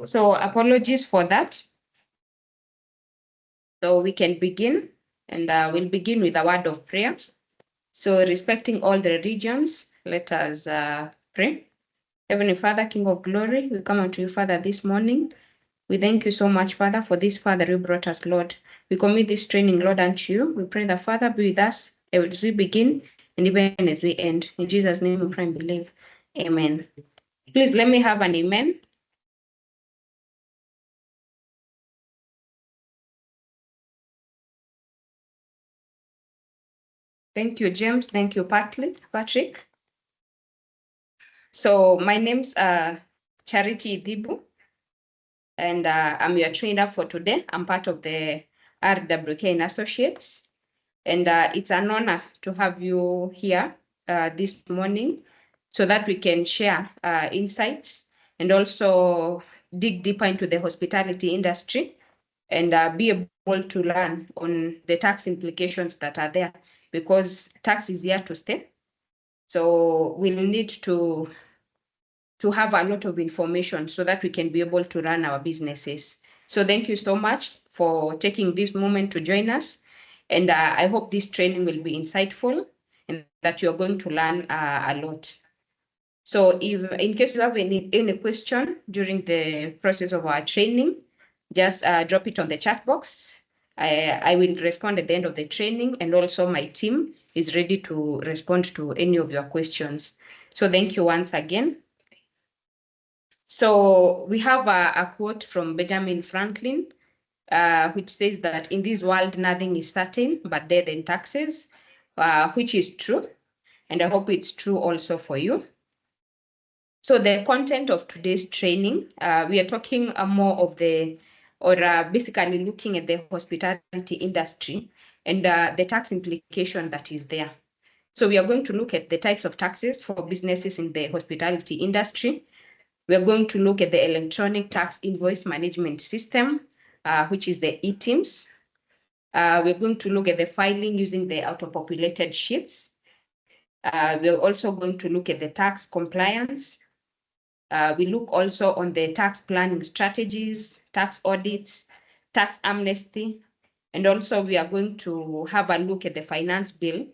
So apologies for that. So we can begin, and we'll begin with a word of prayer. So respecting all the regions, let us pray. Heavenly Father, King of glory, we come unto you, Father, this morning. We thank you so much, Father, for this, Father, you brought us, Lord. We commit this training, Lord, unto you. We pray that, Father, be with us as we begin and even as we end. In Jesus' name we pray and believe. Amen. Please let me have an amen. Thank you, James. Thank you, Patrick. So my name's Charity Dibu, and I'm your trainer for today. I'm part of the RWK and Associates, and it's an honor to have you here this morning so that we can share insights and also dig deeper into the hospitality industry and be able to learn on the tax implications that are there, because tax is here to stay. So we'll need to have a lot of information so that we can be able to run our businesses. So thank you so much for taking this moment to join us. And I hope this training will be insightful and that you're going to learn a lot. So if in case you have any question during the process of our training, just drop it on the chat box. I will respond at the end of the training, and also my team is ready to respond to any of your questions. So thank you once again. So we have a quote from Benjamin Franklin, which says that in this world, nothing is certain but death and taxes, which is true. And I hope it's true also for you. So the content of today's training, we are talking more of basically looking at the hospitality industry and the tax implication that is there. So we are going to look at the types of taxes for businesses in the hospitality industry. We're going to look at the electronic tax invoice management system, which is the eTIMS. We're going to look at the filing using the auto-populated sheets. We're also going to look at the tax compliance. We look also on the tax planning strategies, tax audits, tax amnesty, and also we are going to have a look at the finance bill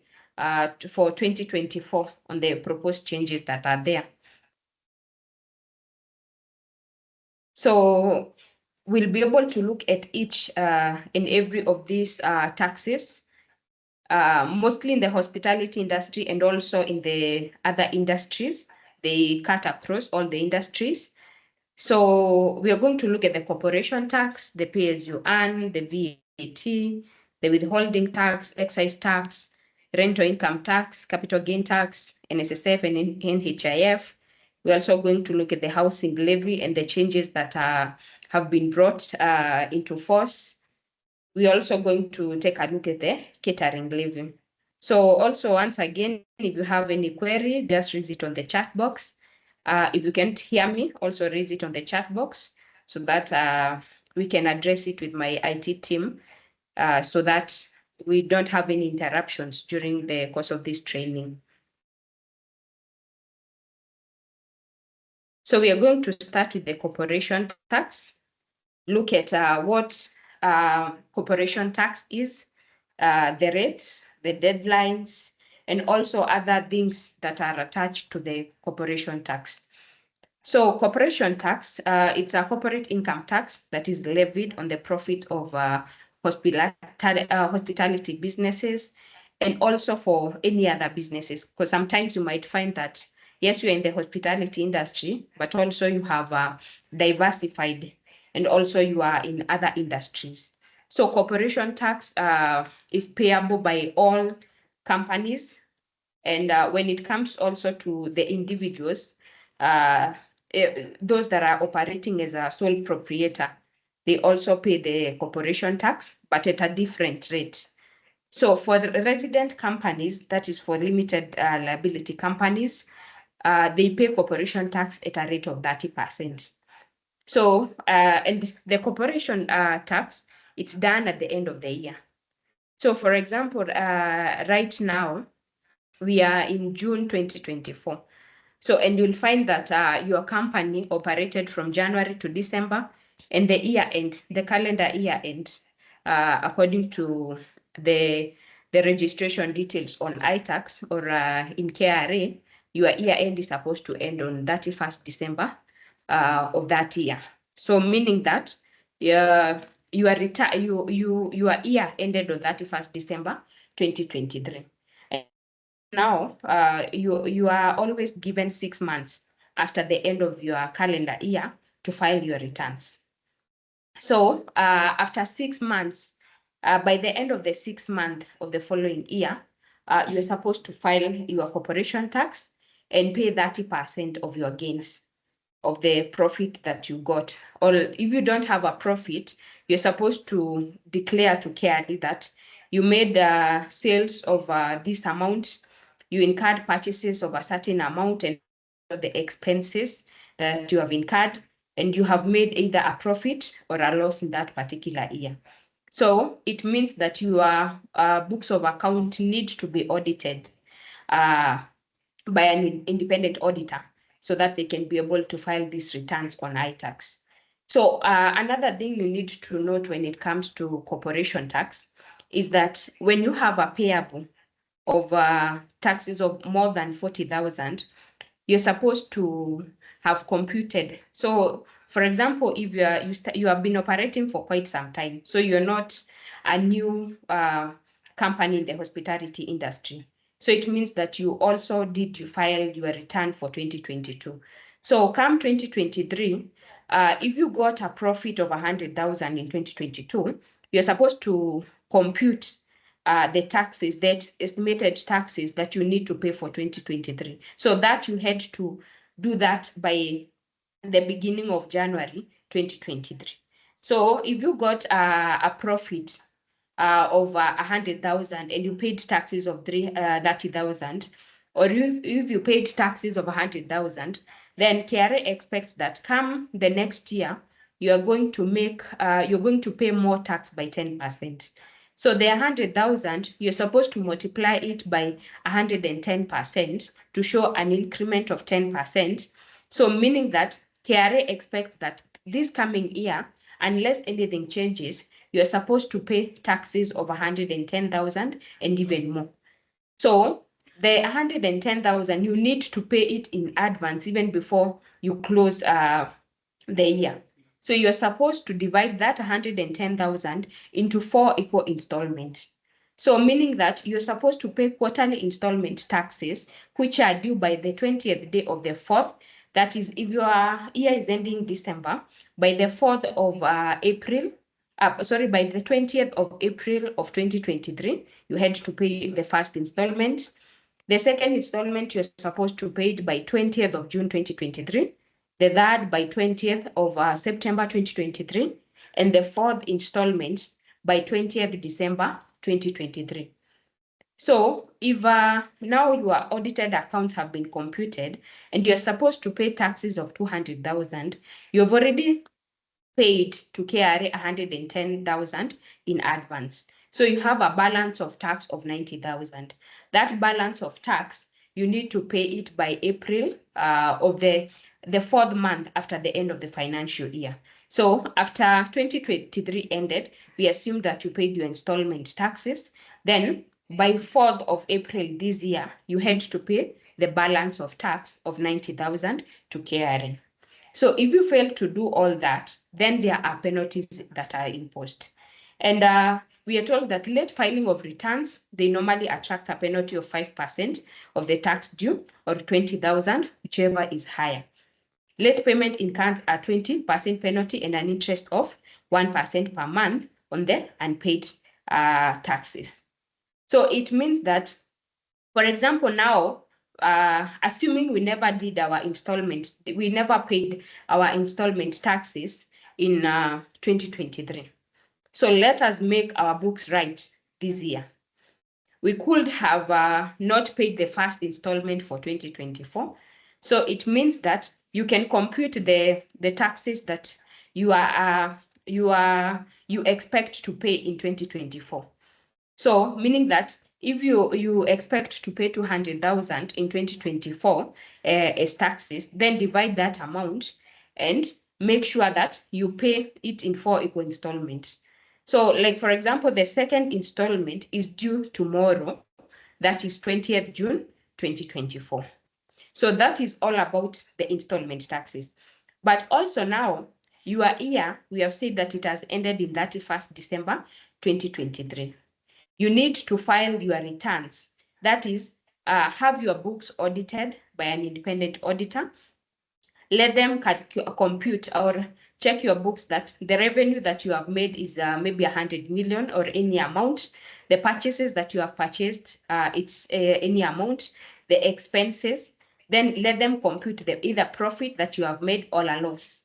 for 2024 on the proposed changes that are there. So we'll be able to look at each and every of these taxes, mostly in the hospitality industry and also in the other industries. They cut across all the industries. So we are going to look at the corporation tax, the pay-as-you-earn, the VAT, the withholding tax, excise tax, rental income tax, capital gain tax, NSSF and NHIF. We're also going to look at the housing levy and the changes that have been brought into force. We're also going to take a look at the catering levy. So also, once again, if you have any query, just raise it on the chat box. If you can't hear me, also raise it on the chat box so that we can address it with my IT team so that we don't have any interruptions during the course of this training. So we are going to start with the corporation tax, look at what corporation tax is, the rates, the deadlines, and also other things that are attached to the corporation tax. So corporation tax, it's a corporate income tax that is levied on the profit of hospitality businesses and also for any other businesses. Because sometimes you might find that, yes, you're in the hospitality industry, but also you have diversified and also you are in other industries. So corporation tax is payable by all companies. And when it comes also to the individuals, those that are operating as a sole proprietor, they also pay the corporation tax, but at a different rate. So for the resident companies, that is for limited liability companies, they pay corporation tax at a rate of 30%. So, and the corporation tax, it's done at the end of the year. So for example, right now, we are in June 2024. So, and you'll find that your company operated from January to December, and the year end, the calendar year end, according to the registration details on iTax or in KRA, your year end is supposed to end on 31st December of that year. So meaning that your your year ended on 31st December 2023. And now you are always given 6 months after the end of your calendar year to file your returns. So after 6 months, by the end of the 6th month of the following year, you're supposed to file your corporation tax and pay 30% of your gains of the profit that you got. Or if you don't have a profit, you're supposed to declare to KRA that you made sales of this amount, you incurred purchases of a certain amount, and the expenses that you have incurred, and you have made either a profit or a loss in that particular year. So it means that your books of account need to be audited by an independent auditor so that they can be able to file these returns on iTax. So another thing you need to note when it comes to corporation tax is that when you have a payable of taxes of more than 40,000, you're supposed to have computed. So, for example, if you have been operating for quite some time, so you're not a new company in the hospitality industry. So it means that you filed your return for 2022. So come 2023, if you got a profit of 100,000 in 2022, you're supposed to compute the taxes, that estimated taxes that you need to pay for 2023. So that you had to do that by the beginning of January 2023. So if you got a profit of 100,000 and you paid taxes of 30,000, or if you paid taxes of 100,000, then KRA expects that come the next year, you're going to pay more tax by 10%. So the 100,000, you're supposed to multiply it by 110% to show an increment of 10%. So meaning that KRA expects that this coming year, unless anything changes, you're supposed to pay taxes of 110,000 and even more. So the 110,000, you need to pay it in advance even before you close the year. So you're supposed to divide that 110,000 into 4 equal installments. So meaning that you're supposed to pay quarterly installment taxes, which are due by the 20th day of the 4th. That is, if your year is ending December, by the 4th of April, by the 20th of April of 2023, you had to pay the first installment. The second installment, you're supposed to pay it by 20th of June 2023. The third by 20th of September 2023, and the fourth installment by 20th December 2023. So if now your audited accounts have been computed and you're supposed to pay taxes of 200,000, you've already paid to KRA 110,000 in advance. So you have a balance of tax of 90,000. That balance of tax, you need to pay it by April of the 4th month after the end of the financial year. So after 2023 ended, we assume that you paid your installment taxes. Then by 4th of April this year, you had to pay the balance of tax of 90,000 to KRA. So if you fail to do all that, then there are penalties that are imposed. And we are told that late filing of returns, they normally attract a penalty of 5% of the tax due, or 20,000, whichever is higher. Late payment incurs a 20% penalty and an interest of 1% per month on the unpaid taxes. So it means that, for example, now, assuming we never did our installment, we never paid our installment taxes in 2023. So let us make our books right this year. We could have not paid the first installment for 2024. So it means that you can compute the taxes that you expect to pay in 2024. So meaning that if you expect to pay 200,000 in 2024 as taxes, then divide that amount and make sure that you pay it in 4 equal installments. So, like for example, the second installment is due tomorrow, that is 20th June 2024. So that is all about the installment taxes. But also now, your year, we have said that it has ended in 31st December 2023. You need to file your returns. That is, have your books audited by an independent auditor. Let them compute or check your books that the revenue that you have made is maybe 100 million or any amount. The purchases that you have purchased, it's any amount. The expenses, then let them compute the either profit that you have made or a loss.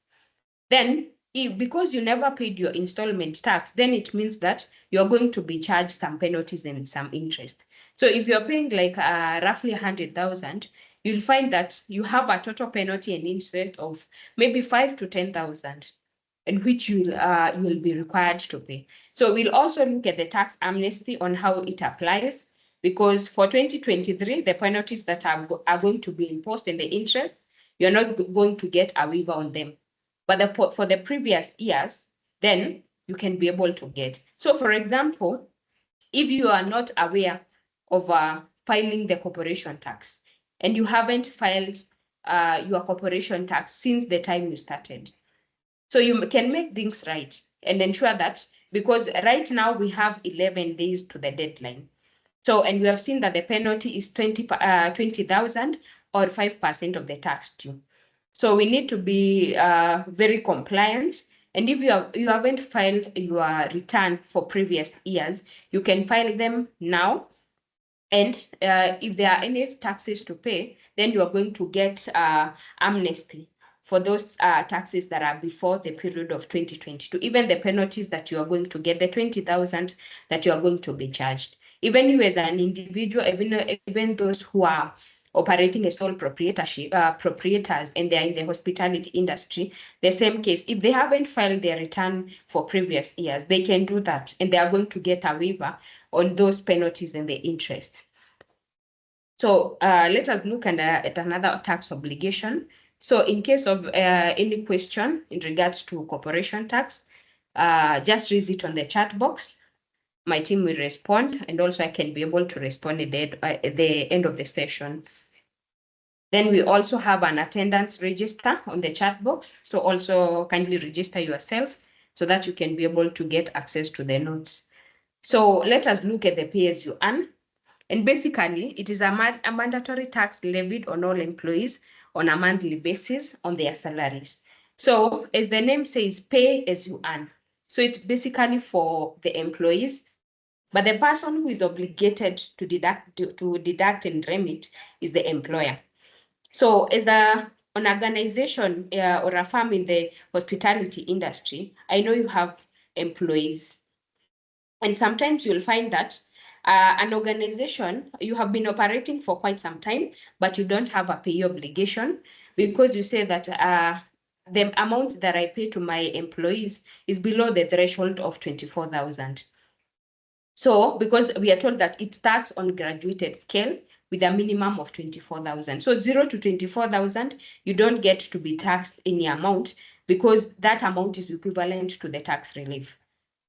Then, because you never paid your installment tax, then it means that you're going to be charged some penalties and some interest. So if you're paying like roughly 100,000, you'll find that you have a total penalty and interest of maybe 5 to 10,000, and which you'll be required to pay. So we'll also look at the tax amnesty on how it applies, because for 2023, the penalties that are going to be imposed and the interest, you're not going to get a waiver on them. But for the previous years, then you can be able to get. So for example, if you are not aware of filing the corporation tax and you haven't filed your corporation tax since the time you started, so you can make things right and ensure that, because right now we have 11 days to the deadline. So, and we have seen that the penalty is 20,000 or 5% of the tax due. So we need to be very compliant. And if you haven't filed your return for previous years, you can file them now. And if there are any taxes to pay, then you are going to get amnesty for those taxes that are before the period of 2022. Even the penalties that you are going to get, the 20,000 that you are going to be charged. Even you as an individual, even those who are operating a sole proprietorship, proprietors, and they're in the hospitality industry, the same case. If they haven't filed their return for previous years, they can do that, and they are going to get a waiver on those penalties and the interest. So let us look at another tax obligation. So in case of any question in regards to corporation tax, just raise it on the chat box. My team will respond, and also I can be able to respond at the end of the session. Then we also have an attendance register on the chat box. So also kindly register yourself so that you can be able to get access to the notes. So let us look at the pay as you earn. And basically, it is a mandatory tax levied on all employees on a monthly basis on their salaries. So as the name says, pay as you earn. So it's basically for the employees, but the person who is obligated to deduct and remit is the employer. So as an organization or a firm in the hospitality industry, I know you have employees. And sometimes you'll find that an organization, you have been operating for quite some time, but you don't have a pay obligation because you say that the amount that I pay to my employees is below the threshold of 24,000. So because we are told that it starts on graduated scale with a minimum of 24,000. So 0 to 24,000, you don't get to be taxed any amount because that amount is equivalent to the tax relief.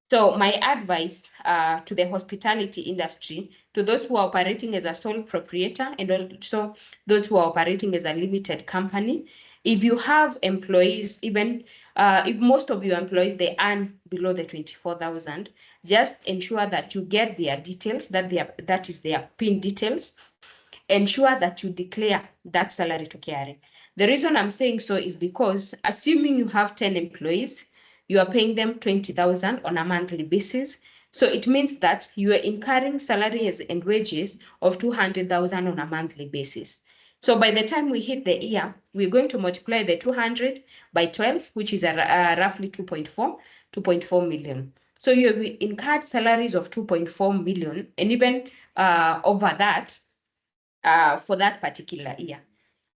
So my advice to the hospitality industry, to those who are operating as a sole proprietor and also those who are operating as a limited company, if you have employees, even if most of your employees, they earn below the 24,000, just ensure that you get their details, that is their PIN details. Ensure that you declare that salary to KRA. The reason I'm saying so is because assuming you have 10 employees, you are paying them 20,000 on a monthly basis. So it means that you are incurring salaries and wages of 200,000 on a monthly basis. So by the time we hit the year, we're going to multiply the 200 by 12, which is roughly 2.4 million. So you have incurred salaries of 2.4 million, and even over that for that particular year.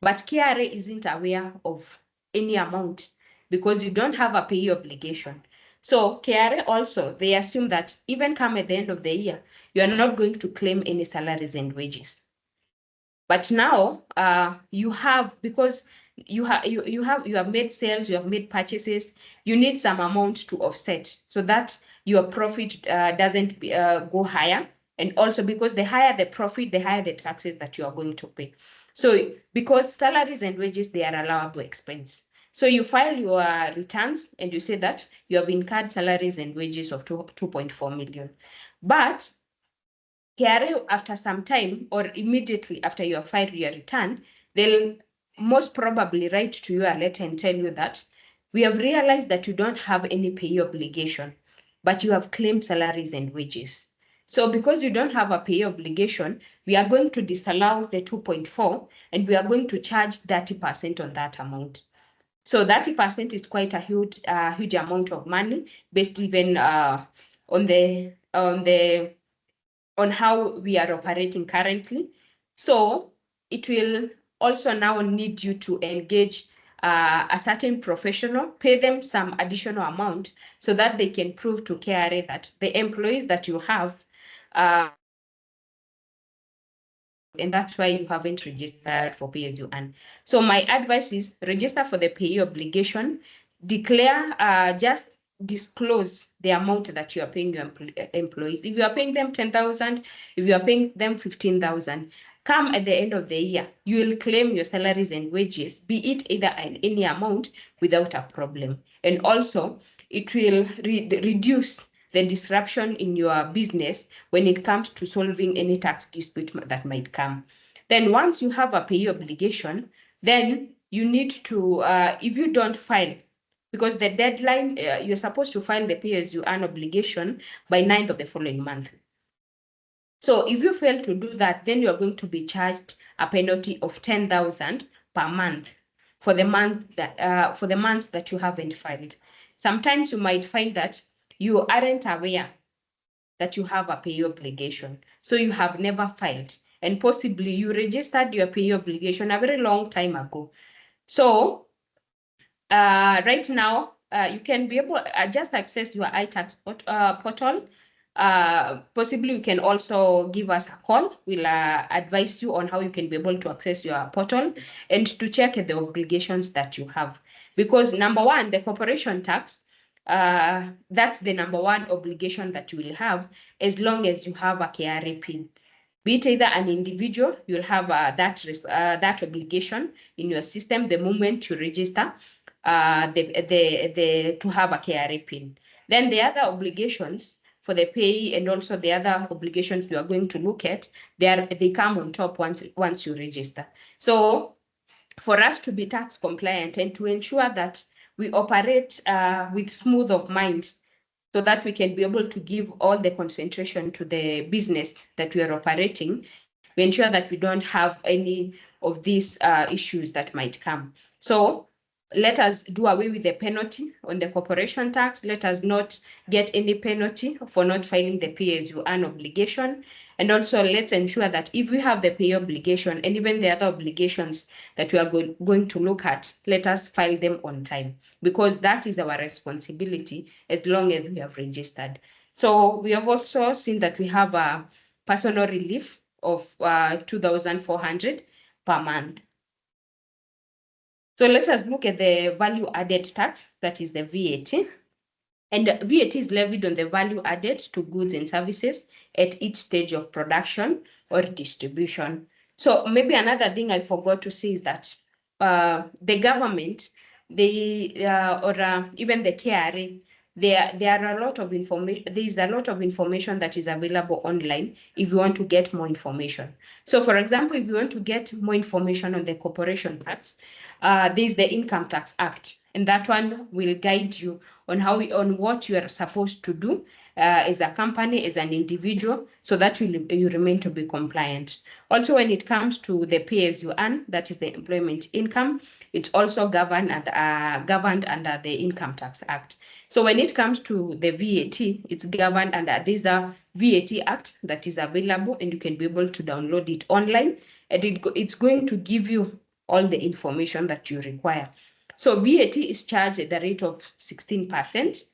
But KRA isn't aware of any amount because you don't have a pay obligation. So KRA also, they assume that even come at the end of the year, you are not going to claim any salaries and wages. But now you have, because you have made sales, you have made purchases, you need some amount to offset so that your profit doesn't go higher. And also because the higher the profit, the higher the taxes that you are going to pay. So because salaries and wages, they are allowable expense. So you file your returns and you say that you have incurred salaries and wages of 2.4 million. But KRA, after some time or immediately after you have filed your return, they'll most probably write to you a letter and tell you that we have realized that you don't have any pay obligation, but you have claimed salaries and wages. So because you don't have a pay obligation, we are going to disallow the 2.4 and we are going to charge 30% on that amount. So 30% is quite a huge amount of money based even on how we are operating currently. So it will also now need you to engage a certain professional, pay them some additional amount so that they can prove to KRA that the employees that you have, and that's why you haven't registered for pay as you earn. So my advice is register for the pay obligation, declare, just disclose the amount that you are paying your employees. If you are paying them 10,000, if you are paying them 15,000, come at the end of the year, you will claim your salaries and wages, be it either in any amount without a problem. And also, it will reduce the disruption in your business when it comes to solving any tax dispute that might come. Then once you have a pay obligation, then you need to, if you don't file, because the deadline, you're supposed to file the pay as you earn obligation by 9th of the following month. So if you fail to do that, then you're going to be charged a penalty of 10,000 per month for the months that you haven't filed. Sometimes you might find that you aren't aware that you have a pay obligation, so you have never filed, and possibly you registered your pay obligation a very long time ago. So right now, you can be able to just access your iTax portal. Possibly you can also give us a call. We'll advise you on how you can be able to access your portal and to check the obligations that you have. Because number one, the corporation tax, that's the number one obligation that you will have as long as you have a KRA PIN. Be it either an individual, you'll have that obligation in your system the moment you register to have a KRA PIN. Then the other obligations for the payee and also the other obligations you are going to look at, they come on top once you register. So for us to be tax compliant and to ensure that we operate with smooth of mind, so that we can be able to give all the concentration to the business that we are operating, we ensure that we don't have any of these issues that might come. So let us do away with the penalty on the corporation tax. Let us not get any penalty for not filing the pay as you earn obligation. And also let's ensure that if we have the pay obligation and even the other obligations that we are going to look at, let us file them on time, because that is our responsibility as long as we have registered. So we have also seen that we have a personal relief of 2,400 per month. So let us look at the value added tax, that is the VAT. And VAT is levied on the value added to goods and services at each stage of production or distribution. So maybe another thing I forgot to say is that the government, even the KRA, there are a lot of information. There is a lot of information that is available online if you want to get more information. So, for example, if you want to get more information on the corporation tax, there is the Income Tax Act, and that one will guide you on what you are supposed to do as a company, as an individual, so that you remain to be compliant. Also, when it comes to the pay as you earn, that is the employment income, it's also governed under the Income Tax Act. So when it comes to the VAT, it's governed under this VAT Act that is available, and you can be able to download it online, and it's going to give you all the information that you require. So VAT is charged at the rate of 16%.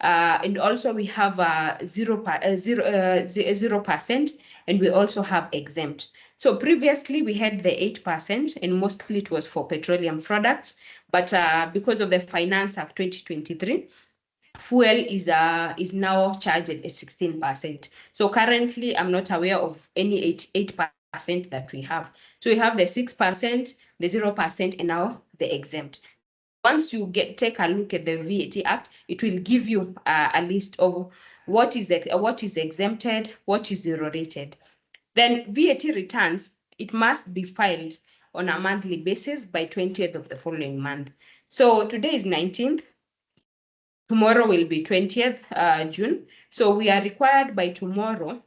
And also we have 0%, and we also have exempt. So previously we had the 8%, and mostly it was for petroleum products. But because of the Finance Act 2023, fuel is now charged at 16%. So currently, I'm not aware of any 8% that we have. So we have the 6%, the 0%, and now the exempt. Once you take a look at the VAT Act, it will give you a list of what is exempted, what is zero rated. Then VAT returns, it must be filed on a monthly basis by 20th of the following month. So today is 19th. Tomorrow will be 20th June. So we are required by tomorrow,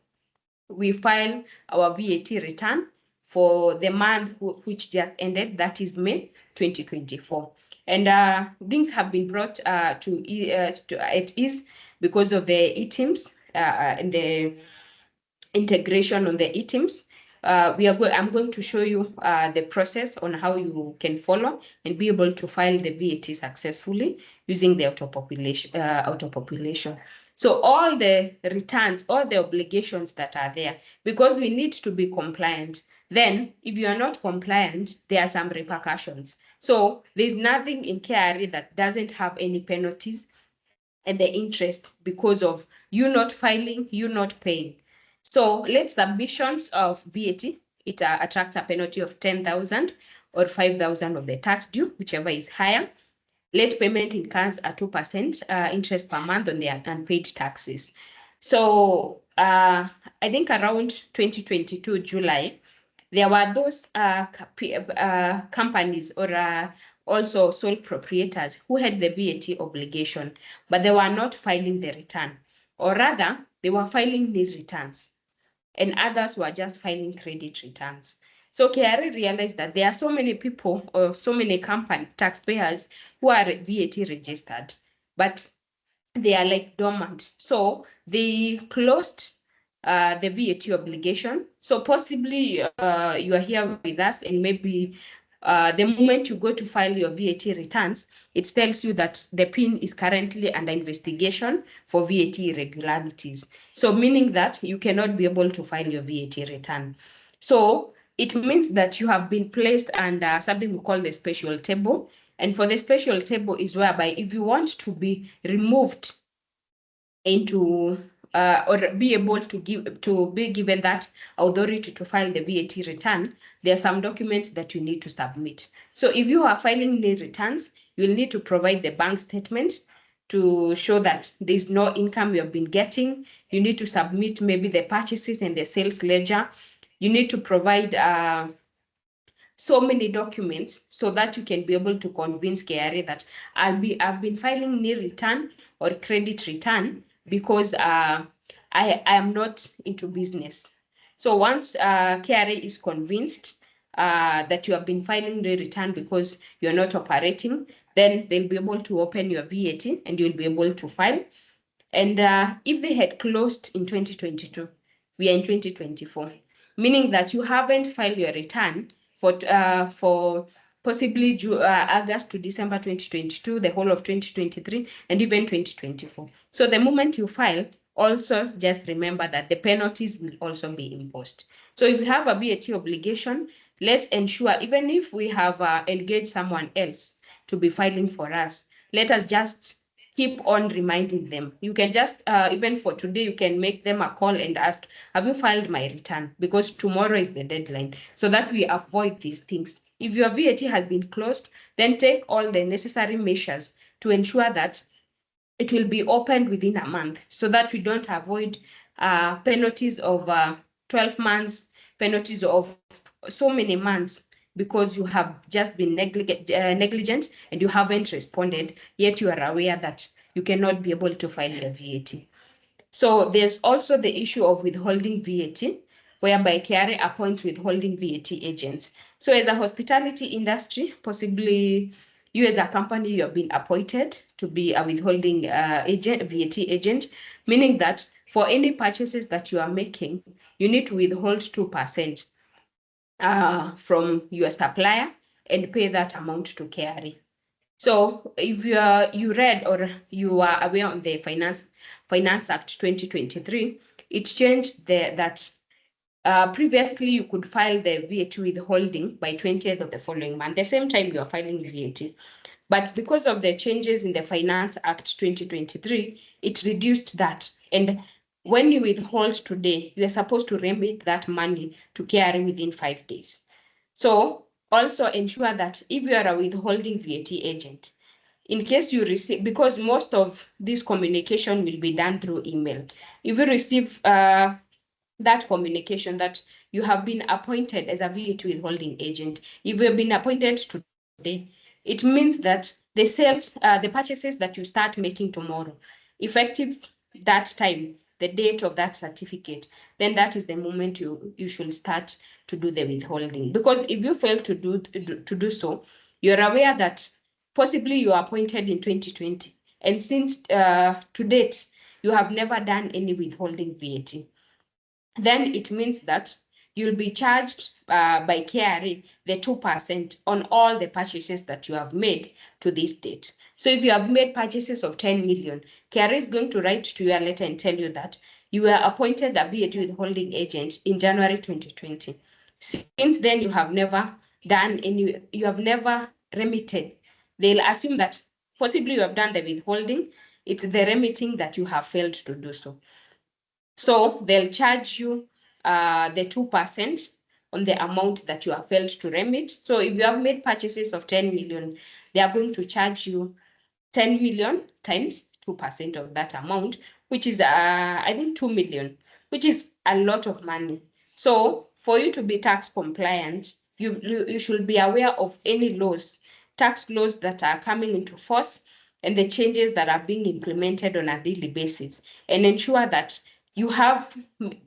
we file our VAT return for the month which just ended, that is May 2024. And things have been brought to at ease because of the eTIMS and the integration on the eTIMS. I'm going to show you the process on how you can follow and be able to file the VAT successfully using the auto-population. So all the returns, all the obligations that are there, because we need to be compliant. Then if you are not compliant, there are some repercussions. So there's nothing in KRA that doesn't have any penalties and the interest because of you not filing, you not paying. So late submissions of VAT, it attracts a penalty of 10,000 or 5,000 of the tax due, whichever is higher. Late payment incurs a 2% interest per month on the unpaid taxes. So I think around 2022 July, there were those companies or also sole proprietors who had the VAT obligation, but they were not filing the return, or rather, they were filing these returns, and others were just filing credit returns. So KRA realized that there are so many people or so many taxpayers who are VAT registered, but they are like dormant. So they closed the VAT obligation. So possibly you are here with us, and maybe the moment you go to file your VAT returns, it tells you that the PIN is currently under investigation for VAT irregularities. So meaning that you cannot be able to file your VAT return. So it means that you have been placed under something we call the special table. And for the special table is whereby if you want to be removed into or be able to be given that authority to file the VAT return, there are some documents that you need to submit. So if you are filing the returns, you'll need to provide the bank statement to show that there's no income you have been getting. You need to submit maybe the purchases and the sales ledger. You need to provide so many documents so that you can be able to convince KRA that I've been filing nil return or credit return because I am not into business. So once KRA is convinced that you have been filing the return because you're not operating, then they'll be able to open your VAT and you'll be able to file. And if they had closed in 2022, we are in 2024, meaning that you haven't filed your return for possibly August to December 2022, the whole of 2023, and even 2024. So the moment you file, also just remember that the penalties will also be imposed. So if you have a VAT obligation, let's ensure, even if we have engaged someone else to be filing for us, let us just keep on reminding them. You can just, even for today, you can make them a call and ask, have you filed my return? Because tomorrow is the deadline, so that we avoid these things. If your VAT has been closed, then take all the necessary measures to ensure that it will be opened within a month, so that we don't avoid penalties of 12 months, penalties of so many months, because you have just been negligent and you haven't responded, yet you are aware that you cannot be able to file your VAT. So there's also the issue of withholding VAT, whereby KRA appoints withholding VAT agents. So as a hospitality industry, possibly you as a company, you have been appointed to be a withholding agent, VAT agent, meaning that for any purchases that you are making, you need to withhold 2% from your supplier and pay that amount to KRA. So if you read or you are aware of the Finance Act 2023, it changed that previously you could file the VAT withholding by 20th of the following month, the same time you are filing VAT. But because of the changes in the Finance Act 2023, it reduced that. And when you withhold today, you are supposed to remit that money to KRA within 5 days. So also ensure that if you are a withholding VAT agent, in case you receive, because most of this communication will be done through email. If you receive that communication that you have been appointed as a VAT withholding agent, if you have been appointed today, it means that the sales, the purchases that you start making tomorrow, effective that time, the date of that certificate, then that is the moment you should start to do the withholding. Because if you fail to do so, you're aware that possibly you are appointed in 2020, and since to date you have never done any withholding VAT, then it means that you'll be charged by KRA the 2% on all the purchases that you have made to this date. So if you have made purchases of 10 million, KRA is going to write to you a letter and tell you that you were appointed a VAT withholding agent in January 2020. Since then, you have never remitted. They'll assume that possibly you have done the withholding. It's the remitting that you have failed to do so. So they'll charge you the 2% on the amount that you have failed to remit. So if you have made purchases of 10 million, they are going to charge you 10 million times 2% of that amount, which is, I think, 2 million, which is a lot of money. So for you to be tax compliant, you should be aware of any laws, tax laws that are coming into force and the changes that are being implemented on a daily basis, and ensure that you have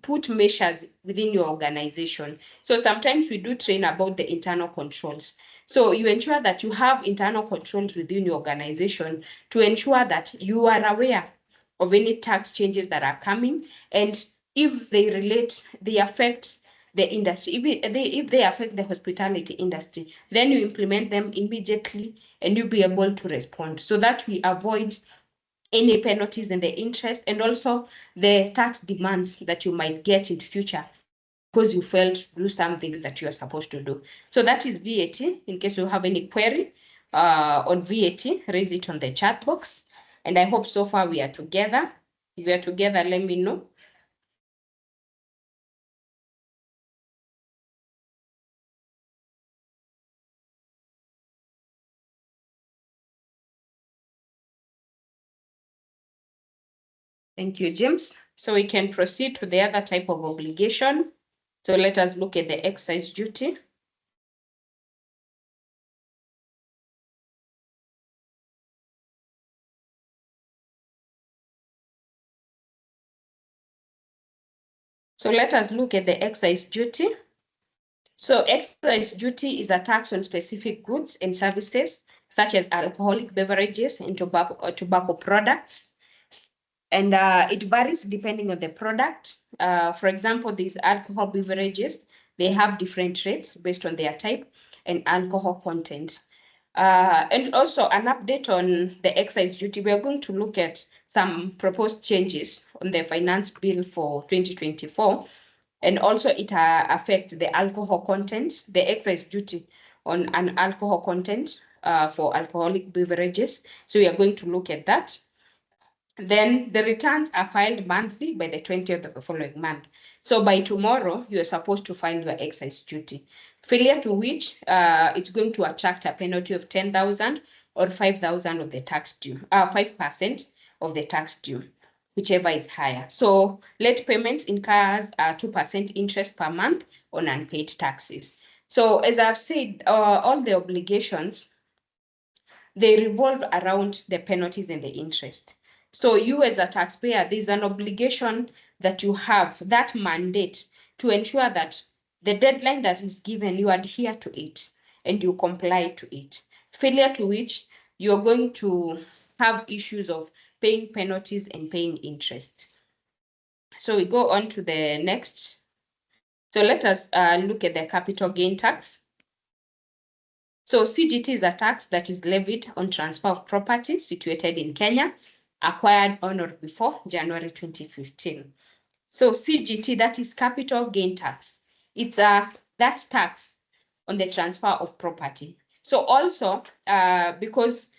put measures within your organization. So sometimes we do train about the internal controls. So you ensure that you have internal controls within your organization to ensure that you are aware of any tax changes that are coming, and if they affect the industry, if they affect the hospitality industry, then you implement them immediately and you'll be able to respond so that we avoid any penalties and the interest, and also the tax demands that you might get in the future because you failed to do something that you are supposed to do. So that is VAT. In case you have any query on VAT, raise it on the chat box. And I hope so far we are together. If we are together, let me know. Thank you, James. So we can proceed to the other type of obligation. So let us look at the excise duty. So let us look at the excise duty. So excise duty is a tax on specific goods and services, such as alcoholic beverages and tobacco products. And it varies depending on the product. For example, these alcohol beverages, they have different rates based on their type and alcohol content. And also an update on the excise duty, we are going to look at some proposed changes on the finance bill for 2024. And also it affects the alcohol content, the excise duty on an alcohol content for alcoholic beverages. So we are going to look at that. Then the returns are filed monthly by the 20th of the following month. So by tomorrow, you are supposed to file your excise duty. Failure to which it's going to attract a penalty of 10,000 or 5,000 of the tax due, 5% of the tax due, whichever is higher. So late payments incurs 2% interest per month on unpaid taxes. So as I've said, all the obligations, they revolve around the penalties and the interest. So you as a taxpayer, there's an obligation that you have, that mandate, to ensure that the deadline that is given, you adhere to it and you comply to it. Failure to which you're going to have issues of paying penalties and paying interest. So we go on to the next. So let us look at the capital gain tax. So CGT is a tax that is levied on transfer of property situated in Kenya, acquired on or before January 2015. So CGT, that is capital gain tax. It's that tax on the transfer of property. So also, because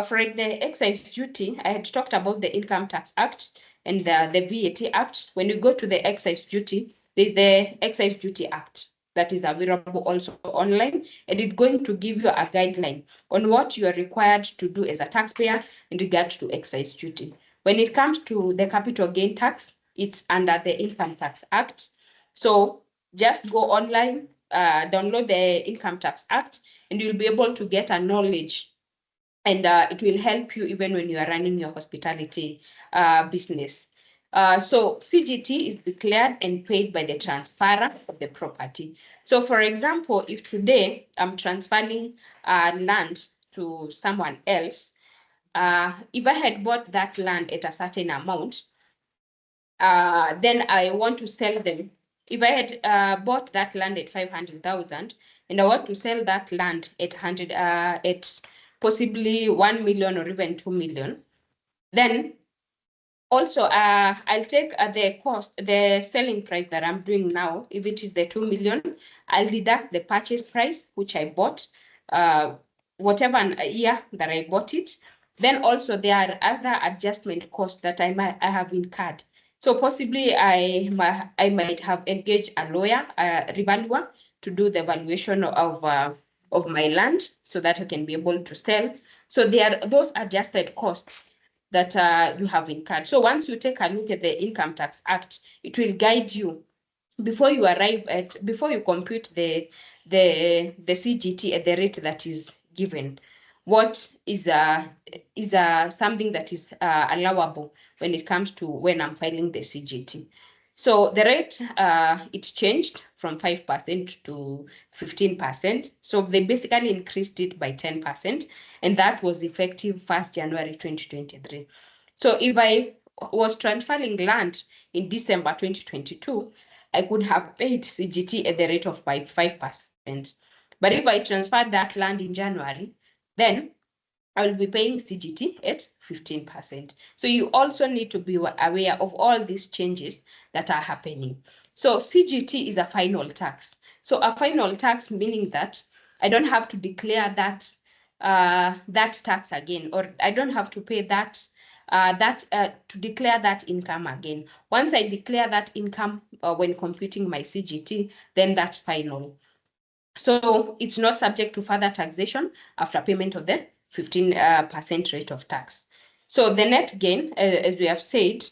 for the excise duty, I had talked about the Income Tax Act and the VAT Act. When you go to the excise duty, there's the Excise Duty Act that is available also online, and it's going to give you a guideline on what you are required to do as a taxpayer in regard to excise duty. When it comes to the capital gain tax, it's under the Income Tax Act. So just go online, download the Income Tax Act, and you'll be able to get a knowledge, and it will help you even when you are running your hospitality business. So CGT is declared and paid by the transferor of the property. So for example, if today I'm transferring land to someone else, if I had bought that land at a certain amount, then I want to sell them. If I had bought that land at 500,000 and I want to sell that land at at possibly 1 million or even 2 million, then also I'll take the selling price that I'm doing now. If it is the 2 million, I'll deduct the purchase price, which I bought, whatever year that I bought it. Then also there are other adjustment costs that I have incurred. So possibly I might have engaged a lawyer, a revaluer, to do the valuation of my land so that I can be able to sell. So there are those adjusted costs that you have incurred. So once you take a look at the Income Tax Act, it will guide you before you compute the CGT at the rate that is given. What is something that is allowable when it comes to when I'm filing the CGT. So the rate, it changed from 5% to 15%. So they basically increased it by 10%, and that was effective 1st January 2023. So if I was transferring land in December 2022, I could have paid CGT at the rate of 5%. But if I transferred that land in January, then I will be paying CGT at 15%. So you also need to be aware of all these changes that are happening. So CGT is a final tax. So a final tax meaning that I don't have to declare that tax again, or I don't have to pay to declare that income again. Once I declare that income when computing my CGT, then that's final. So it's not subject to further taxation after payment of the 15% rate of tax. So the net gain, as we have said,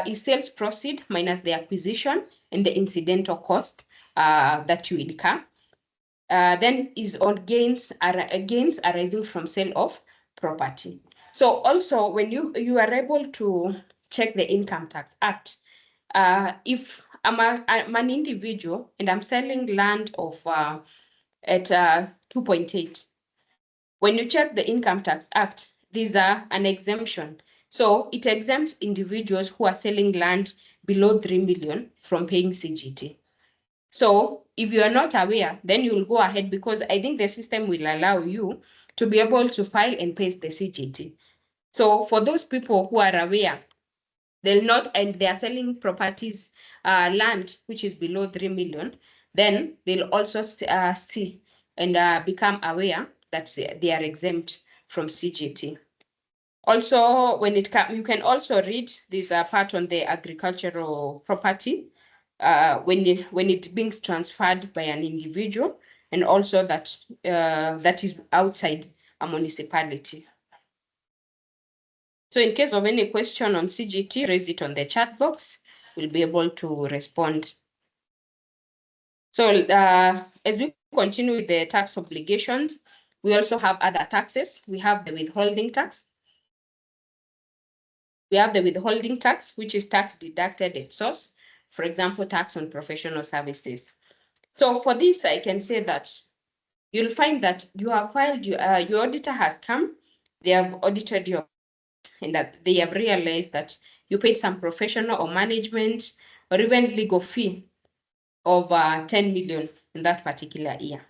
is sales proceed minus the acquisition and the incidental cost that you incur. Then is on gains arising from sale of property. So also when you are able to check the Income Tax Act, if I'm an individual and I'm selling land of at 2.8. When you check the Income Tax Act, these are an exemption. So it exempts individuals who are selling land below 3 million from paying CGT. So if you are not aware, then you will go ahead, because I think the system will allow you to be able to file and pay the CGT. So for those people who are aware, they'll not, and they are selling properties, land which is below 3 million, then they'll also see and become aware that they are exempt from CGT. Also, when it comes, you can also read this part on the agricultural property when it being transferred by an individual, and also that that is outside a municipality. So in case of any question on CGT, raise it on the chat box. We'll be able to respond. So as we continue with the tax obligations, we also have other taxes. We have the withholding tax. We have the withholding tax, which is tax deducted at source. For example, tax on professional services. So for this, I can say that you'll find that you have filed, your auditor has come, they have audited your, and that they have realized that you paid some professional or management or even legal fee of 10 million in that particular year.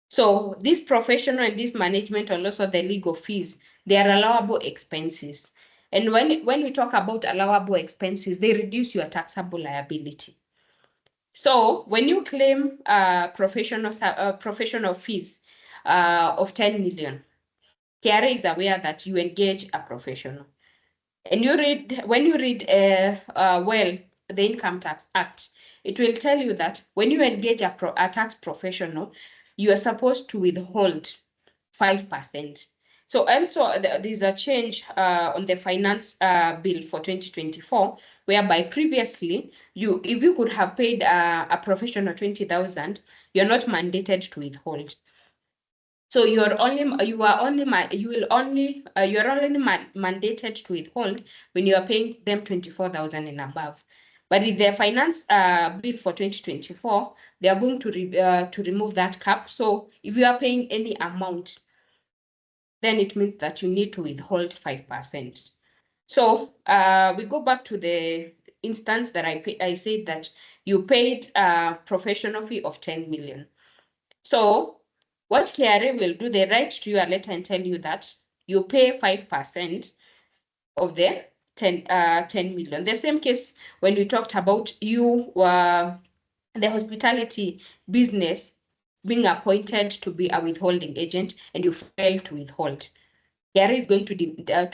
So this professional and this management and also the legal fees, they are allowable expenses. And when we talk about allowable expenses, they reduce your taxable liability. So when you claim professional fees of 10 million, KRA is aware that you engage a professional. And when you read well the Income Tax Act, it will tell you that when you engage a tax professional, you are supposed to withhold 5%. So also there's a change on the finance bill for 2024, whereby previously if you could have paid a professional 20,000, you're not mandated to withhold. So you're only mandated to withhold when you are paying them 24,000 and above. But in the finance bill for 2024, they are going to remove that cap. So if you are paying any amount, then it means that you need to withhold 5%. So we go back to the instance that I said that you paid a professional fee of 10 million. So what KRA will do, they write to you a letter and tell you that you pay 5% of the 10 million. The same case when we talked about you the hospitality business being appointed to be a withholding agent and you fail to withhold. KRA is going to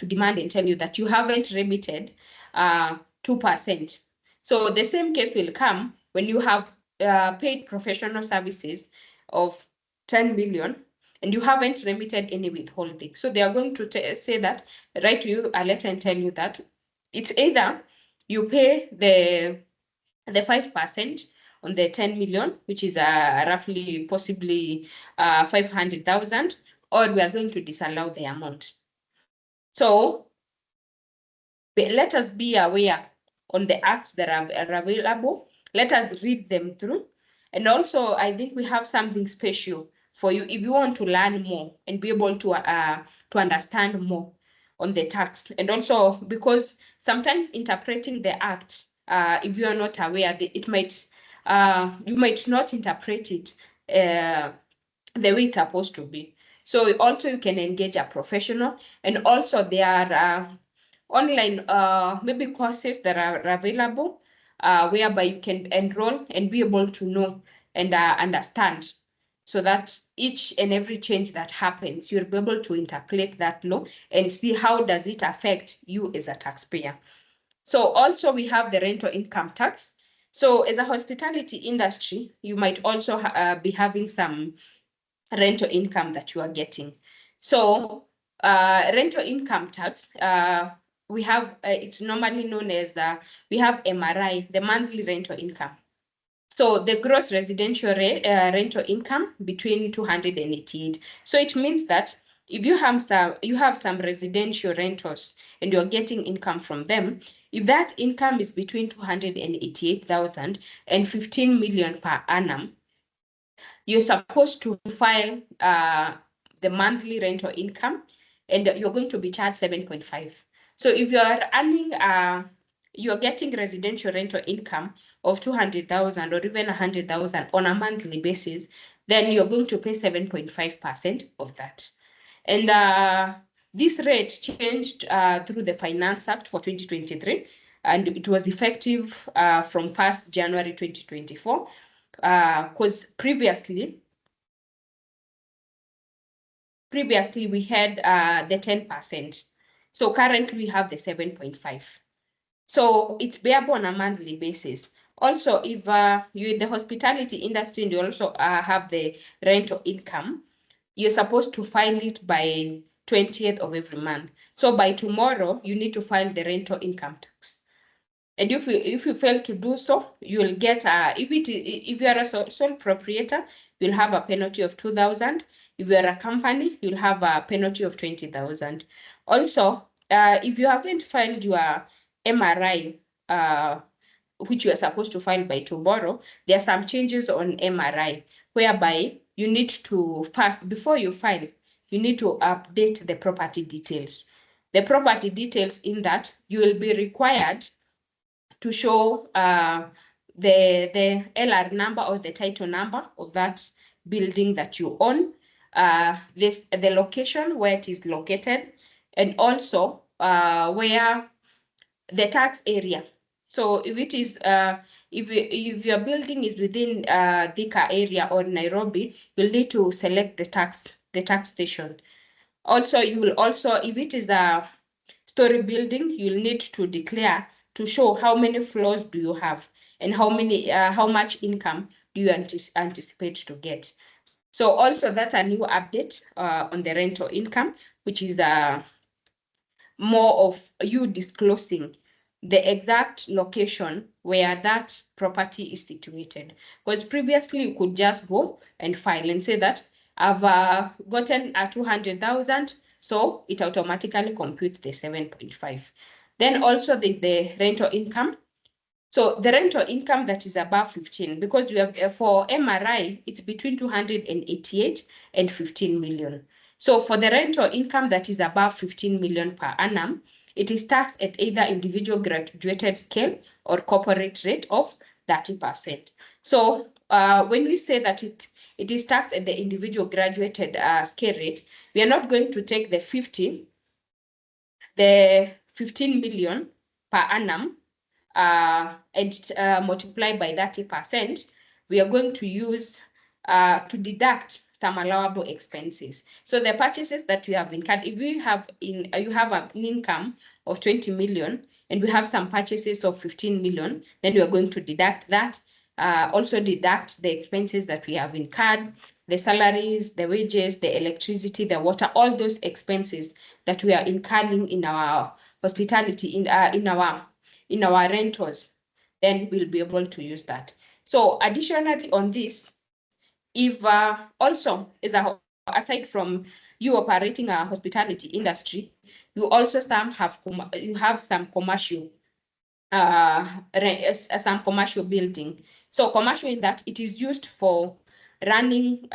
demand and tell you that you haven't remitted 2%. So the same case will come when you have paid professional services of 10 million and you haven't remitted any withholding. So they are going to say that, write to you a letter and tell you that it's either you pay the 5% on the 10 million, which is roughly possibly 500,000, or we are going to disallow the amount. So let us be aware on the acts that are available. Let us read them through. And also, I think we have something special for you if you want to learn more and be able to understand more on the tax. And also, because sometimes interpreting the act, if you are not aware, you might not interpret it the way it's supposed to be. So also you can engage a professional, and also there are online maybe courses that are available whereby you can enroll and be able to know and understand, so that each and every change that happens, you'll be able to interpret that law and see how does it affect you as a taxpayer. So also we have the rental income tax. So as a hospitality industry, you might also be having some rental income that you are getting. So rental income tax, we have, it's normally known as we have MRI, the monthly rental income. So the gross residential rental income between 288. So it means that if you have some residential rentals and you're getting income from them, if that income is between 288,000 and 15 million per annum, you're supposed to file the monthly rental income, and you're going to be charged 7.5. So if you are earning, you're getting residential rental income of 200,000 or even 100,000 on a monthly basis, then you're going to pay 7.5% of that. And this rate changed through the Finance Act for 2023, and it was effective from 1st January 2024. Because previously we had the 10%. So currently we have the 7.5. So it's payable on a monthly basis. Also, if you're in the hospitality industry and you also have the rental income, you're supposed to file it by 20th of every month. So by tomorrow, you need to file the rental income tax. And if you fail to do so, you will get if you are a sole proprietor, you'll have a penalty of 2,000. If you are a company, you'll have a penalty of 20,000. Also, if you haven't filed your MRI, which you are supposed to file by tomorrow, there are some changes on MRI whereby you need to first, before you file, you need to update the property details. The property details in that you will be required to show the LR number or the title number of that building that you own, the location where it is located, and also where the tax area. So if it is if your building is within Thika area or Nairobi, you'll need to select the tax station. Also, you will also, if it is a story building, you'll need to declare to show how many floors do you have and how much income do you anticipate to get. So also that's a new update on the rental income, which is more of you disclosing the exact location where that property is situated. Because previously you could just go and file and say that I've gotten a 200,000, so it automatically computes the 7.5. Then also there's the rental income. So the rental income that is above 15, because we have for MRI, it's between 288 and 15 million. So for the rental income that is above 15 million per annum, it is taxed at either individual graduated scale or corporate rate of 30%. So when we say that it is taxed at the individual graduated scale rate, we are not going to take the 15 million per annum and multiply by 30%, we are going to use to deduct some allowable expenses. So the purchases that you have incurred, if you have an income of 20 million and we have some purchases of 15 million, then we are going to deduct that. Also deduct the expenses that we have incurred, the salaries, the wages, the electricity, the water, all those expenses that we are incurring in our hospitality, in our rentals, then we'll be able to use that. So additionally on this, if also aside from you operating a hospitality industry, you also have some commercial building. So commercial in that it is used for running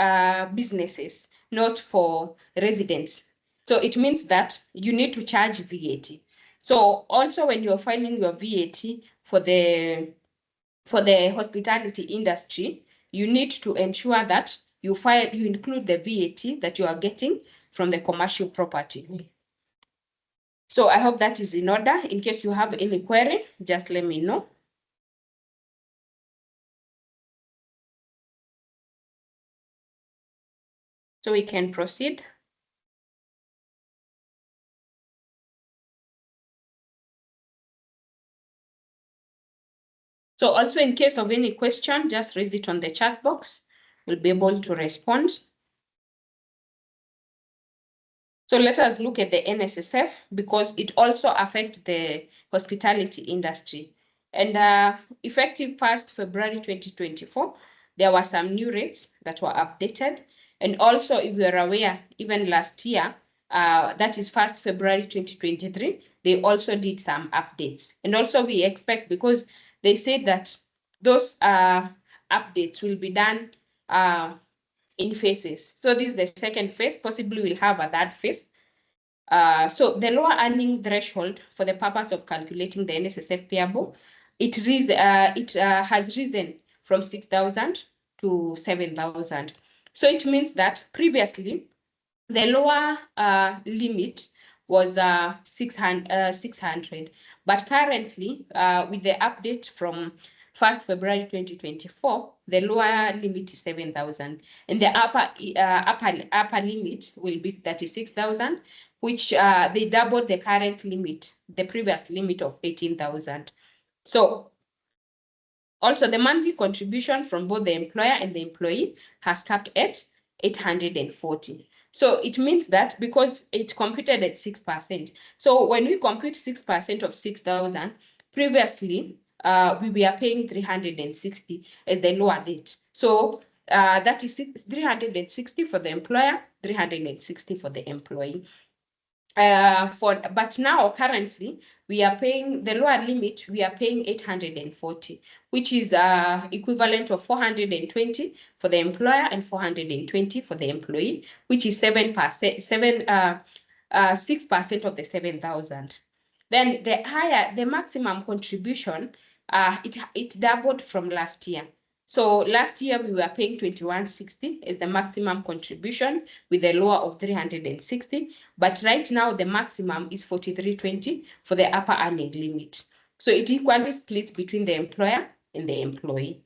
businesses, not for residents. So it means that you need to charge VAT. So also when you're filing your VAT for the hospitality industry, you need to ensure that you include the VAT that you are getting from the commercial property. So I hope that is in order. In case you have any query, just let me know. So we can proceed. So also in case of any question, just raise it on the chat box. We'll be able to respond. So let us look at the NSSF because it also affects the hospitality industry. And effective 1st February 2024, there were some new rates that were updated. And also, if you are aware, even last year, that is 1st February 2023, they also did some updates. And also we expect, because they said that those updates will be done in phases. So this is the second phase, possibly we'll have a third phase. So the lower earning threshold for the purpose of calculating the NSSF payable, it has risen from 6,000 to 7,000. So it means that previously the lower limit was 600, but currently with the update from 1st February 2024, the lower limit is 7,000, and the upper limit will be 36,000, which they doubled the current limit, the previous limit of 18,000. So also the monthly contribution from both the employer and the employee has capped at 840. So it means that because it's computed at 6%. So when we compute 6% of 6,000, previously we were paying 360 as the lower rate. So that is 360 for the employer, 360 for the employee. But now currently we are paying the lower limit, we are paying 840, which is equivalent of 420 for the employer and 420 for the employee, which is 6% of the 7,000. Then the maximum contribution, it doubled from last year. So last year we were paying 2160 as the maximum contribution with a lower of 360. But right now the maximum is 4320 for the upper earning limit. So it equally splits between the employer and the employee.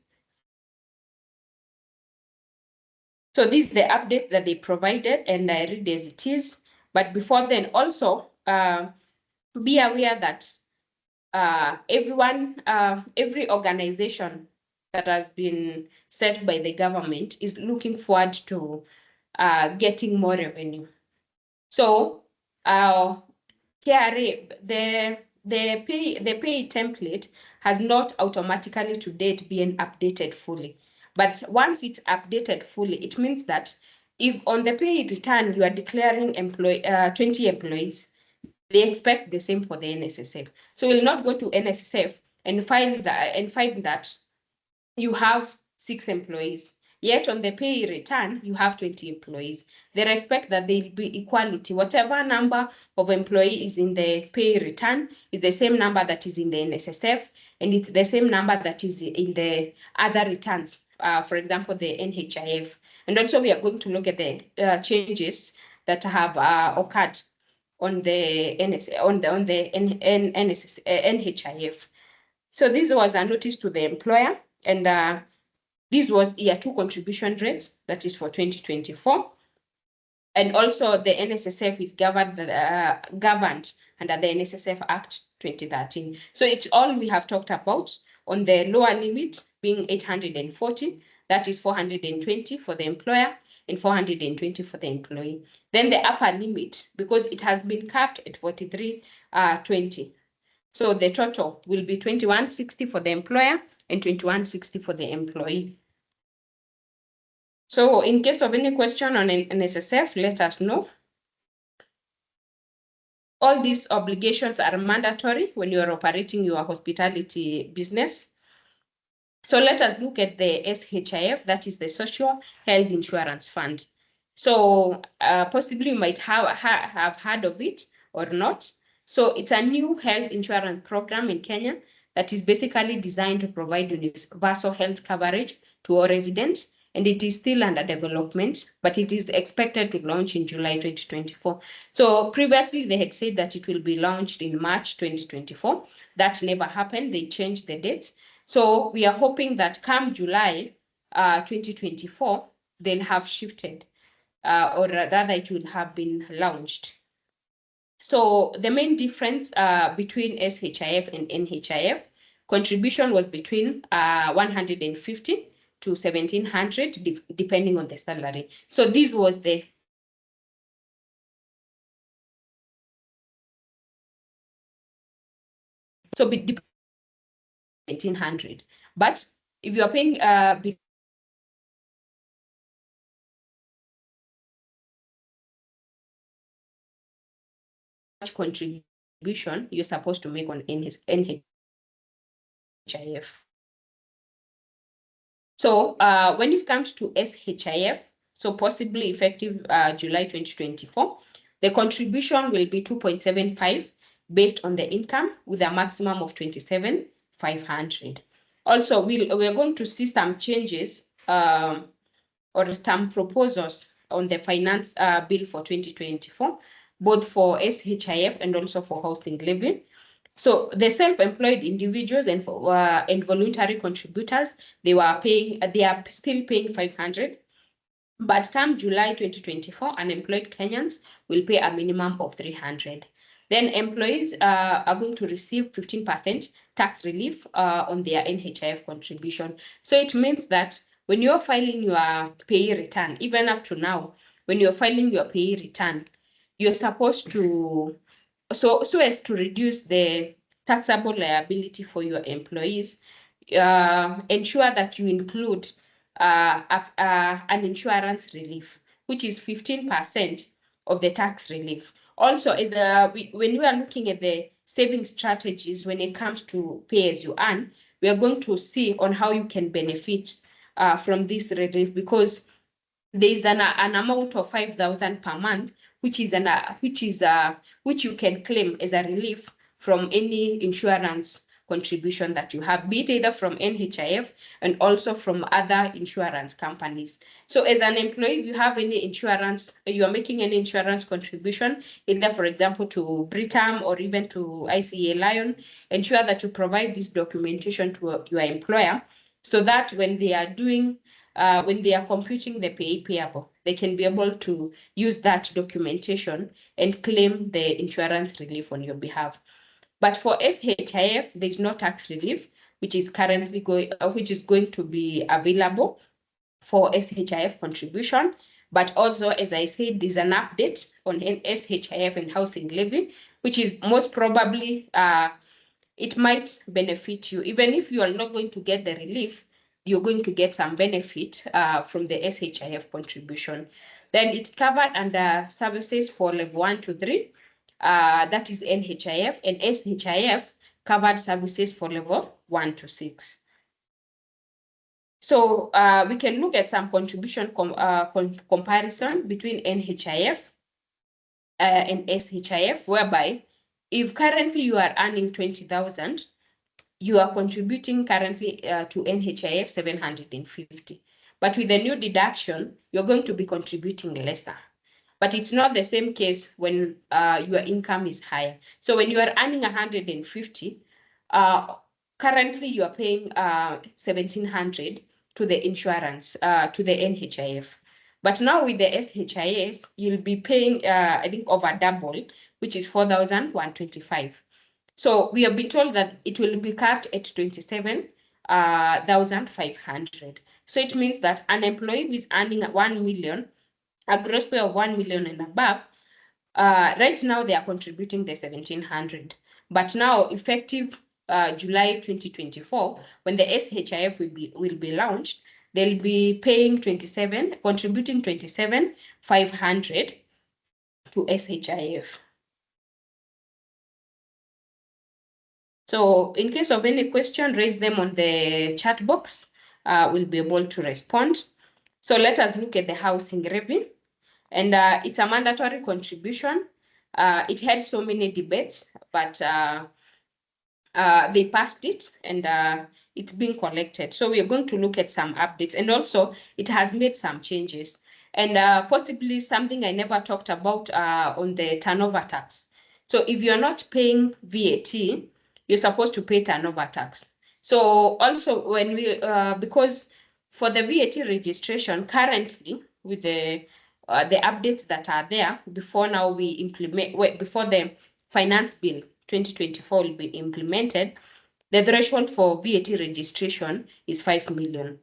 So this is the update that they provided, and I read as it is. But before then, also be aware that every organization that has been set by the government is looking forward to getting more revenue. So KRA, the pay template has not automatically to date been updated fully. But once it's updated fully, it means that if on the pay return you are declaring 20 employees, they expect the same for the NSSF. So we'll not go to NSSF and find that you have 6 employees. Yet on the pay return, you have 20 employees. They expect that there will be equality. Whatever number of employees in the pay return is the same number that is in the NSSF, and it's the same number that is in the other returns, for example, the NHIF. And also we are going to look at the changes that have occurred on the NHIF. So this was a notice to the employer, and this was year 2 contribution rates, that is for 2024. And also the NSSF is governed under the NSSF Act 2013. So it's all we have talked about, on the lower limit being 840, that is 420 for the employer and 420 for the employee. Then the upper limit, because it has been capped at 4320. So the total will be 2160 for the employer and 2160 for the employee. So in case of any question on NSSF, let us know. All these obligations are mandatory when you are operating your hospitality business. So let us look at the SHIF, that is the Social Health Insurance Fund. So possibly you might have heard of it or not. So it's a new health insurance program in Kenya that is basically designed to provide universal health coverage to all residents, and it is still under development, but it is expected to launch in July 2024. So previously they had said that it will be launched in March 2024. That never happened. They changed the dates. So we are hoping that come July 2024, they'll have shifted, or rather it will have been launched. So the main difference between SHIF and NHIF, contribution was between 150 to 1700, depending on the salary. So this was the so 1700. But if you are paying contribution you're supposed to make on NHIF. So when it comes to SHIF, so possibly effective July 2024, the contribution will be 2.75 based on the income with a maximum of 27,500. Also, we're going to see some changes or some proposals on the finance bill for 2024, both for SHIF and also for housing levy. So the self-employed individuals and voluntary contributors, they are still paying 500. But come July 2024, unemployed Kenyans will pay a minimum of 300. Then employees are going to receive 15% tax relief on their NHIF contribution. So it means that when you're filing your pay return, even up to now, when you're filing your pay return, you're supposed to, so as to reduce the taxable liability for your employees, ensure that you include an insurance relief, which is 15% of the tax relief. Also, when we are looking at the saving strategies when it comes to pay as you earn, we are going to see on how you can benefit from this relief, because there is an amount of 5,000 per month, which you can claim as a relief from any insurance contribution that you have, be it either from NHIF and also from other insurance companies. So as an employee, if you have any insurance, you are making any insurance contribution, either, for example, to Britam or even to ICA Lion, ensure that you provide this documentation to your employer so that when they are doing when they are computing the payable, they can be able to use that documentation and claim the insurance relief on your behalf. But for SHIF, there's no tax relief, which is currently going to be available for SHIF contribution. But also, as I said, there's an update on SHIF and housing levy, which is most probably it might benefit you. Even if you are not going to get the relief, you're going to get some benefit from the SHIF contribution. Then it's covered under services for level 1 to 3. That is NHIF, and SHIF covered services for level 1 to 6. So we can look at some contribution comparison between NHIF and SHIF, whereby if currently you are earning 20,000, you are contributing currently to NHIF 750. But with the new deduction, you're going to be contributing lesser. But it's not the same case when your income is higher. So when you are earning 150, currently you are paying 1,700 to the insurance, to the NHIF. But now with the SHIF, you'll be paying, I think, over double, which is 4,125. So we have been told that it will be capped at 27,500. So it means that an employee who is earning 1 million, a gross pay of 1 million and above, right now they are contributing the 1,700. But now, effective July 2024, when the SHIF will be launched, they'll be paying contributing 27,500 to SHIF. So in case of any question, raise them on the chat box. We'll be able to respond. So let us look at the housing levy. And it's a mandatory contribution. It had so many debates, but they passed it, and it's being collected. So we are going to look at some updates, and also it has made some changes. And possibly something I never talked about on the turnover tax. So if you're not paying VAT, you're supposed to pay turnover tax. So also when we, because for the VAT registration currently with the updates that are there, before now we implement, before the finance bill 2024 will be implemented, the threshold for VAT registration is 5 million.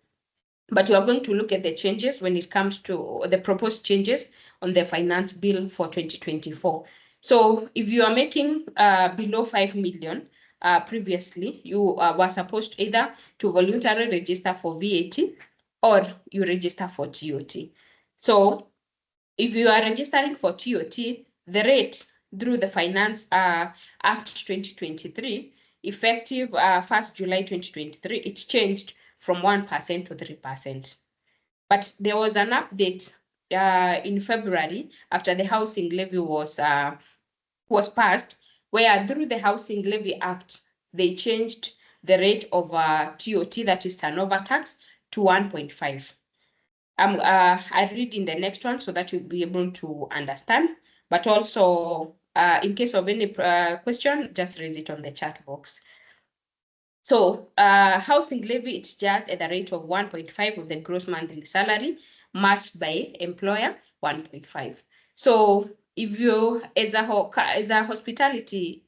But we are going to look at the changes when it comes to the proposed changes on the finance bill for 2024. So if you are making below 5 million, previously you were supposed either to voluntarily register for VAT or you register for TOT. So if you are registering for TOT, the rate through the Finance Act 2023, effective 1st July 2023, it changed from 1% to 3%. But there was an update in February after the Housing Levy was passed, where through the Housing Levy Act, they changed the rate of TOT, that is turnover tax, to 1.5. I'll read in the next one so that you'll be able to understand. But also, in case of any question, just raise it on the chat box. So housing levy, it's just at the rate of 1.5 of the gross monthly salary, matched by employer 1.5. So if you, as a hospitality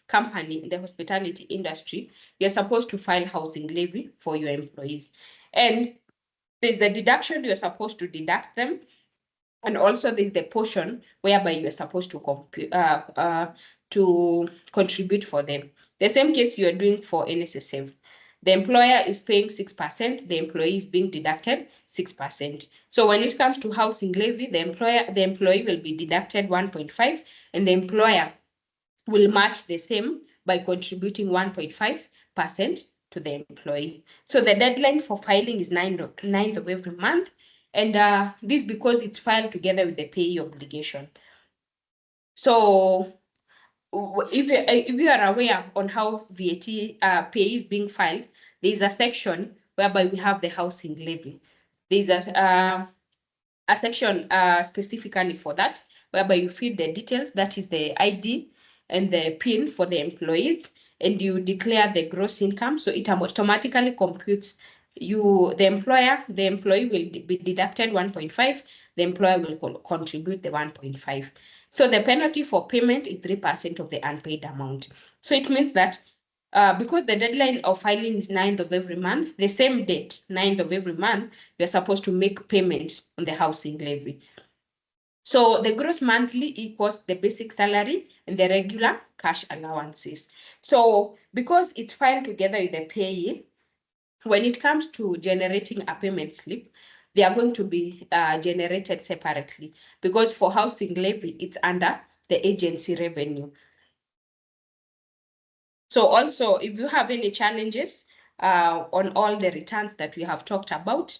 company in the hospitality industry, you're supposed to file housing levy for your employees. And there's the deduction, you're supposed to deduct them. And also there's the portion whereby you're supposed to contribute for them. The same case you're doing for NSSF. The employer is paying 6%, the employee is being deducted 6%. So when it comes to housing levy, the employee will be deducted 1.5, and the employer will match the same by contributing 1.5% to the employee. So the deadline for filing is 9th of every month. And this because it's filed together with the payee obligation. So if you are aware on how VAT pay is being filed, there is a section whereby we have the housing levy. There's a section specifically for that, whereby you feed the details, that is the ID and the PIN for the employees, and you declare the gross income. So it automatically computes the employee will be deducted 1.5, the employer will contribute the 1.5. So the penalty for payment is 3% of the unpaid amount. So it means that because the deadline of filing is 9th of every month, the same date, 9th of every month, you're supposed to make payment on the housing levy. So the gross monthly equals the basic salary and the regular cash allowances. So because it's filed together with the payee, when it comes to generating a payment slip, they are going to be generated separately, because for housing levy, it's under the agency revenue. So also, if you have any challenges on all the returns that we have talked about,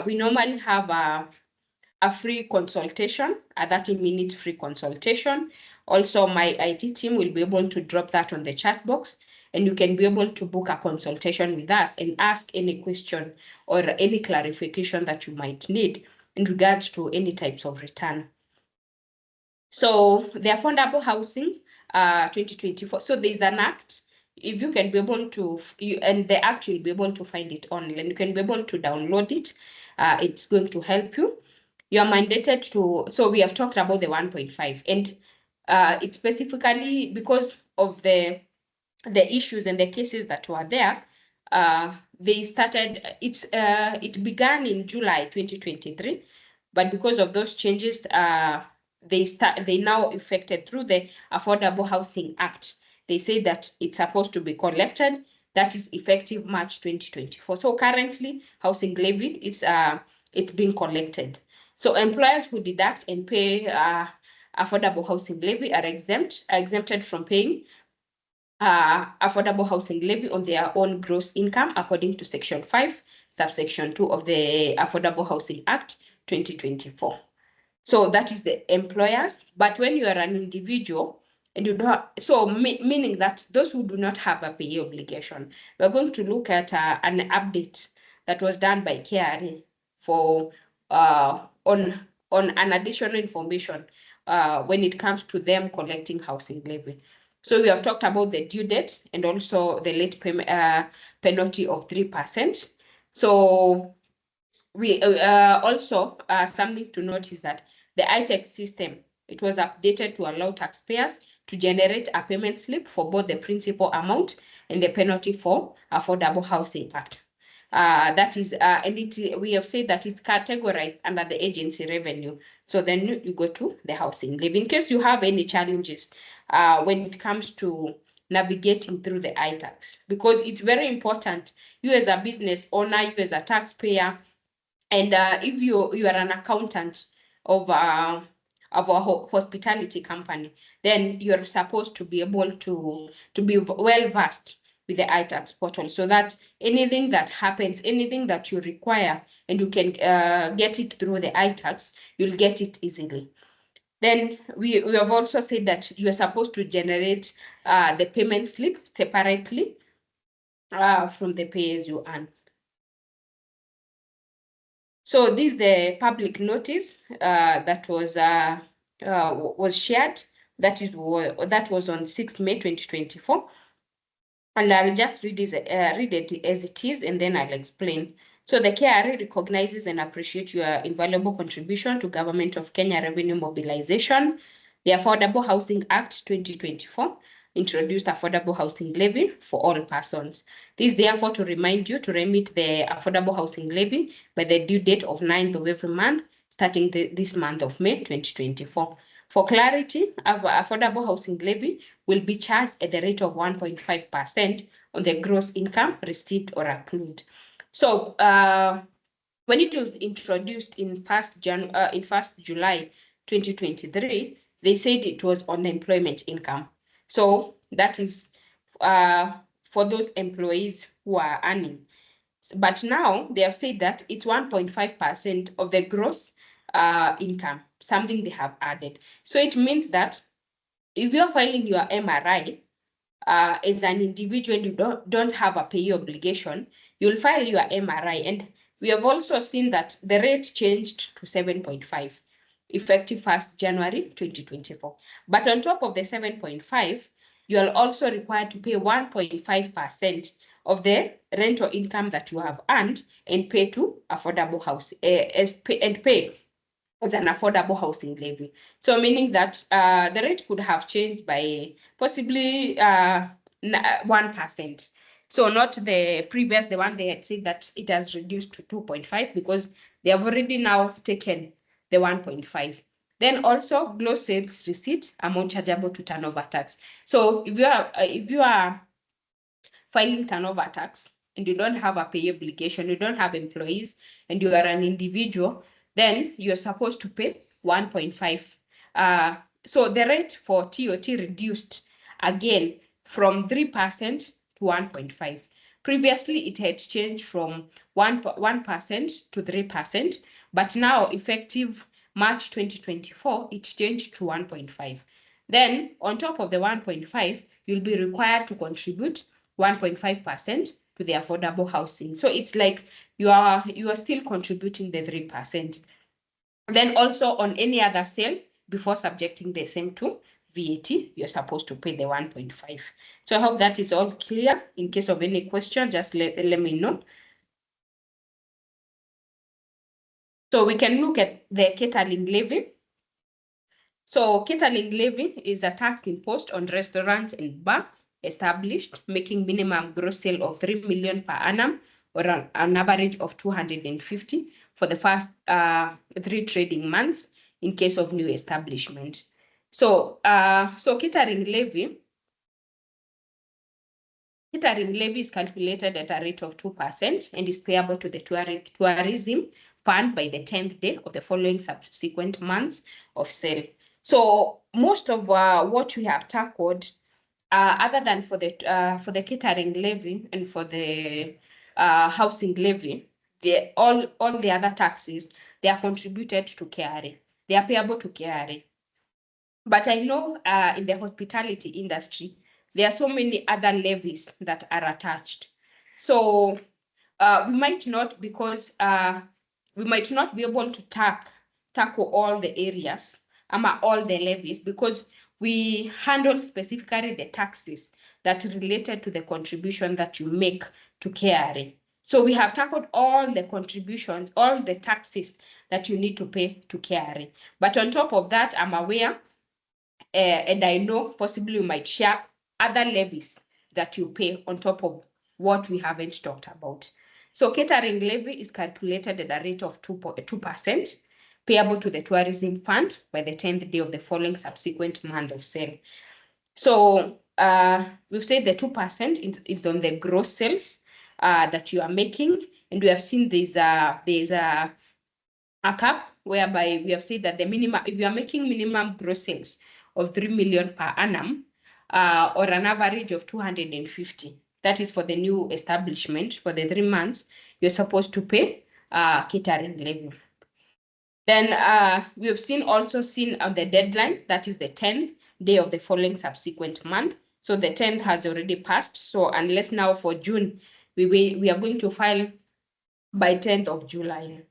we normally have a free consultation, a 30-minute free consultation. Also, my IT team will be able to drop that on the chat box, and you can be able to book a consultation with us and ask any question or any clarification that you might need in regards to any types of return. So the Affordable Housing 2024. So there's an act. If you can be able to, and the act you'll be able to find it online. You can be able to download it. It's going to help you. You are mandated to. So we have talked about the 1.5, and it's specifically because of the issues and the cases that were there. They started. It began in July 2023, but because of those changes, they now effected through the Affordable Housing Act. They say that it's supposed to be collected. That is effective March 2024. So currently, housing levy is it's being collected. So employers who deduct and pay affordable housing levy are exempted from paying affordable housing levy on their own gross income according to Section 5, subsection 2 of the Affordable Housing Act 2024. So that is the employers. But when you are an individual and you don't, meaning that those who do not have a pay obligation, we're going to look at an update that was done by KRA for on an additional information when it comes to them collecting housing levy. So we have talked about the due date and also the late payment penalty of 3%. So we also something to note is that the iTax system, it was updated to allow taxpayers to generate a payment slip for both the principal amount and the penalty for Affordable Housing Act. That is, and we have said that it's categorized under the agency revenue. So then you go to the housing levy. In case you have any challenges when it comes to navigating through the iTax, because it's very important, you as a business owner, you as a taxpayer, and if you are an accountant of a hospitality company, then you're supposed to be able to be well versed with the iTax portal, so that anything that happens, anything that you require, and you can get it through the iTax, you'll get it easily. Then we have also said that you are supposed to generate the payment slip separately from the pay-as-you-earn. So this is the public notice that was shared. That was on 6th May 2024. And I'll just read it as it is, and then I'll explain. So the KRA recognizes and appreciates your invaluable contribution to Government of Kenya Revenue Mobilization. The Affordable Housing Act 2024 introduced affordable housing levy for all persons. This is therefore to remind you to remit the affordable housing levy by the due date of 9th of every month, starting this month of May 2024. For clarity, affordable housing levy will be charged at the rate of 1.5% on the gross income received or accrued. So when it was introduced in 1st July 2023, they said it was on employment income. So that is for those employees who are earning. But now they have said that it's 1.5% of the gross income, something they have added. So it means that if you're filing your MRI as an individual, you don't have a pay obligation, you'll file your MRI. And we have also seen that the rate changed to 7.5 effective 1st January 2024. But on top of the 7.5, you are also required to pay 1.5% of the rental income that you have earned and pay to affordable house and pay as an affordable housing levy. So meaning that the rate could have changed by possibly 1%. So not the previous, the one they had said that it has reduced to 2.5 because they have already now taken the 1.5. Then also gross sales receipt amount chargeable to turnover tax. So if you are filing turnover tax and you don't have a pay obligation, you don't have employees, and you are an individual, then you're supposed to pay 1.5. So the rate for TOT reduced again from 3% to 1.5. Previously, it had changed from 1% to 3%, but now effective March 2024, it changed to 1.5. Then on top of the 1.5, you'll be required to contribute 1.5% to the affordable housing. So it's like you are still contributing the 3%. Then also on any other sale, before subjecting the same to VAT, you're supposed to pay the 1.5. So I hope that is all clear. In case of any question, just let me know. So we can look at the catering levy. So catering levy is a tax imposed on restaurants and bar established, making minimum gross sale of 3 million per annum or an average of 250 for the first 3 trading months in case of new establishment. So catering levy is calculated at a rate of 2% and is payable to the tourism fund by the 10th day of the following subsequent months of sale. So most of what we have tackled, other than for the catering levy and for the housing levy, all the other taxes, they are contributed to KRA. They are payable to KRA. But I know in the hospitality industry, there are so many other levies that are attached. So we might not, because we might not be able to tackle all the areas, all the levies, because we handle specifically the taxes that related to the contribution that you make to KRA. So we have tackled all the contributions, all the taxes that you need to pay to KRA. But on top of that, I'm aware, and I know possibly you might share other levies that you pay on top of what we haven't talked about. So catering levy is calculated at a rate of 2%, payable to the tourism fund by the 10th day of the following subsequent month of sale. So we've said the 2% is on the gross sales that you are making, and we have seen there's a cap whereby we have said that the minimum, if you are making minimum gross sales of 3 million per annum or an average of 250, that is for the new establishment for the 3 months, you're supposed to pay catering levy. Then we have also seen on the deadline, that is the 10th day of the following subsequent month. So the 10th has already passed. So unless now for June, we are going to file by 10th of July.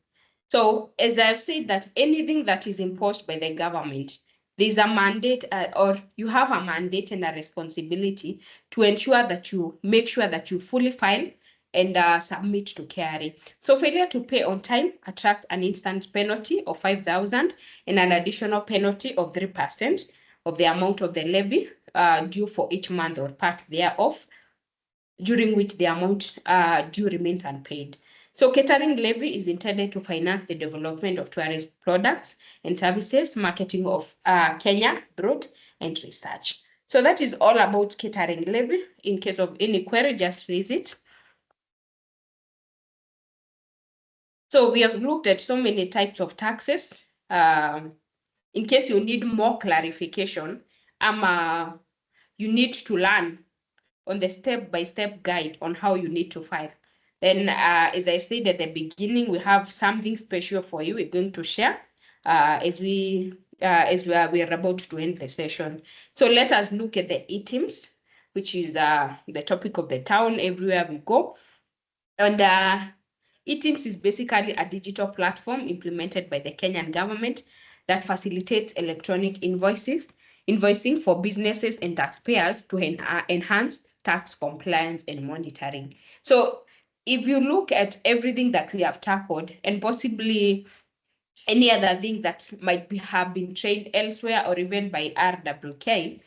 So as I've said, that anything that is imposed by the government, there's a mandate or you have a mandate and a responsibility to ensure that you make sure that you fully file and submit to KRA. So failure to pay on time attracts an instant penalty of 5,000 and an additional penalty of 3% of the amount of the levy due for each month or part thereof, during which the amount due remains unpaid. So catering levy is intended to finance the development of tourist products and services, marketing of Kenya abroad, and research. So that is all about catering levy. In case of any query, just raise it. So we have looked at so many types of taxes. In case you need more clarification, you need to learn on the step-by-step guide on how you need to file. Then, as I said at the beginning, we have something special for you. We're going to share as we as we are about to end the session. So let us look at the eTIMS, which is the topic of the town everywhere we go. And eTIMS is basically a digital platform implemented by the Kenyan government that facilitates electronic invoicing for businesses and taxpayers to enhance tax compliance and monitoring. So if you look at everything that we have tackled and possibly any other thing that might have been trained elsewhere or even by RWK,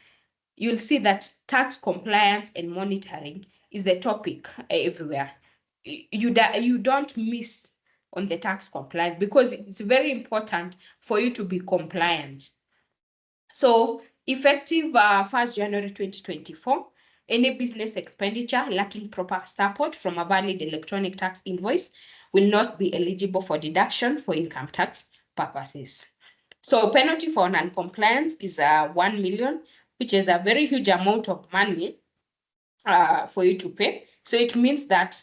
you'll see that tax compliance and monitoring is the topic everywhere. You don't miss on the tax compliance because it's very important for you to be compliant. So effective 1st January 2024, any business expenditure lacking proper support from a valid electronic tax invoice will not be eligible for deduction for income tax purposes. So penalty for non-compliance is 1 million, which is a very huge amount of money for you to pay. So it means that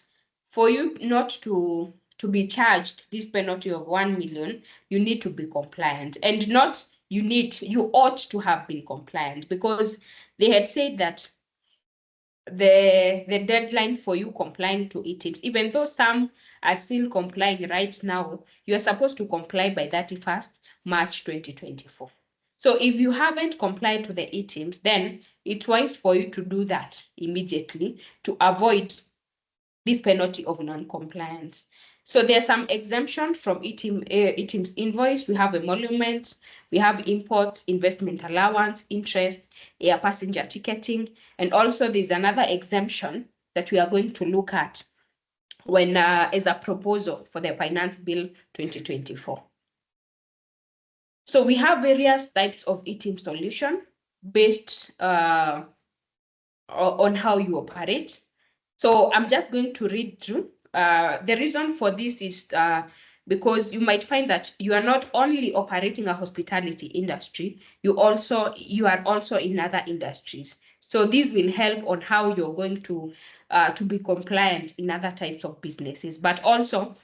for you not to be charged this penalty of 1 million, you need to be compliant, and not you ought to have been compliant, because they had said that the deadline for you complying to eTIMS, even though some are still complying right now, you are supposed to comply by 31st March 2024. So if you haven't complied to the eTIMS, then it's wise for you to do that immediately to avoid this penalty of non-compliance. So there's some exemption from eTIMS invoice. We have emoluments, we have imports, investment allowance, interest, air passenger ticketing, and also there's another exemption that we are going to look at when as a proposal for the Finance Bill 2024. So we have various types of eTIMS solution based on how you operate. So I'm just going to read through. The reason for this is because you might find that you are not only operating a hospitality industry, you are also in other industries. So this will help on how you're going to be compliant in other types of businesses. But also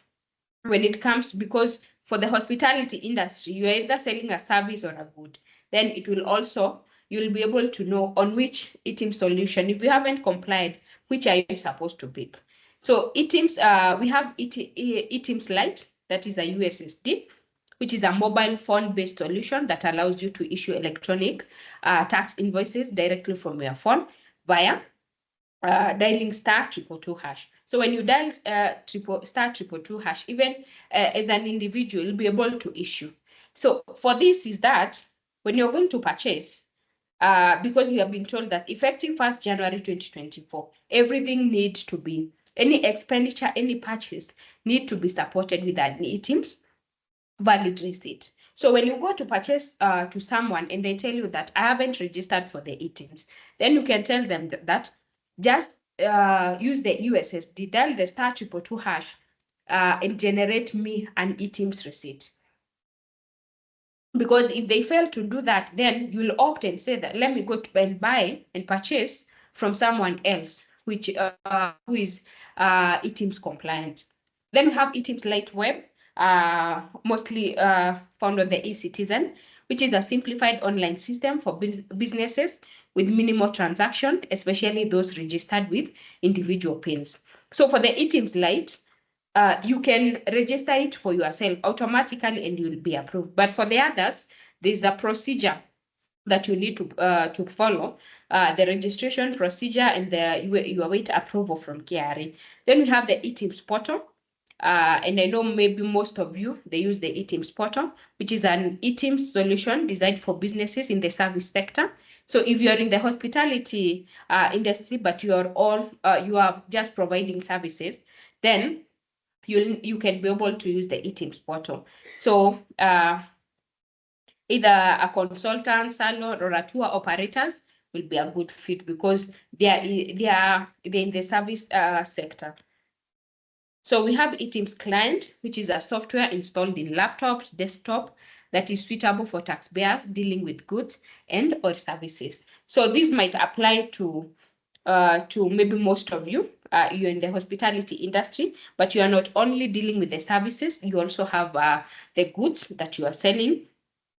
when it comes, because for the hospitality industry, you're either selling a service or a good, then it will also, you'll be able to know on which eTIMS solution, if you haven't complied, which are you supposed to pick. So eTIMS, we have eTIMS Lite, that is a USSD, which is a mobile phone-based solution that allows you to issue electronic tax invoices directly from your phone via dialing *222#. So when you dial *222#, even as an individual, you'll be able to issue. So for this is that when you're going to purchase, because we have been told that effective 1st January 2024, everything needs to be, any expenditure, any purchase need to be supported with an eTIMS valid receipt. So when you go to purchase to someone and they tell you that I haven't registered for the eTIMS, then you can tell them that just use the USSD, dial the *222# and generate me an eTIMS receipt. Because if they fail to do that, then you'll opt and say that let me go to and buy and purchase from someone else, which who is eTIMS compliant. Then we have eTIMS Lite Web, mostly found on the eCitizen, which is a simplified online system for businesses with minimal transaction, especially those registered with individual PINs. So for the eTIMS Lite, you can register it for yourself automatically and you'll be approved. But for the others, there's a procedure that you need to follow, the registration procedure and you await approval from KRA. Then we have the eTIMS portal. And I know maybe most of you, they use the eTIMS portal, which is an eTIMS solution designed for businesses in the service sector. So if you're in the hospitality industry, but you are just providing services, then you can be able to use the eTIMS portal. So either a consultant, salon, or a tour operators will be a good fit because they're in the service sector. So we have eTIMS Client, which is a software installed in laptops, desktop, that is suitable for taxpayers dealing with goods and or services. So this might apply to maybe most of you. You're in the hospitality industry, but you are not only dealing with the services, you also have the goods that you are selling.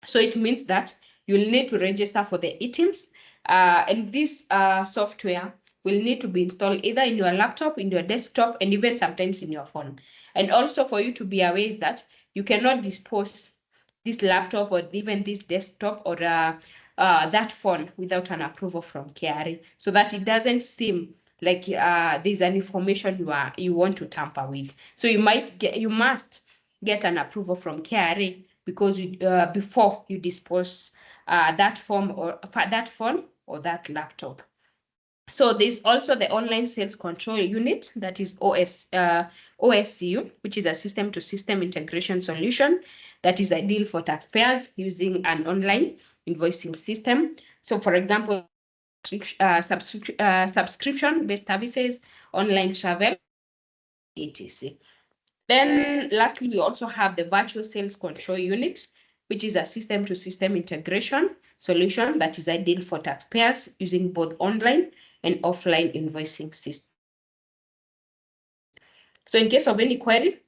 So it means that you'll need to register for the eTIMS, and this software will need to be installed either in your laptop, in your desktop, and even sometimes in your phone. And also for you to be aware is that you cannot dispose this laptop or even this desktop or that phone without an approval from KRA, so that it doesn't seem like there's an information you want to tamper with. So you must get an approval from KRA because before you dispose that phone or that laptop. So there's also the online sales control unit, that is OSCU, which is a system to system integration solution that is ideal for taxpayers using an online invoicing system. So for example, subscription-based services, online travel, etc. Then lastly, we also have the virtual sales control unit, which is a system to system integration solution that is ideal for taxpayers using both online and offline invoicing systems. So in case of any query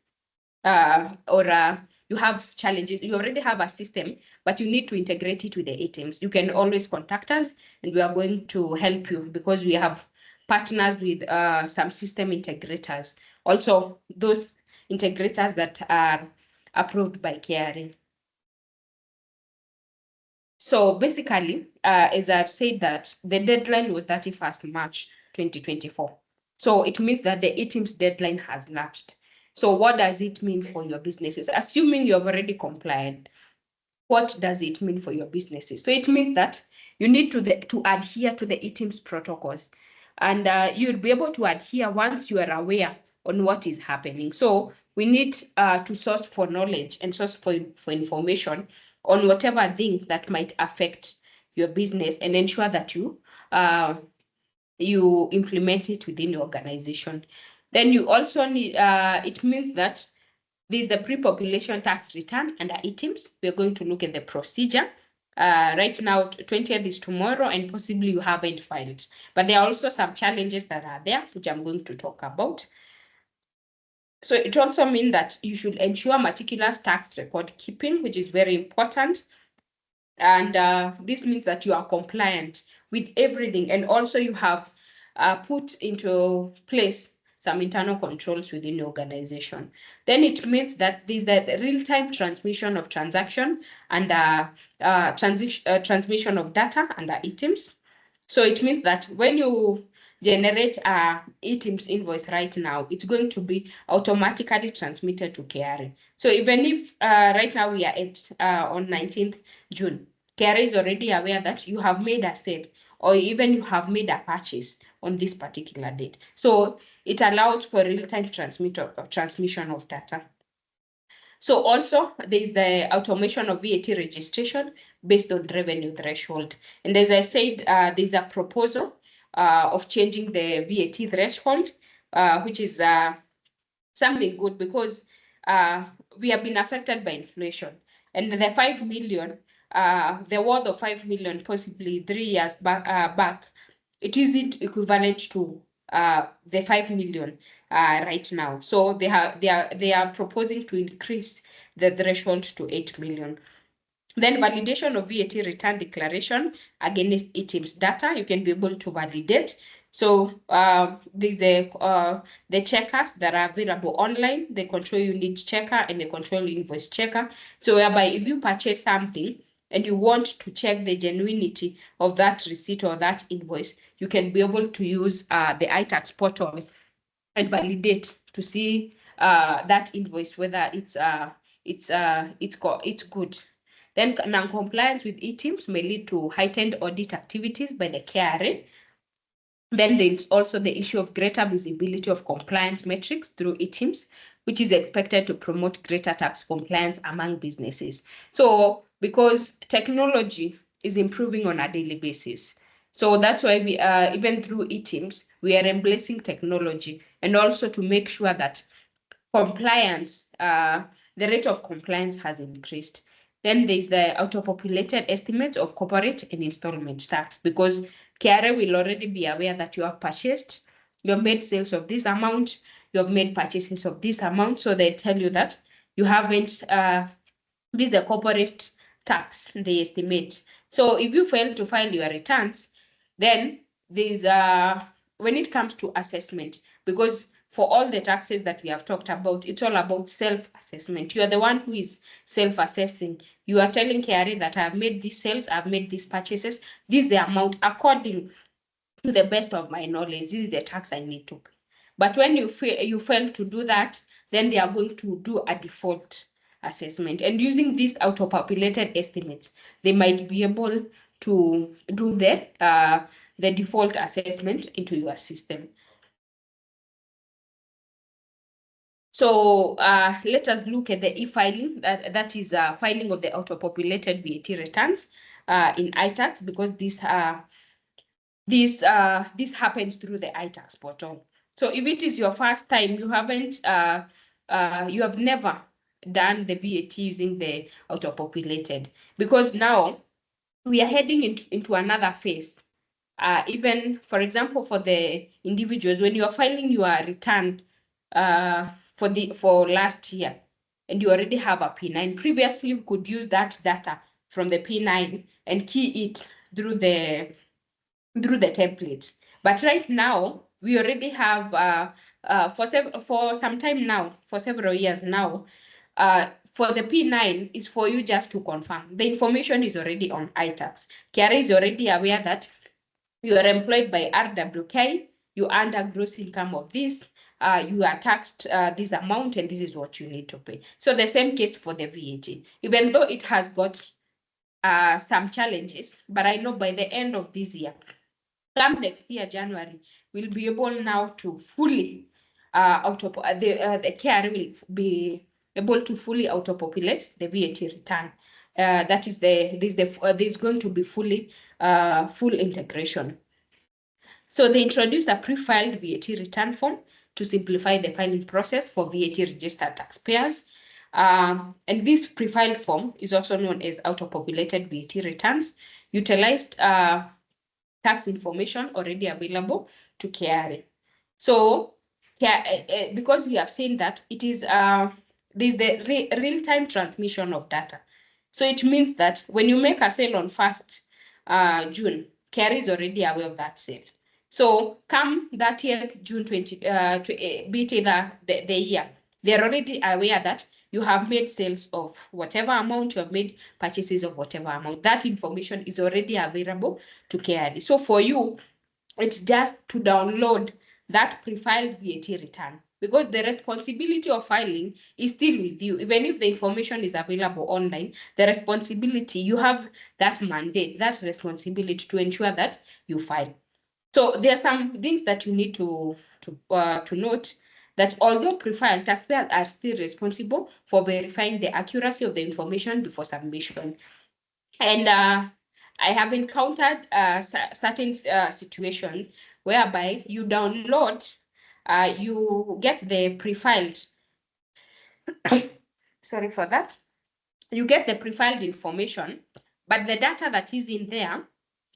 or you have challenges, you already have a system, but you need to integrate it with the eTIMS, you can always contact us and we are going to help you because we have partners with some system integrators. Also, those integrators that are approved by KRA. So basically, as I've said that the deadline was 31st March 2024. So it means that the eTIMS deadline has lapsed. So what does it mean for your businesses? Assuming you have already complied, what does it mean for your businesses? So it means that you need to adhere to the eTIMS protocols, and you'll be able to adhere once you are aware on what is happening. So we need to source for knowledge and source for information on whatever thing that might affect your business and ensure that you implement it within your organization. Then you also need, it means that there's the pre-population tax return under eTIMS. We're going to look at the procedure. Right now, 20th is tomorrow, and possibly you haven't filed. But there are also some challenges that are there, which I'm going to talk about. So it also means that you should ensure meticulous tax record keeping, which is very important. And this means that you are compliant with everything. And also you have put into place some internal controls within the organization. Then it means that there's the real-time transmission of transaction and transmission of data under eTIMS. So it means that when you generate a eTIMS invoice right now, it's going to be automatically transmitted to KRA. So even if right now we are at on 19th June, KRA is already aware that you have made a sale or even you have made a purchase on this particular date. So it allows for real-time transmission of data. So also there's the automation of VAT registration based on revenue threshold. And as I said, there's a proposal of changing the VAT threshold, which is something good because we have been affected by inflation. And the 5 million, the worth of 5 million, possibly 3 years back, it isn't equivalent to the 5 million right now. So they are proposing to increase the threshold to 8 million. Then validation of VAT return declaration against eTIMS data, you can be able to validate. So there's the checkers that are available online, the control unit checker and the control invoice checker. So whereby if you purchase something and you want to check the genuinity of that receipt or that invoice, you can be able to use the iTax portal and validate to see that invoice whether it's good. Then non-compliance with eTIMS may lead to heightened audit activities by the KRA. Then there's also the issue of greater visibility of compliance metrics through eTIMS, which is expected to promote greater tax compliance among businesses. So because technology is improving on a daily basis, so that's why we even through eTIMS, we are embracing technology and also to make sure that compliance, the rate of compliance has increased. Then there's the auto-populated estimates of corporate and installment tax because KRA will already be aware that you have purchased, you have made sales of this amount, you have made purchases of this amount. So they tell you that you haven't, this is the corporate tax they estimate. So if you fail to file your returns, then there's when it comes to assessment, because for all the taxes that we have talked about, it's all about self-assessment. You are the one who is self-assessing. You are telling KRA that I've made these sales, I've made these purchases, this is the amount according to the best of my knowledge, this is the tax I need to pay. But when you fail to do that, then they are going to do a default assessment. And using these auto-populated estimates, they might be able to do the default assessment into your system. So let us look at the e-filing, that is filing of the auto-populated VAT returns in iTax, because this happens through the iTax portal. So if it is your first time, you have never done the VAT using the auto-populated, because now we are heading into another phase. Even, for example, for the individuals, when you are filing your return for last year, and you already have a P9, previously you could use that data from the P9 and key it through the template. But right now, we already have for some time now, for several years now, for the P9 is for you just to confirm. The information is already on iTax. KRA is already aware that you are employed by RWK, you earned a gross income of this, you are taxed this amount, and this is what you need to pay. So the same case for the VAT, even though it has got some challenges, but I know by the end of this year, come next year, January, we'll be able now to fully the KRA will be able to fully auto-populate the VAT return. That is there's going to be fully full integration. So they introduced a pre-filed VAT return form to simplify the filing process for VAT registered taxpayers. And this pre-filed form is also known as auto-populated VAT returns, utilized tax information already available to KRA. So because we have seen that it is there's the real-time transmission of data. So it means that when you make a sale on 1st June, KRA is already aware of that sale. So come 30th June 20 the year, they're already aware that you have made sales of whatever amount, you have made purchases of whatever amount. That information is already available to KRA. So for you, it's just to download that pre-filed VAT return, because the responsibility of filing is still with you. Even if the information is available online, the responsibility, you have that mandate, that responsibility to ensure that you file. So there are some things that you need to note, that although pre-filed, taxpayers are still responsible for verifying the accuracy of the information before submission. And I have encountered certain situations whereby you download, you get the pre-filed, sorry for that, you get the pre-filed information, but the data that is in there,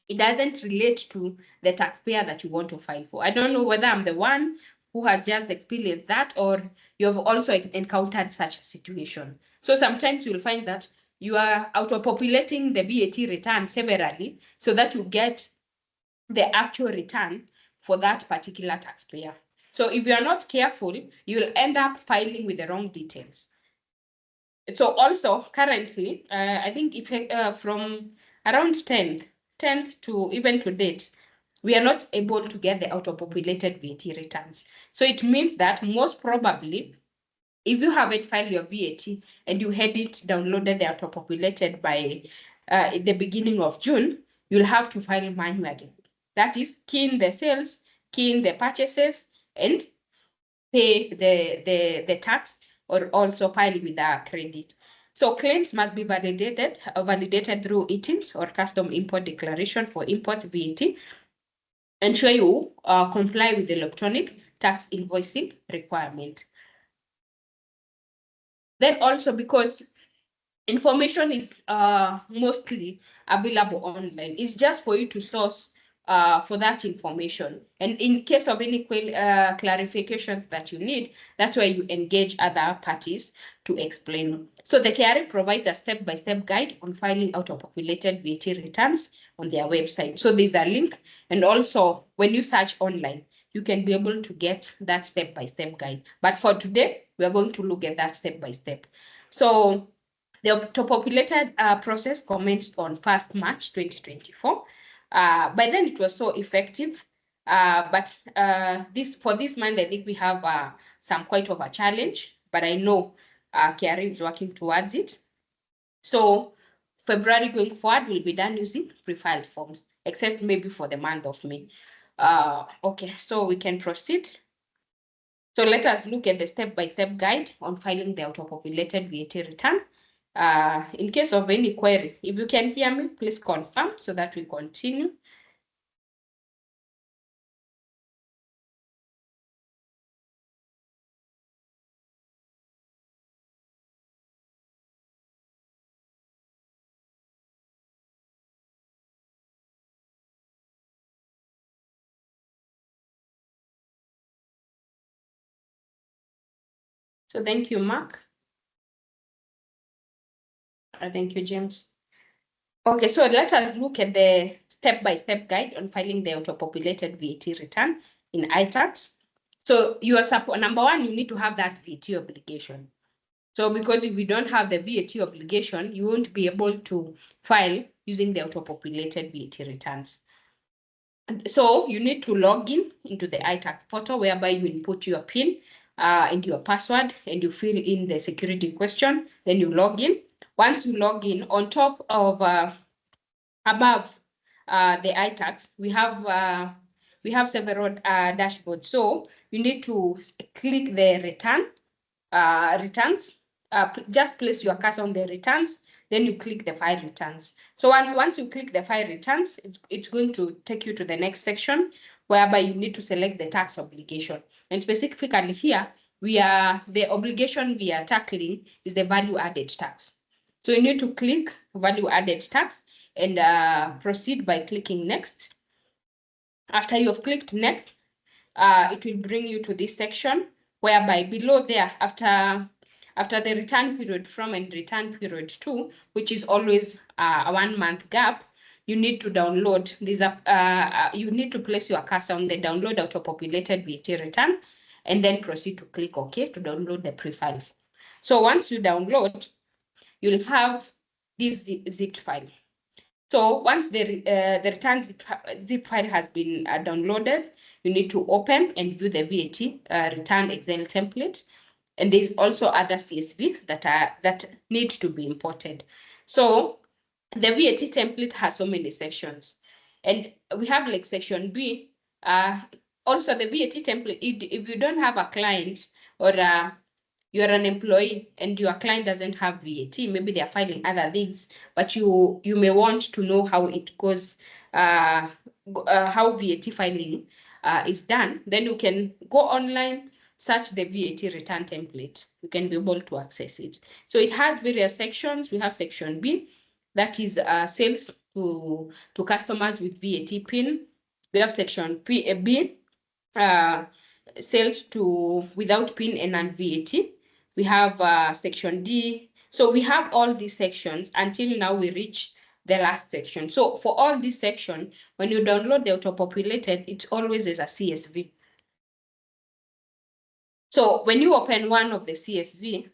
it doesn't relate to the taxpayer that you want to file for. I don't know whether I'm the one who has just experienced that, or you have also encountered such a situation. So sometimes you'll find that you are auto-populating the VAT return severally so that you get the actual return for that particular taxpayer. So if you are not careful, you'll end up filing with the wrong details. So also currently, I think if from around 10th to even to date, we are not able to get the auto-populated VAT returns. So it means that most probably, if you haven't filed your VAT and you had it downloaded the auto-populated by the beginning of June, you'll have to file manually. That is, key in the sales, key in the purchases, and pay the tax, or also file with a credit. So claims must be validated through ETIMS or custom import declaration for import VAT. Ensure you comply with the electronic tax invoicing requirement. Then also, because information is mostly available online, it's just for you to source for that information. And in case of any clarifications that you need, that's where you engage other parties to explain. So the KRA provides a step-by-step guide on filing auto-populated VAT returns on their website. So there's a link, and also when you search online, you can be able to get that step-by-step guide. But for today, we're going to look at that step-by-step. So the auto-populated process commenced on 1st March 2024. By then it was so effective, but for this month, I think we have some quite of a challenge, but I know KRA is working towards it. So February going forward will be done using pre-filed forms, except maybe for the month of May. Okay, so we can proceed. So let us look at the step-by-step guide on filing the auto-populated VAT return. In case of any query, if you can hear me, please confirm so that we continue. So thank you, Mark. Thank you, James. Okay, so let us look at the step-by-step guide on filing the auto-populated VAT return in iTax. So you are number one, you need to have that VAT obligation. So because if you don't have the VAT obligation, you won't be able to file using the auto-populated VAT returns. So you need to log into the iTax portal, whereby you input your PIN and your password, and you fill in the security question, then you log in. Once you log in, on top of above the iTax, we have several dashboards. So you need to click the returns. Just place your cursor on the returns, then you click the file returns. So once you click the file returns, it's going to take you to the next section, whereby you need to select the tax obligation. And specifically here, the obligation we are tackling is the value added tax. So you need to click value added tax and proceed by clicking next. After you have clicked next, it will bring you to this section, whereby below there, after the return period from and return period to, which is always a 1 month gap, you need to download these you need to place your cursor on the download auto-populated VAT return, and then proceed to click OK to download the pre-file. So once you download, you'll have this zipped file. So once the return zip file has been downloaded, you need to open and view the VAT return Excel template. And there's also other CSV that need to be imported. So the VAT template has so many sections, and we have like section B. Also the VAT template, if you don't have a client, or you're an employee and your client doesn't have VAT, maybe they're filing other things, but you may want to know how it goes, how VAT filing is done, then you can go online, search the VAT return template. You can be able to access it. So it has various sections. We have section B, that is sales to customers with VAT PIN. We have section B, sales to without PIN and non-VAT. We have section D. So we have all these sections until now we reach the last section. So for all this section, when you download the auto-populated, it always is a CSV. So when you open one of the CSV,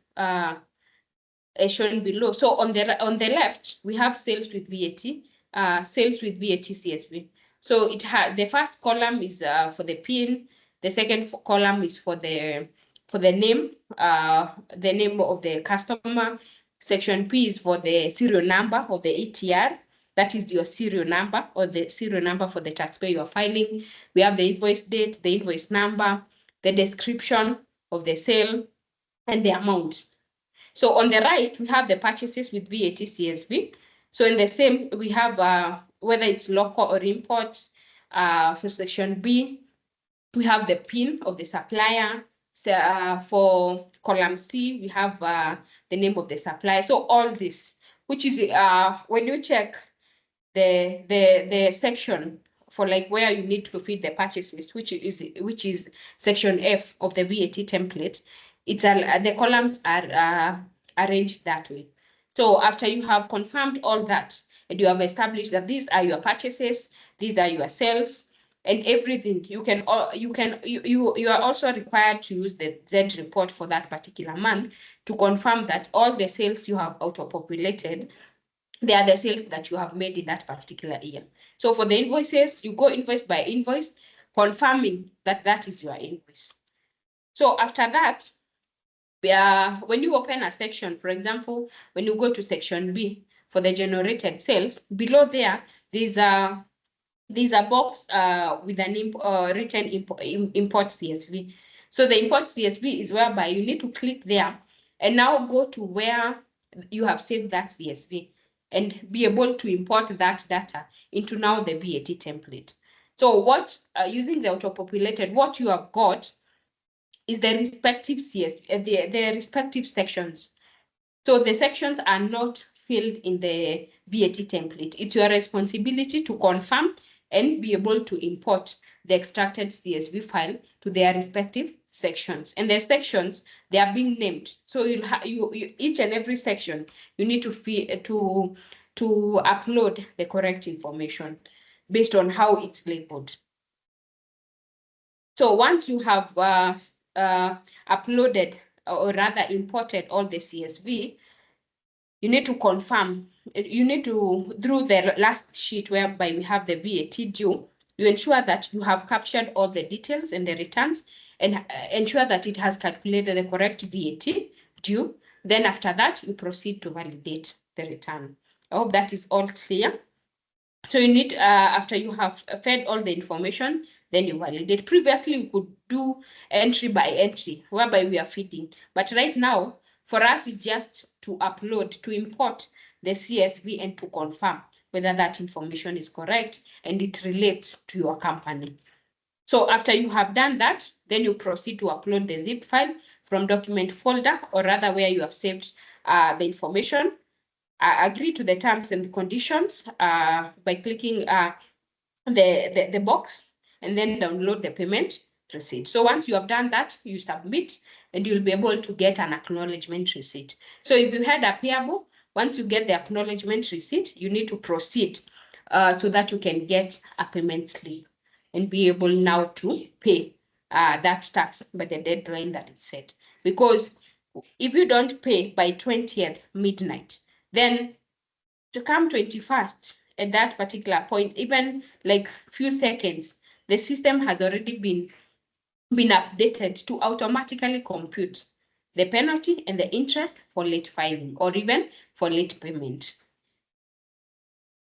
shown below. So on the left, we have sales with VAT, sales with VAT CSV. So the first column is for the PIN. The second column is for the name, the name of the customer. Section P is for the serial number of the ATR. That is your serial number, or the serial number for the taxpayer you are filing. We have the invoice date, the invoice number, the description of the sale, and the amount. So on the right, we have the purchases with VAT CSV. So in the same, we have whether it's local or imports. For section B, we have the PIN of the supplier. So, for column C, we have the name of the supplier. So all this, which is when you check the section like where you need to feed the purchases, which is section F of the VAT template, the columns are arranged that way. So after you have confirmed all that, and you have established that these are your purchases, these are your sales, and everything, you are also required to use the Z report for that particular month to confirm that all the sales you have auto-populated, they are the sales that you have made in that particular year. So for the invoices, you go invoice by invoice, confirming that that is your invoice. So after that, when you open a section, for example, when you go to section B for the generated sales, below there's a box with an written import CSV. So the import CSV is whereby you need to click there and now go to where you have saved that CSV and be able to import that data into now the VAT template. So what, using the auto-populated, what you have got is the respective the respective sections. So the sections are not filled in the VAT template. It's your responsibility to confirm and be able to import the extracted CSV file to their respective sections. And the sections, they are being named. So each and every section, you need to upload the correct information based on how it's labeled. So once you have uploaded or rather imported all the CSV, you need to confirm, you need to, through the last sheet whereby we have the VAT due, you ensure that you have captured all the details in the returns and ensure that it has calculated the correct VAT due. Then after that, you proceed to validate the return. I hope that is all clear. So you need, after you have fed all the information, then you validate. Previously, we could do entry by entry, whereby we are feeding. But right now, for us, it's just to upload, to import the CSV and to confirm whether that information is correct and it relates to your company. So after you have done that, then you proceed to upload the zip file from document folder, or rather where you have saved the information. Agree to the terms and conditions by clicking the box and then download the payment receipt. So once you have done that, you submit and you'll be able to get an acknowledgement receipt. So if you had a payable, once you get the acknowledgement receipt, you need to proceed so that you can get a payment slip and be able now to pay that tax by the deadline that is set. Because if you don't pay by 20th midnight, then to come 21st at that particular point, even like few seconds, the system has already been updated to automatically compute the penalty and the interest for late filing or even for late payment.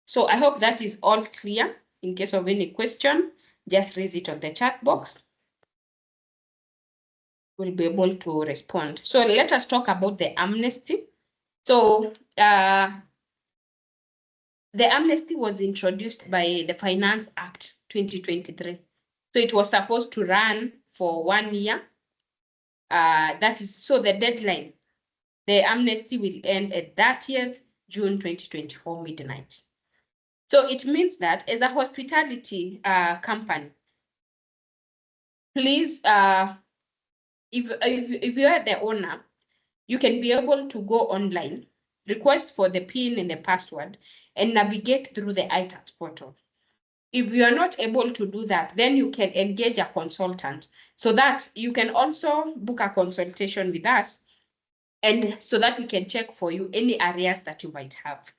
So I hope that is all clear. In case of any question, just raise it on the chat box. We'll be able to respond. So let us talk about the amnesty. So the amnesty was introduced by the Finance Act 2023. So it was supposed to run for 1 year. That is, so the deadline, the amnesty will end at 30th June 2024 midnight. So it means that as a hospitality company, please, if you are the owner, you can be able to go online, request for the PIN and the password, and navigate through the iTax portal. If you are not able to do that, then you can engage a consultant so that you can also book a consultation with us, and so that we can check for you any areas that you might have.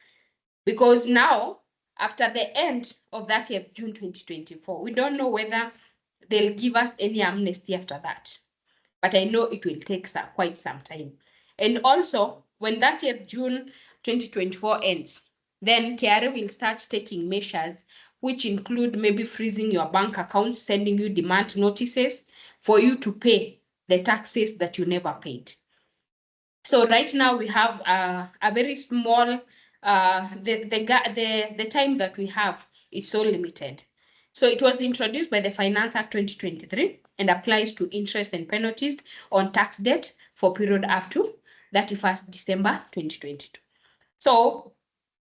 Because now, after the end of that year, June 2024, we don't know whether they'll give us any amnesty after that. But I know it will take quite some time. And also, when that year, June 2024 ends, then KRA will start taking measures which include maybe freezing your bank accounts, sending you demand notices for you to pay the taxes that you never paid. So right now we have a very small, the time that we have is so limited. So it was introduced by the Finance Act 2023 and applies to interest and penalties on tax debt for period up to 31st December 2022. So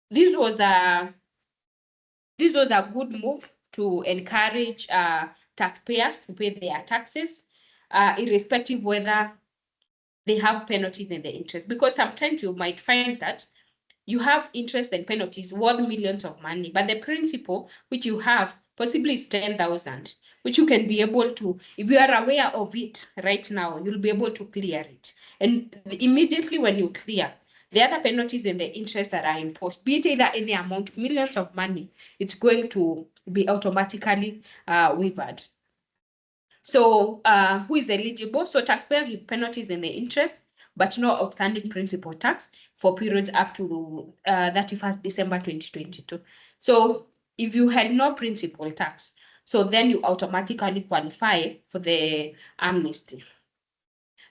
this was a good move to encourage taxpayers to pay their taxes, irrespective whether they have penalties in the interest. Because sometimes you might find that you have interest and penalties worth millions of money, but the principal which you have possibly is 10,000, which you can be able to, if you are aware of it right now, you'll be able to clear it. And immediately when you clear, the other penalties and the interest that are imposed, be it either any amount, millions of money, it's going to be automatically waived. So who is eligible? So taxpayers with penalties and the interest, but no outstanding principal tax for periods up to 31st December 2022. So if you had no principal tax, so then you automatically qualify for the amnesty.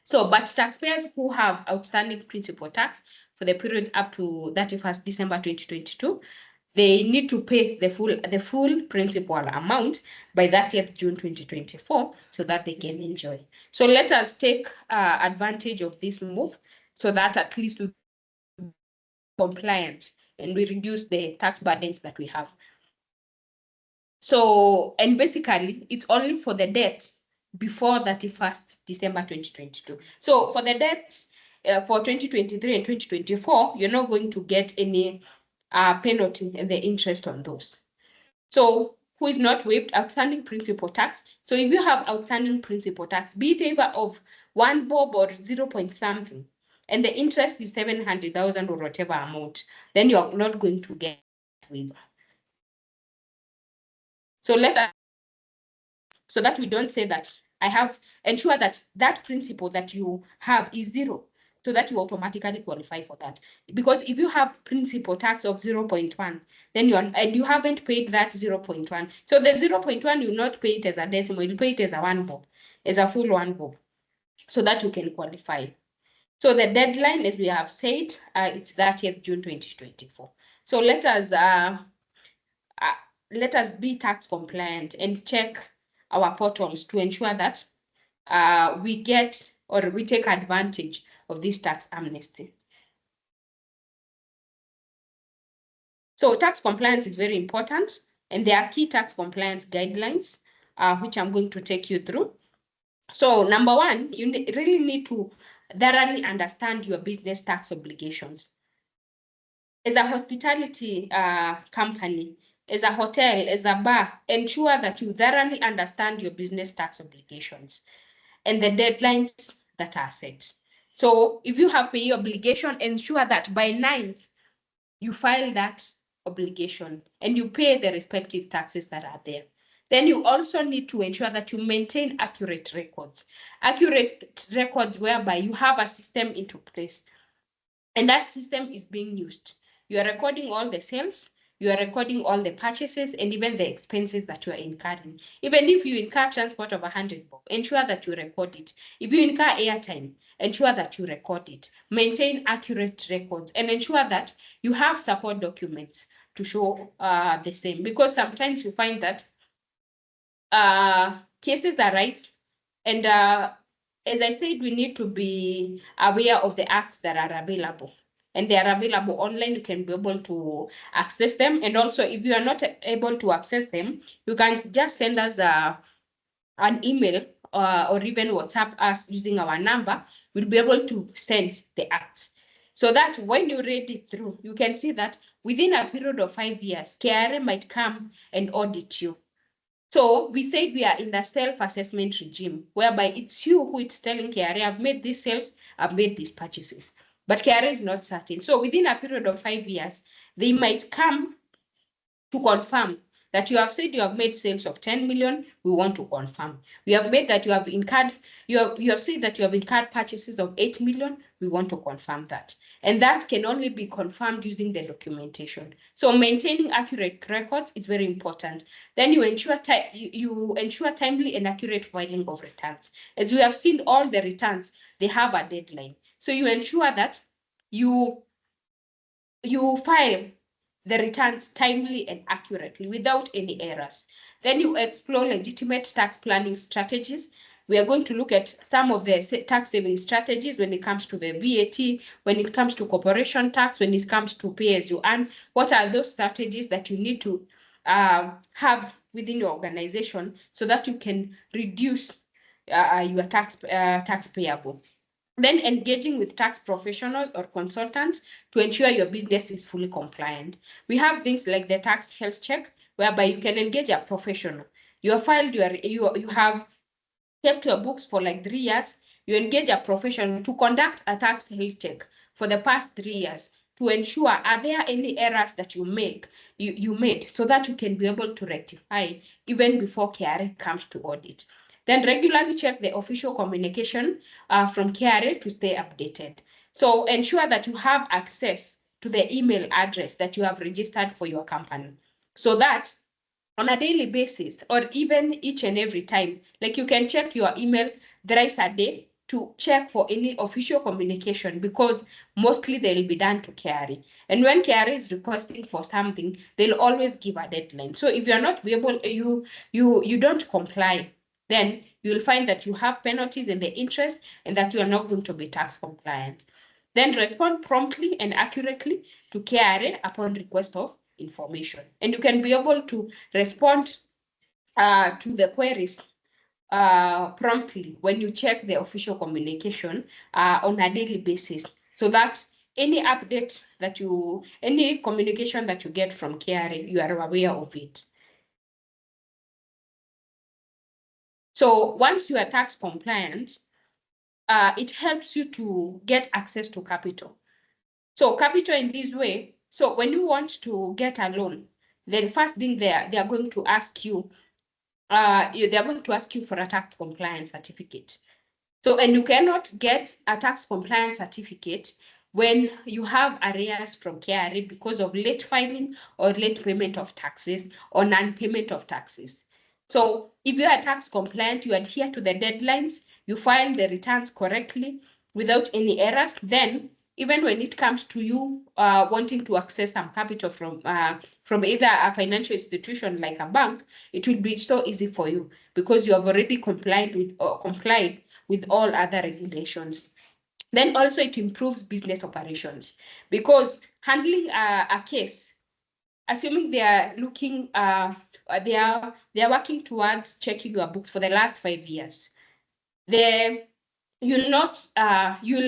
So, but taxpayers who have outstanding principal tax for the periods up to 31st December 2022, they need to pay the full principal amount by 30th June 2024 so that they can enjoy. So let us take advantage of this move so that at least we compliant and we reduce the tax burdens that we have. So, and basically it's only for the debts before 31st December 2022. So for the debts for 2023 and 2024, you're not going to get any penalty and the interest on those. So who is not waived? Outstanding principal tax. So if you have outstanding principal tax, be it either of 1 bob or 0 point something, and the interest is 700,000 or whatever amount, then you're not going to get waiver. So so that we don't say that ensure that that principal that you have is 0, so that you automatically qualify for that. Because if you have principal tax of 0.1, then you haven't paid that 0.1. So the 0.1, you not pay it as a decimal, you pay it as a 1 bob, as a full 1 bob, so that you can qualify. So the deadline, as we have said, it's 30th June 2024. So let us be tax compliant and check our portals to ensure that we get or we take advantage of this tax amnesty. So tax compliance is very important, and there are key tax compliance guidelines, which I'm going to take you through. So number one, you really need to thoroughly understand your business tax obligations. As a hospitality company, as a hotel, as a bar, ensure that you thoroughly understand your business tax obligations and the deadlines that are set. So if you have pay obligation, ensure that by 9th, you file that obligation and you pay the respective taxes that are there. Then you also need to ensure that you maintain accurate records whereby you have a system into place and that system is being used. You are recording all the sales, you are recording all the purchases and even the expenses that you are incurring. Even if you incur transport of 100 bob, ensure that you record it. If you incur airtime, ensure that you record it. Maintain accurate records and ensure that you have support documents to show the same. Because sometimes you find that cases arise and as I said, we need to be aware of the acts that are available. And they are available online. You can be able to access them. And also, if you are not able to access them, you can just send us an email or even WhatsApp us using our number. We'll be able to send the acts. So that when you read it through, you can see that within a period of 5 years, KRA might come and audit you. So we said we are in the self-assessment regime, whereby it's you who is telling KRA, I've made these sales, I've made these purchases. But KRA is not certain. So within a period of 5 years, they might come to confirm that you have said you have made sales of 10 million, we want to confirm. We have made that you have incurred, you have said that you have incurred purchases of 8 million, we want to confirm that. And that can only be confirmed using the documentation. So maintaining accurate records is very important. Then you ensure timely and accurate filing of returns. As we have seen, all the returns, they have a deadline. So you ensure that you file the returns timely and accurately without any errors. Then you explore legitimate tax planning strategies. We are going to look at some of the tax saving strategies when it comes to the VAT, when it comes to corporation tax, when it comes to pay as you earn. What are those strategies that you need to have within your organization so that you can reduce your tax payable. Then engaging with tax professionals or consultants to ensure your business is fully compliant. We have things like the tax health check, whereby you can engage a professional. You have filed you have kept your books for like 3 years. You engage a professional to conduct a tax health check for the past 3 years to ensure are there any errors that you made so that you can be able to rectify even before KRA comes to audit. Then regularly check the official communication from KRA to stay updated. So ensure that you have access to the email address that you have registered for your company so that on a daily basis or even each and every time, like you can check your email thrice a day to check for any official communication, because mostly they'll be done to KRA. And when KRA is requesting for something, they'll always give a deadline. So if you're not able, you don't comply, then you'll find that you have penalties in the interest and that you are not going to be tax compliant. Then respond promptly and accurately to KRA upon request of information. And you can be able to respond to the queries promptly when you check the official communication on a daily basis, so that any update that any communication that you get from KRA, you are aware of it. So once you are tax compliant, it helps you to get access to capital. So capital in this way, so when you want to get a loan, then first thing they are going to ask you, they're going to ask you for a tax compliance certificate. So, and you cannot get a tax compliance certificate when you have arrears from KRA because of late filing or late payment of taxes or non-payment of taxes. So if you are tax compliant, you adhere to the deadlines, you file the returns correctly without any errors, then even when it comes to you wanting to access some capital from either a financial institution like a bank, it will be so easy for you because you have already complied with all other regulations. Then also it improves business operations, because handling a case, assuming they are looking, they are working towards checking your books for the last 5 years, you'll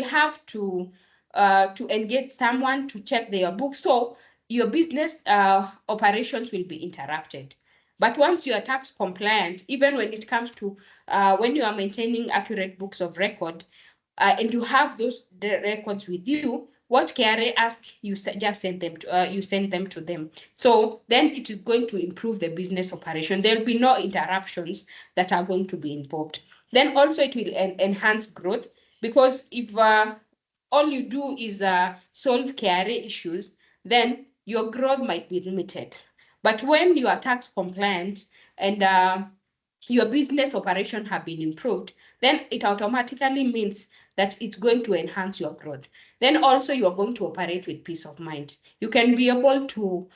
have to engage someone to check their books, so your business operations will be interrupted. But once you are tax compliant, even when it comes to when you are maintaining accurate books of record, and you have the records with you, what KRA asks, you just send them to you send them to them. So then it is going to improve the business operation. There'll be no interruptions that are going to be involved. Then also it will enhance growth, because if all you do is solve KRA issues, then your growth might be limited. But when you are tax compliant and your business operation have been improved, then it automatically means that it's going to enhance your growth. Then also you're going to operate with peace of mind. You can be able to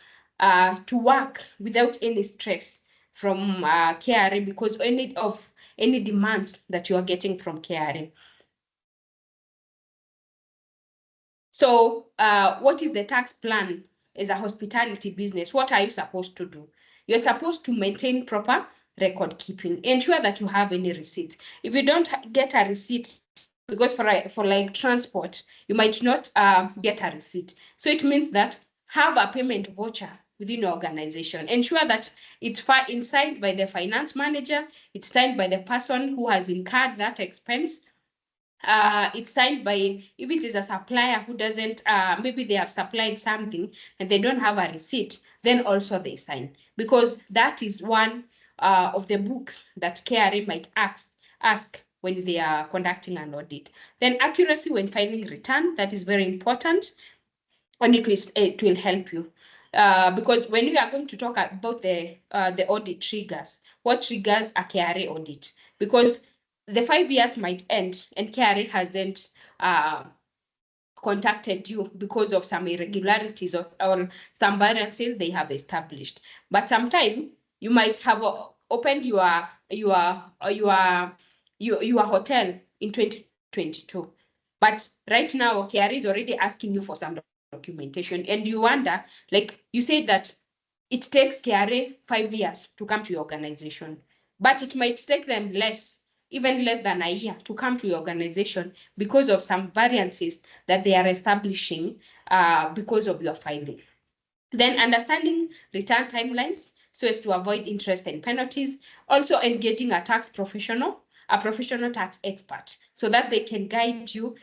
work without any stress from KRA because any demands that you are getting from KRA. So what is the tax plan as a hospitality business? What are you supposed to do? You're supposed to maintain proper record keeping. Ensure that you have any receipts. If you don't get a receipt, because for like transport, you might not get a receipt. So it means that have a payment voucher within your organization. Ensure that it's signed by the finance manager, it's signed by the person who has incurred that expense. It's signed by, if it is a supplier who doesn't, maybe they have supplied something and they don't have a receipt, then also they sign, because that is one of the books that KRA might ask when they are conducting an audit. Then accuracy when filing return, that is very important, and it will help you. Because when we are going to talk about the audit triggers, what triggers a KRA audit? Because the 5 years might end and KRA hasn't contacted you because of some irregularities or some variances they have established. But sometime you might have opened your hotel in 2022, but right now KRA is already asking you for some documentation, and you wonder, like you said that it takes KRA 5 years to come to your organization, but it might take them even less than a year to come to your organization because of some variances that they are establishing because of your filing. Then understanding return timelines so as to avoid interest and penalties. Also engaging a professional tax expert, so that they can guide you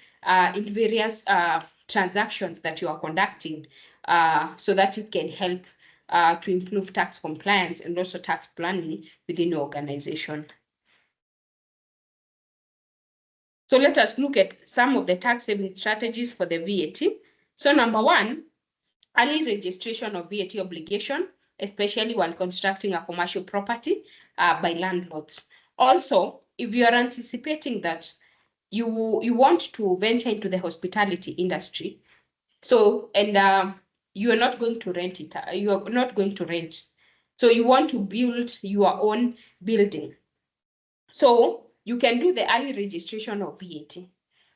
in various transactions that you are conducting, so that it can help to improve tax compliance and also tax planning within your organization. So let us look at some of the tax saving strategies for the VAT. So number one, early registration of VAT obligation, especially while constructing a commercial property by landlords. Also, if you are anticipating that you want to venture into the hospitality industry, so you are not going to rent it, you are not going to rent, so you want to build your own building, so you can do the early registration of VAT,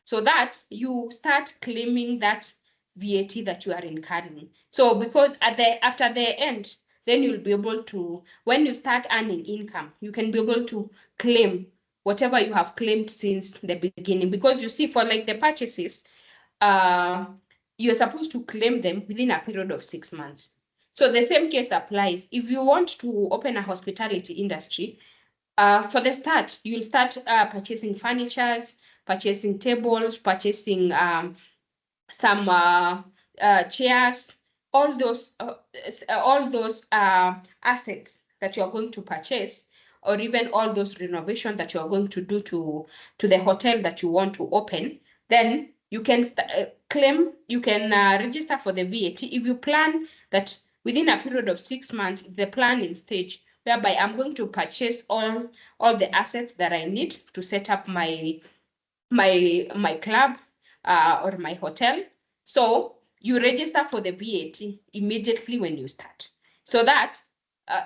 so that you start claiming that VAT that you are incurring. So because after the end, then you'll be able to, when you start earning income, you can be able to claim whatever you have claimed since the beginning. Because you see, for like the purchases, you're supposed to claim them within a period of 6 months. So the same case applies. If you want to open a hospitality industry, for the start, you'll start purchasing furnitures, purchasing tables, purchasing some chairs, all those assets that you're going to purchase, or even all those renovations that you're going to do to the hotel that you want to open. Then you can claim, you can register for the VAT if you plan that within a period of 6 months, the planning stage, whereby I'm going to purchase all the assets that I need to set up my club or my hotel. So you register for the VAT immediately when you start, so that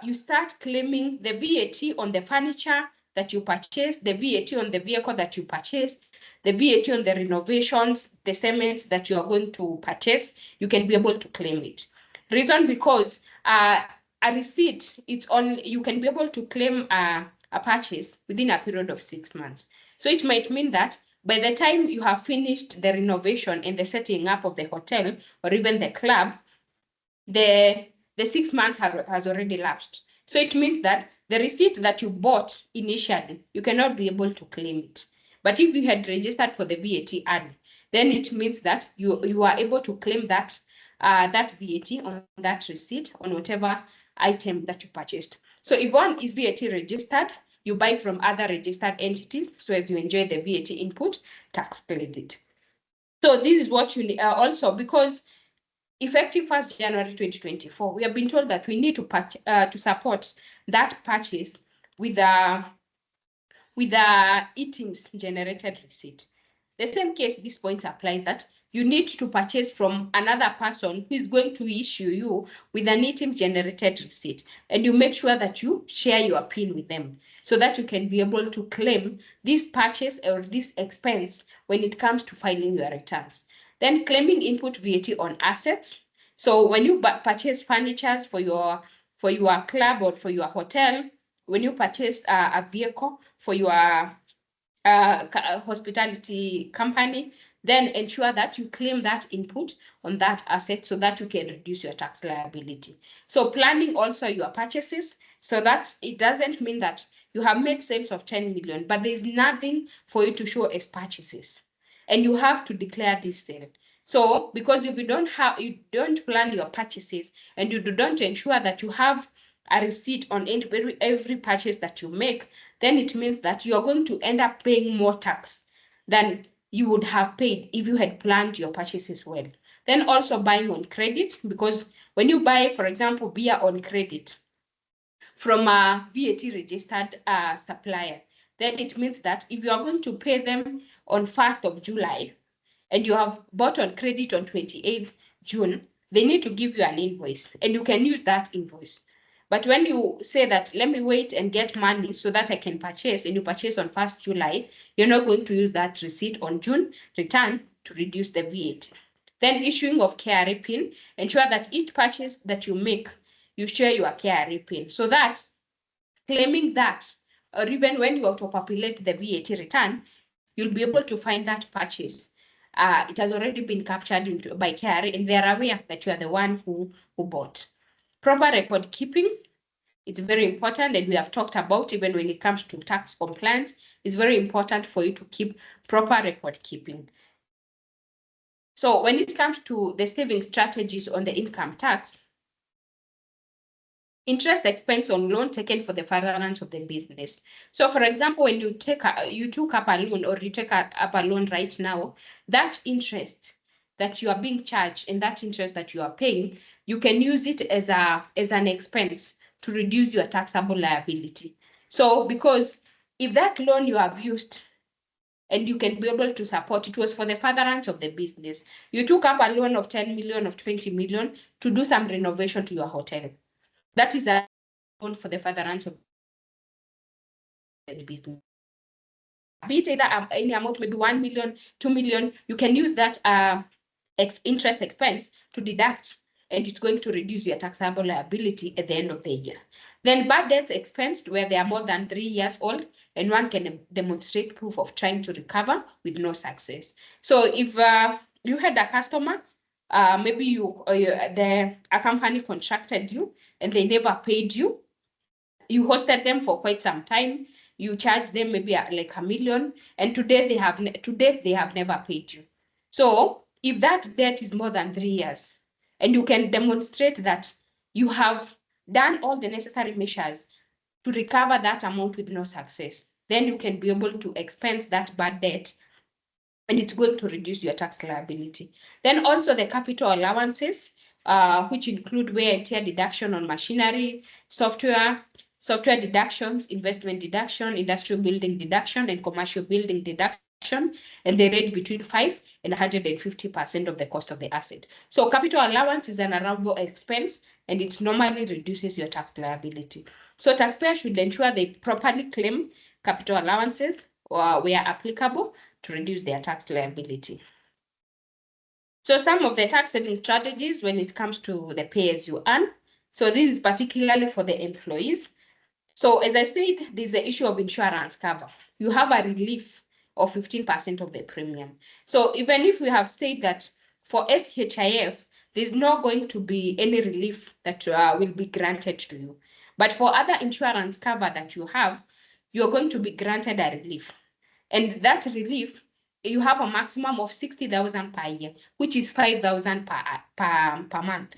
you start claiming the VAT on the furniture that you purchase, the VAT on the vehicle that you purchase, the VAT on the renovations, the cements that you are going to purchase. You can be able to claim it. Reason because a receipt, you can be able to claim a purchase within a period of 6 months. So it might mean that by the time you have finished the renovation and the setting up of the hotel or even the club, the 6 months has already lapsed. So it means that the receipt that you bought initially, you cannot be able to claim it. But if you had registered for the VAT early, then it means that you are able to claim that VAT on that receipt on whatever item that you purchased. So if one is VAT registered, you buy from other registered entities so as you enjoy the VAT input tax credit. So this is what you need also, because effective 1st January 2024, we have been told that we need to support that purchase with a eTIMS generated receipt. The same case, this point applies that you need to purchase from another person who is going to issue you with an eTIMS generated receipt, and you make sure that you share your PIN with them so that you can be able to claim this purchase or this expense when it comes to filing your returns. Then claiming input VAT on assets. So when you purchase furniture for your club or for your hotel, when you purchase a vehicle for your hospitality company, then ensure that you claim that input on that asset so that you can reduce your tax liability. So planning also your purchases so that it doesn't mean that you have made sales of 10 million, but there's nothing for you to show as purchases. And you have to declare this sale. So because if you don't plan your purchases and you don't ensure that you have a receipt on every purchase that you make, then it means that you are going to end up paying more tax than you would have paid if you had planned your purchases well. Then also buying on credit, because when you buy, for example, beer on credit from a VAT registered supplier, then it means that if you are going to pay them on 1st of July and you have bought on credit on 28th June, they need to give you an invoice and you can use that invoice. But when you say that, let me wait and get money so that I can purchase, and you purchase on 1st July, you're not going to use that receipt on June return to reduce the VAT. Then issuing of KRA PIN, ensure that each purchase that you make, you share your KRA PIN, so that claiming that, or even when you auto-populate the VAT return, you'll be able to find that purchase. It has already been captured by KRA, and they are aware that you are the one who bought. Proper record keeping, it's very important, and we have talked about even when it comes to tax compliance, it's very important for you to keep proper record keeping. So when it comes to the saving strategies on the income tax, interest expense on loan taken for the furtherance of the business. So for example, when you took up a loan, or you take up a loan right now, that interest that you are being charged and that interest that you are paying, you can use it as an expense to reduce your taxable liability. So because if that loan you have used and you can be able to support, it was for the furtherance of the business. You took up a loan of 10 million, of 20 million to do some renovation to your hotel. That is a loan for the furtherance of the business. Be it either any amount, maybe 1 million, 2 million, you can use that interest expense to deduct, and it's going to reduce your taxable liability at the end of the year. Then bad debts expense, where they are more than 3 years old and one can demonstrate proof of trying to recover with no success. So if you had a customer, maybe a company contracted you and they never paid you, you hosted them for quite some time, you charge them maybe like $1 million, and today they have never paid you. So if that debt is more than 3 years, and you can demonstrate that you have done all the necessary measures to recover that amount with no success, then you can be able to expense that bad debt, and it's going to reduce your tax liability. Then also the capital allowances, which include wear and tear deduction on machinery, software deductions, investment deduction, industrial building deduction, and commercial building deduction, and they range between 5 and 150% of the cost of the asset. So capital allowance is an allowable expense, and it normally reduces your tax liability. So taxpayers should ensure they properly claim capital allowances where applicable to reduce their tax liability. So some of the tax saving strategies when it comes to the pay as you earn. So this is particularly for the employees. So as I said, there's the issue of insurance cover. You have a relief of 15% of the premium. So even if we have said that for SHIF, there's not going to be any relief that will be granted to you. But for other insurance cover that you have, you're going to be granted a relief. And that relief, you have a maximum of 60,000 per year, which is 5,000 per month.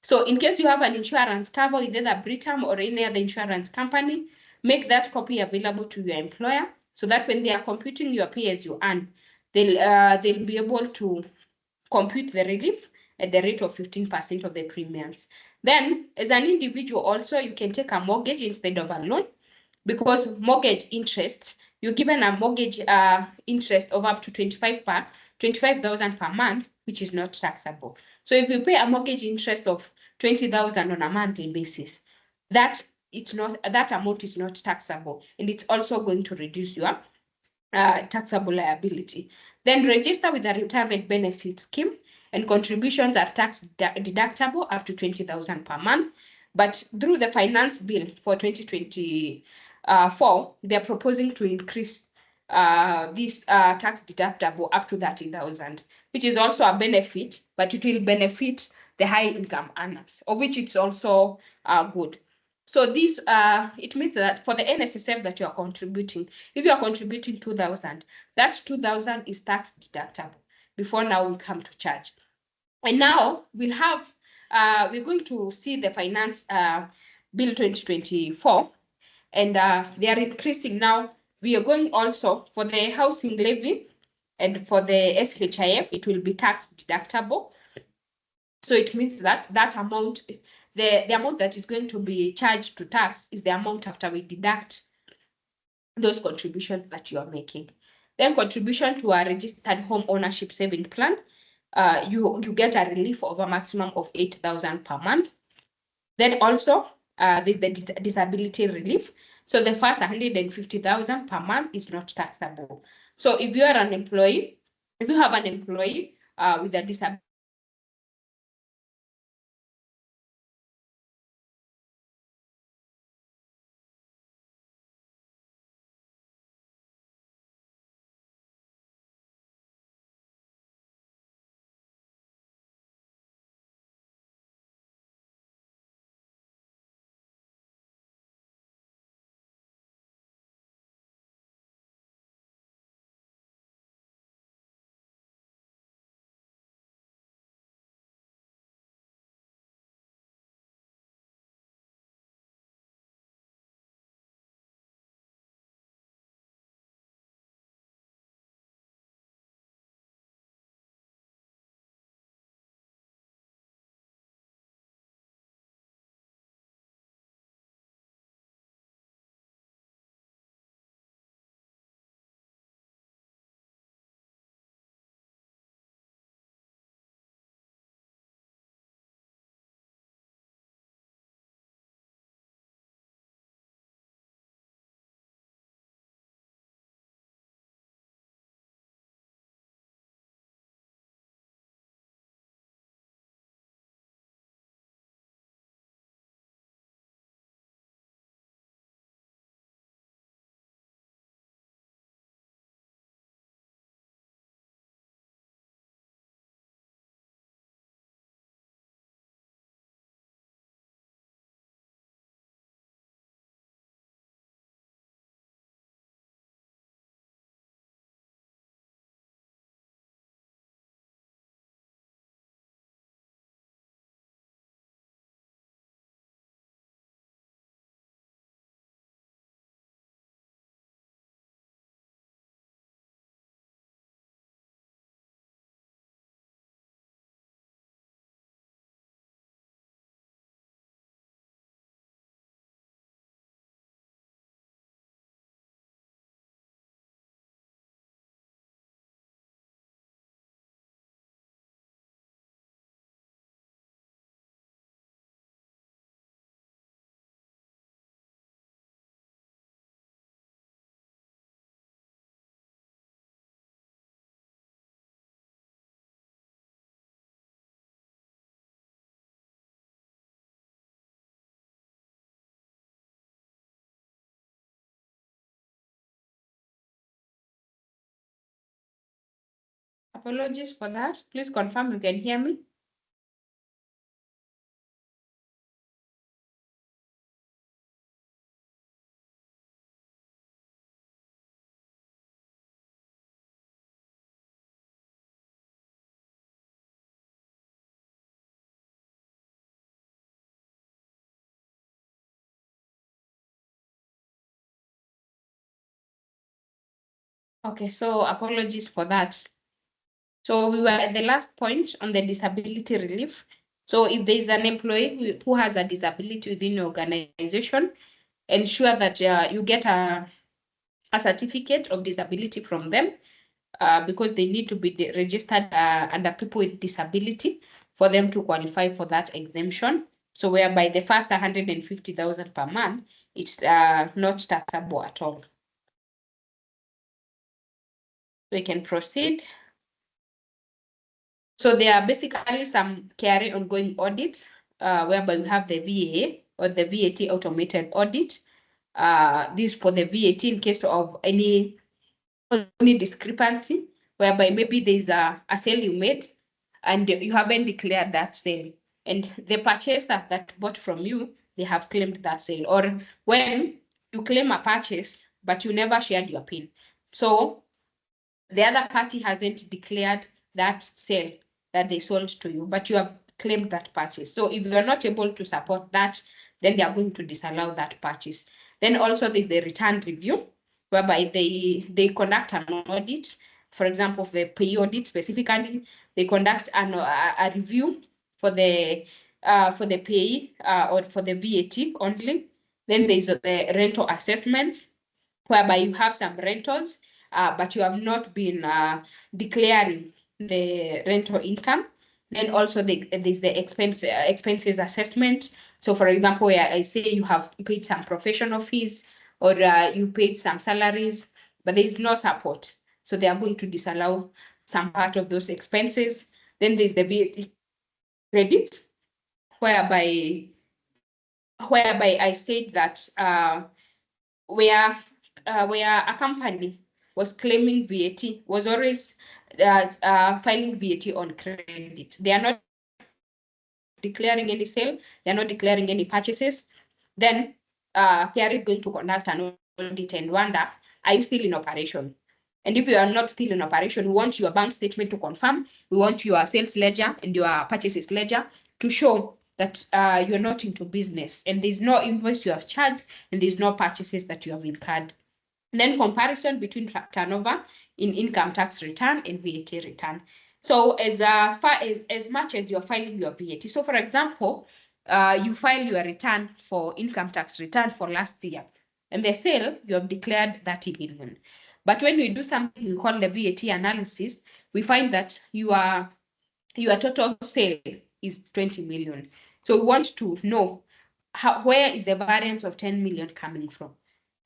So in case you have an insurance cover with either Britam or any other insurance company, make that copy available to your employer so that when they are computing your pay as you earn, they'll be able to compute the relief at the rate of 15% of the premiums. Then as an individual also, you can take a mortgage instead of a loan, because mortgage interest, you're given a mortgage interest of up to 25,000 per month, which is not taxable. So if you pay a mortgage interest of 20,000 on a monthly basis, that amount is not taxable, and it's also going to reduce your taxable liability. Then register with a retirement benefit scheme, and contributions are tax deductible up to 20,000 per month. But through the finance bill for 2024, they're proposing to increase this tax deductible up to 30,000, which is also a benefit, but it will benefit the high income earners, of which it's also good. So this, it means that for the NSSF that you are contributing, if you are contributing 2,000, that 2,000 is tax deductible before now we come to charge. And now we'll have, we're going to see the finance bill 2024, and they are increasing now. We are going also for the housing levy and for the SHIF, it will be tax deductible. So it means that that amount, the amount that is going to be charged to tax is the amount after we deduct those contributions that you are making. Then contribution to a registered home ownership saving plan, you get a relief of a maximum of 8,000 per month. Then also there's the disability relief. So the first 150,000 per month is not taxable. So if you are an employee, if you have an employee with a disability, Apologies for that. Please confirm you can hear me. Okay, so apologies for that. So we were at the last point on the disability relief. So if there is an employee who has a disability within your organization, ensure that you get a certificate of disability from them because they need to be registered under people with disability for them to qualify for that exemption. So whereby the first 150,000 per month, it's not taxable at all. So we can proceed. So there are basically some KRA ongoing audits whereby we have the VAA or the VAT automated audit. This for the VAT in case of any discrepancy, whereby maybe there's a sale you made and you haven't declared that sale. And the purchaser that bought from you, they have claimed that sale. Or when you claim a purchase, but you never shared your PIN. So the other party hasn't declared that sale that they sold to you, but you have claimed that purchase. So if you're not able to support that, then they are going to disallow that purchase. Then also there's the return review, whereby they conduct an audit. For example, for the pay audit specifically, they conduct a review for the pay or for the VAT only. Then there's the rental assessments, whereby you have some rentals, but you have not been declaring the rental income. Then also there's the expenses assessment. So for example, where I say you have paid some professional fees or you paid some salaries, but there is no support. So they are going to disallow some part of those expenses. Then there's the VAT credit, whereby I said that where a company was claiming VAT, was always filing VAT on credit. They are not declaring any sale, they are not declaring any purchases. Then KRA is going to conduct an audit and wonder, are you still in operation? And if you are not still in operation, we want your bank statement to confirm, we want your sales ledger and your purchases ledger to show that you're not into business and there's no invoice you have charged and there's no purchases that you have incurred. And then comparison between turnover in income tax return and VAT return. So as much as you're filing your VAT. So for example, you file your return for income tax return for last year, and the sale you have declared 30 million. But when we do something we call the VAT analysis, we find that your total sale is 20 million. So we want to know where is the variance of 10 million coming from.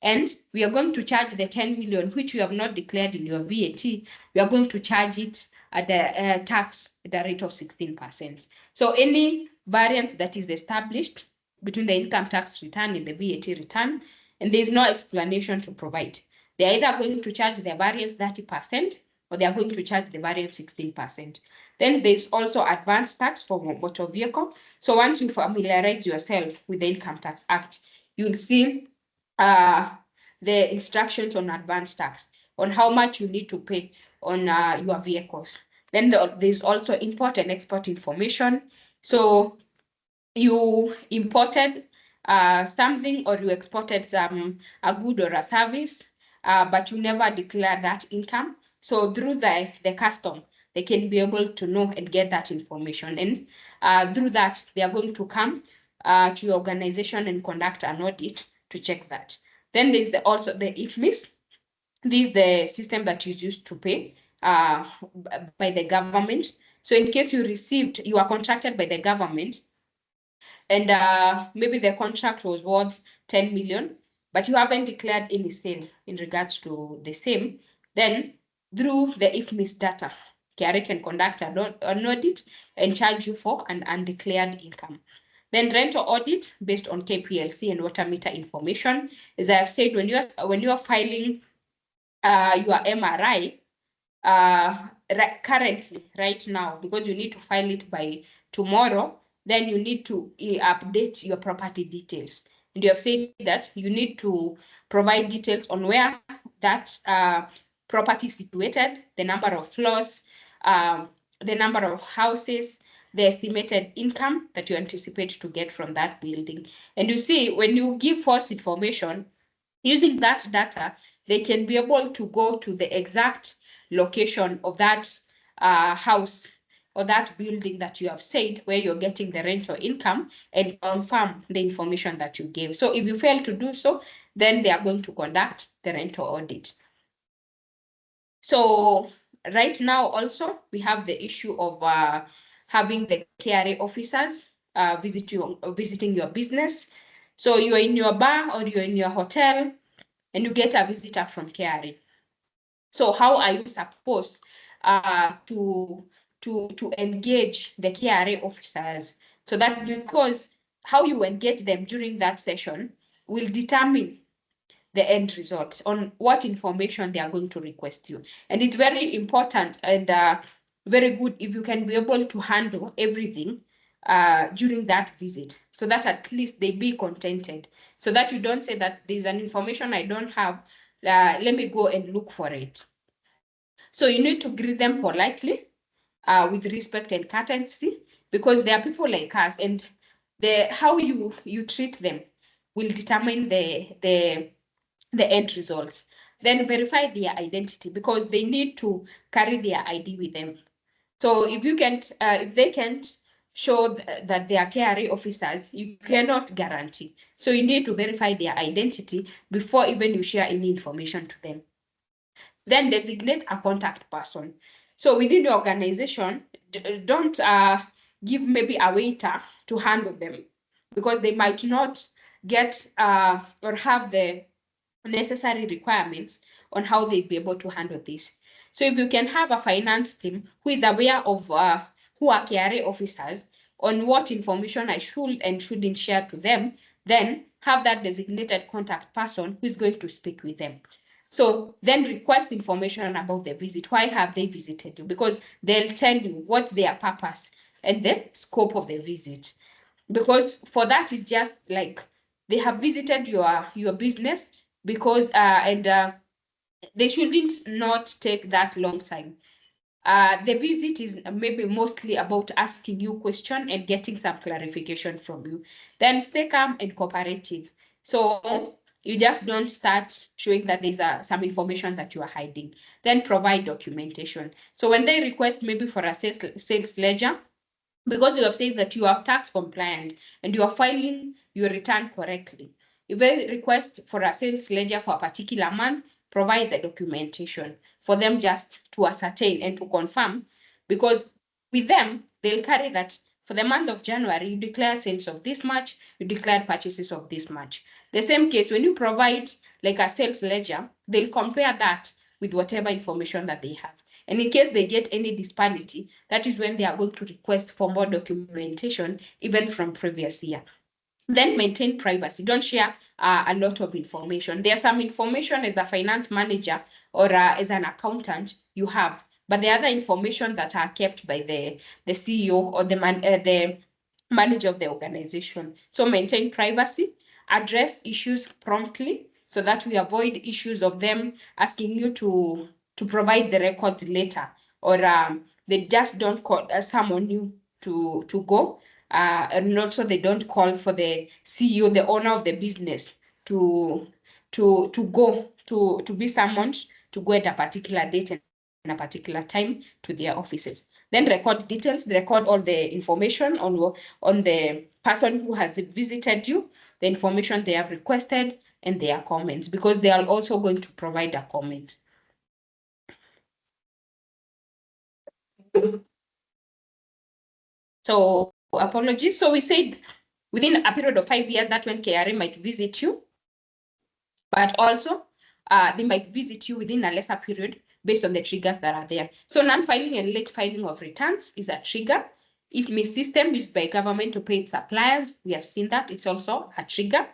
And we are going to charge the 10 million, which you have not declared in your VAT. We are going to charge it at the tax at the rate of 16%. So any variance that is established between the income tax return and the VAT return, and there is no explanation to provide. They are either going to charge the variance 30% or they are going to charge the variance 16%. Then there's also advance tax for motor vehicle. So once you familiarize yourself with the Income Tax Act, you'll see the instructions on advance tax, on how much you need to pay on your vehicles. Then there's also import and export information. So you imported something or you exported a good or a service, but you never declare that income. So through the custom, they can be able to know and get that information. And through that, they are going to come to your organization and conduct an audit to check that. Then there's also the IFMIS. This is the system that is used to pay by the government. So in case you are contracted by the government, and maybe the contract was worth 10 million, but you haven't declared any sale in regards to the same, then through the IFMIS data, KRA can conduct an audit and charge you for an undeclared income. Then rental audit based on KPLC and water meter information. As I have said, when you are filing your MRI, currently, right now, because you need to file it by tomorrow, then you need to update your property details. And you have said that you need to provide details on where that property is situated, the number of floors, the number of houses, the estimated income that you anticipate to get from that building. And you see, when you give false information, using that data, they can be able to go to the exact location of that house or that building that you have said where you're getting the rental income and confirm the information that you gave. So if you fail to do so, then they are going to conduct the rental audit. So right now also we have the issue of having the KRA officers visiting your business. So you're in your bar or you're in your hotel and you get a visitor from KRA. So how are you supposed to engage the KRA officers? So that, because how you engage them during that session will determine the end result on what information they are going to request you. And it's very important and very good if you can be able to handle everything during that visit, so that at least they be contented, so that you don't say that there's an information I don't have, let me go and look for it. So you need to greet them politely, with respect and courtesy, because they are people like us, and how you treat them will determine the end results. Then verify their identity, because they need to carry their ID with them. So if they can't show that they are KRA officers, you cannot guarantee. So you need to verify their identity before even you share any information to them. Then designate a contact person. So within your organization, don't give maybe a waiter to handle them, because they might not get or have the necessary requirements on how they'll be able to handle this. So if you can have a finance team who is aware of who are KRA officers, on what information I should and shouldn't share to them, then have that designated contact person who is going to speak with them. So then request information about the visit. Why have they visited you? Because they'll tell you what their purpose and the scope of the visit. Because for that is just like they have visited your business, because they shouldn't not take that long time. The visit is maybe mostly about asking you question and getting some clarification from you. Then stay calm and cooperative. So you just don't start showing that there's some information that you are hiding. Then provide documentation. So when they request maybe for a sales ledger, because you have said that you are tax compliant and you are filing your return correctly, if they request for a sales ledger for a particular month, provide the documentation for them just to ascertain and to confirm, because with them, they'll carry that for the month of January, you declare sales of this much, you declared purchases of this much. The same case, when you provide like a sales ledger, they'll compare that with whatever information that they have. And in case they get any disparity, that is when they are going to request for more documentation, even from previous year. Then maintain privacy. Don't share a lot of information. There's some information as a finance manager or as an accountant you have, but the other information that are kept by the CEO or the manager of the organization. So maintain privacy, address issues promptly, so that we avoid issues of them asking you to provide the records later, or they just don't call summon you to go. And also they don't call for the CEO, the owner of the business, to go to be summoned to go at a particular date and a particular time to their offices. Then record details, record all the information on the person who has visited you, the information they have requested, and their comments, because they are also going to provide a comment. So apologies. So we said within a period of 5 years, that when KRA might visit you, but also they might visit you within a lesser period based on the triggers that are there. So non-filing and late filing of returns is a trigger. If MIS system used by government to pay its suppliers, we have seen that, it's also a trigger.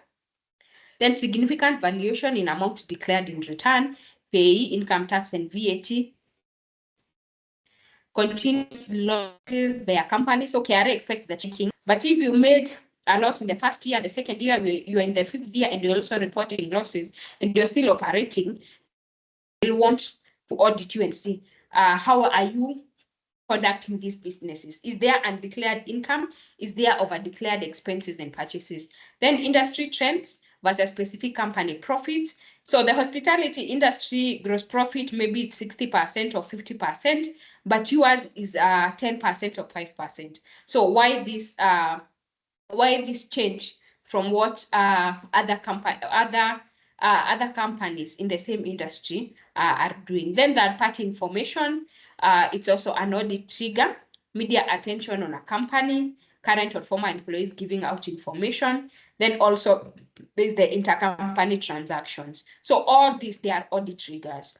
Then significant valuation in amount declared in return, pay, income tax and VAT, continuous losses by a company. So KRA expects the checking. But if you made a loss in the first year, the second year, you're in the fifth year, and you're also reporting losses, and you're still operating, they'll want to audit you and see how are you conducting these businesses. Is there undeclared income? Is there over-declared expenses and purchases? Then industry trends versus specific company profits. So the hospitality industry gross profit, maybe it's 60% or 50%, but yours is 10% or 5%. So why this change from what other companies in the same industry are doing? Then third-party information, it's also an audit trigger, media attention on a company, current or former employees giving out information. Then also there's the intercompany transactions. So all these, they are audit triggers.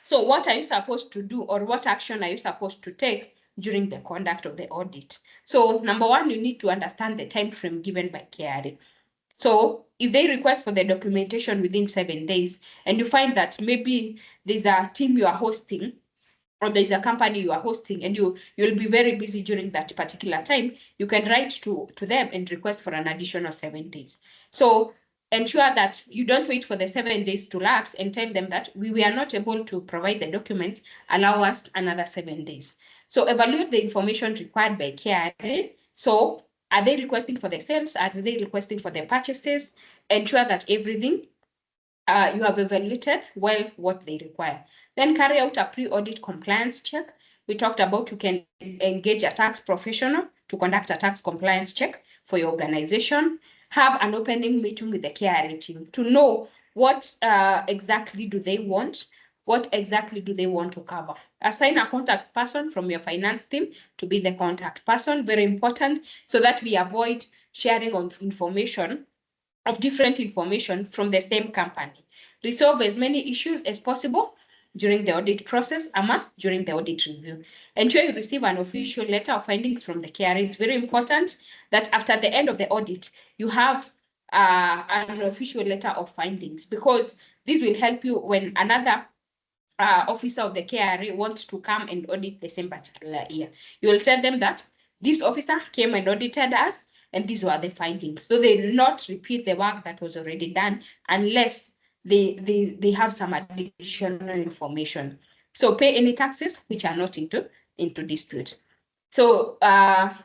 So what are you supposed to do, or what action are you supposed to take during the conduct of the audit? So number one, you need to understand the time frame given by KRA. So if they request for the documentation within 7 days, and you find that maybe there's a team you are hosting, or there's a company you are hosting, and you'll be very busy during that particular time, you can write to them and request for an additional 7 days. So ensure that you don't wait for the 7 days to lapse and tell them that we were not able to provide the documents, allow us another 7 days. So evaluate the information required by KRA. So are they requesting for the sales? Are they requesting for the purchases? Ensure that everything you have evaluated well what they require. Then carry out a pre-audit compliance check. We talked about you can engage a tax professional to conduct a tax compliance check for your organization. Have an opening meeting with the KRA team to know what exactly do they want, what exactly do they want to cover. Assign a contact person from your finance team to be the contact person, very important, so that we avoid sharing of information, of different information from the same company. Resolve as many issues as possible during the audit process, during the audit review. Ensure you receive an official letter of findings from the KRA. It's very important that after the end of the audit, you have an official letter of findings, because this will help you when another officer of the KRA wants to come and audit the same particular year. You will tell them that this officer came and audited us, and these were the findings. So they will not repeat the work that was already done unless they have some additional information. So pay any taxes which are not into dispute. So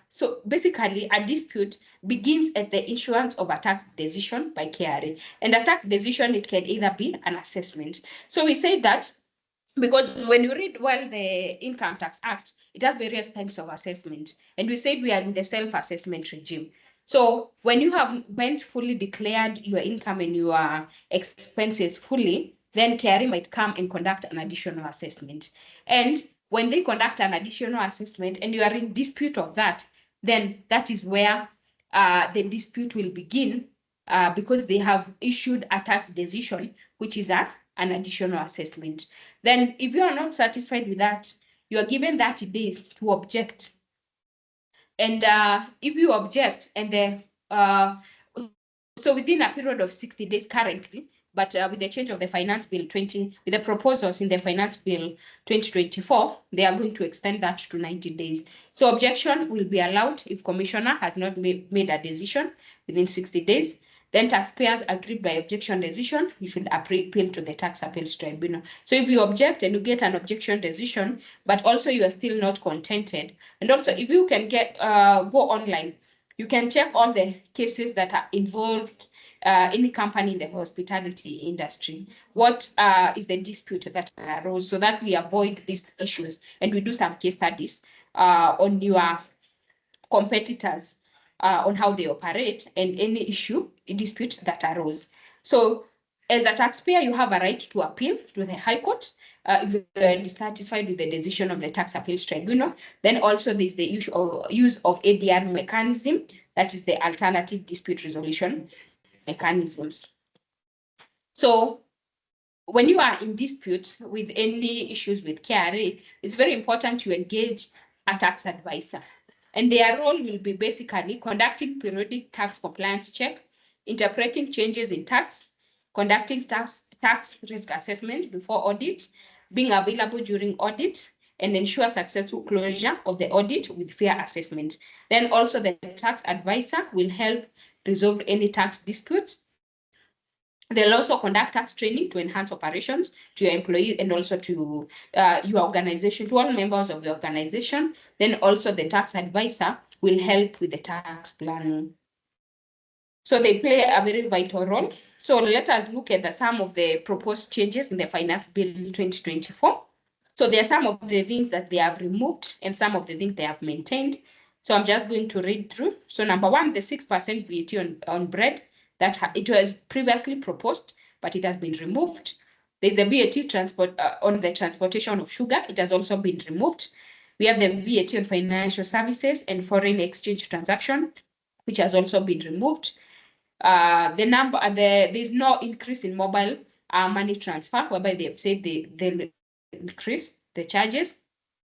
so basically a dispute begins at the issuance of a tax decision by KRA. And a tax decision, it can either be an assessment. So we say that because when you read the Income Tax Act, it has various types of assessment. And we said we are in the self-assessment regime. So when you have fully declared your income and your expenses fully, then KRA might come and conduct an additional assessment. And when they conduct an additional assessment and you are in dispute of that, then that is where the dispute will begin, because they have issued a tax decision, which is an additional assessment. Then if you are not satisfied with that, you are given 30 days to object. And if you object, and so within a period of 60 days currently, but with the change of the Finance Bill with the proposals in the Finance Bill 2024, they are going to extend that to 90 days. So objection will be allowed if Commissioner has not made a decision within 60 days. Then taxpayers aggrieved by objection decision, you should appeal to the Tax Appeals Tribunal. So if you object and you get an objection decision, but also you are still not contented, and also if you can go online, you can check all the cases that are involved any company in the hospitality industry. What is the dispute that arose, so that we avoid these issues, and we do some case studies on your competitors, on how they operate and any issue, dispute that arose. So as a taxpayer, you have a right to appeal to the High Court if you are dissatisfied with the decision of the Tax Appeals Tribunal. Then also there's the use of ADR mechanism, that is the alternative dispute resolution mechanisms. So when you are in dispute with any issues with KRA, it's very important to engage a tax advisor. And their role will be basically conducting periodic tax compliance check, interpreting changes in tax, conducting tax risk assessment before audit, being available during audit, and ensure successful closure of the audit with fair assessment. Then also the tax advisor will help resolve any tax disputes. They'll also conduct tax training to enhance operations to your employees and also to your organization, to all members of your organization. Then also the tax advisor will help with the tax planning. So they play a very vital role. So let us look at some of the proposed changes in the Finance Bill 2024. So there are some of the things that they have removed and some of the things they have maintained. So I'm just going to read through. So number one, the 6% VAT on bread, that it was previously proposed, but it has been removed. There's the VAT transport on the transportation of sugar. It has also been removed. We have the VAT on financial services and foreign exchange transaction, which has also been removed. There's no increase in mobile money transfer, whereby they have said they'll increase the charges.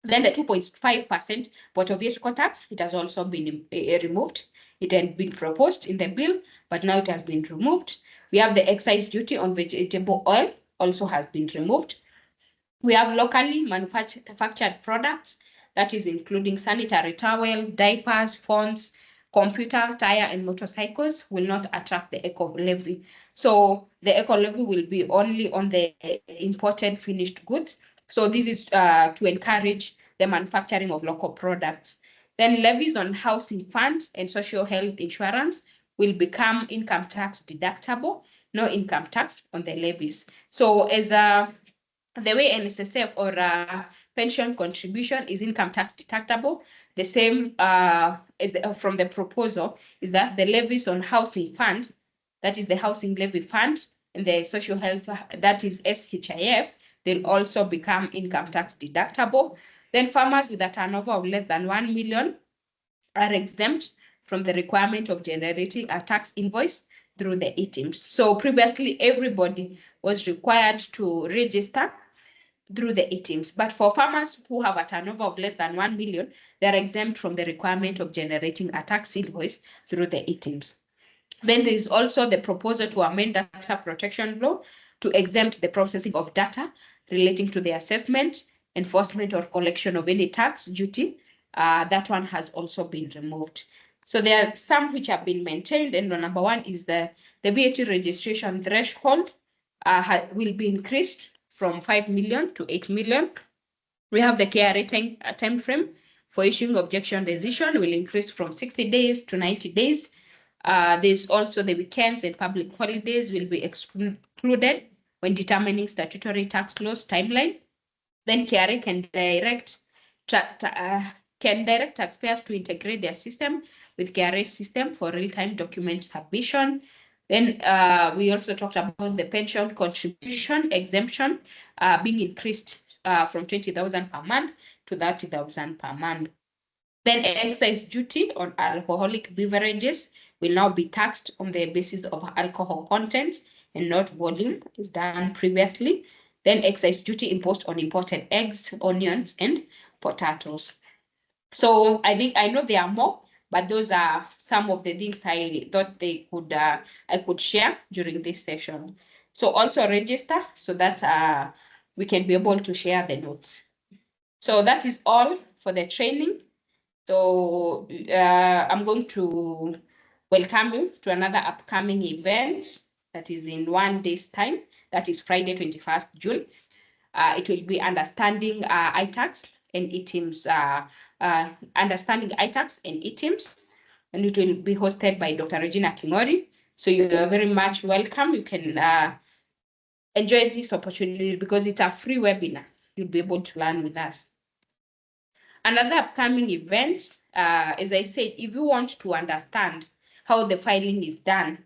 Then the 2.5% motor vehicle tax, it has also been removed. It had been proposed in the bill, but now it has been removed. We have the excise duty on vegetable oil, also has been removed. We have locally manufactured products, that is including sanitary towel, diapers, phones, computer, tire, and motorcycles will not attract the eco levy. So the eco levy will be only on the imported finished goods. So this is to encourage the manufacturing of local products. Then levies on housing fund and social health insurance will become income tax deductible, no income tax on the levies. So as the way NSSF or pension contribution is income tax deductible, the same from the proposal is that the levies on housing fund, that is the housing levy fund, and the social health, that is SHIF, they'll also become income tax deductible. Then farmers with a turnover of less than 1 million are exempt from the requirement of generating a tax invoice through the eTIMS. So previously, everybody was required to register through the eTIMS. But for farmers who have a turnover of less than 1 million, they're exempt from the requirement of generating a tax invoice through the eTIMS. Then there is also the proposal to amend data protection law to exempt the processing of data relating to the assessment, enforcement, or collection of any tax duty. That one has also been removed. So there are some which have been maintained, and number one is the VAT registration threshold will be increased from 5 million to 8 million. We have the KRA time frame for issuing objection decision will increase from 60 days to 90 days. There's also the weekends and public holidays will be excluded when determining statutory tax laws timeline. Then KRA can direct taxpayers to integrate their system with KRA system for real-time document submission. Then we also talked about the pension contribution exemption being increased from 20,000 per month to 30,000 per month. Then excise duty on alcoholic beverages will now be taxed on the basis of alcohol content and not volume, as done previously. Then excise duty imposed on imported eggs, onions, and potatoes. So I know there are more, but those are some of the things I thought I could share during this session. So also register so that we can be able to share the notes. So that is all for the training. So I'm going to welcome you to another upcoming event that is in 1 day's time. That is Friday, 21st June. It will be understanding iTax and eTIMS, understanding iTax and eTIMS, and it will be hosted by Dr. Regina Kingori. So you are very much welcome. You can enjoy this opportunity because it's a free webinar. You'll be able to learn with us. Another upcoming event, as I said, if you want to understand how the filing is done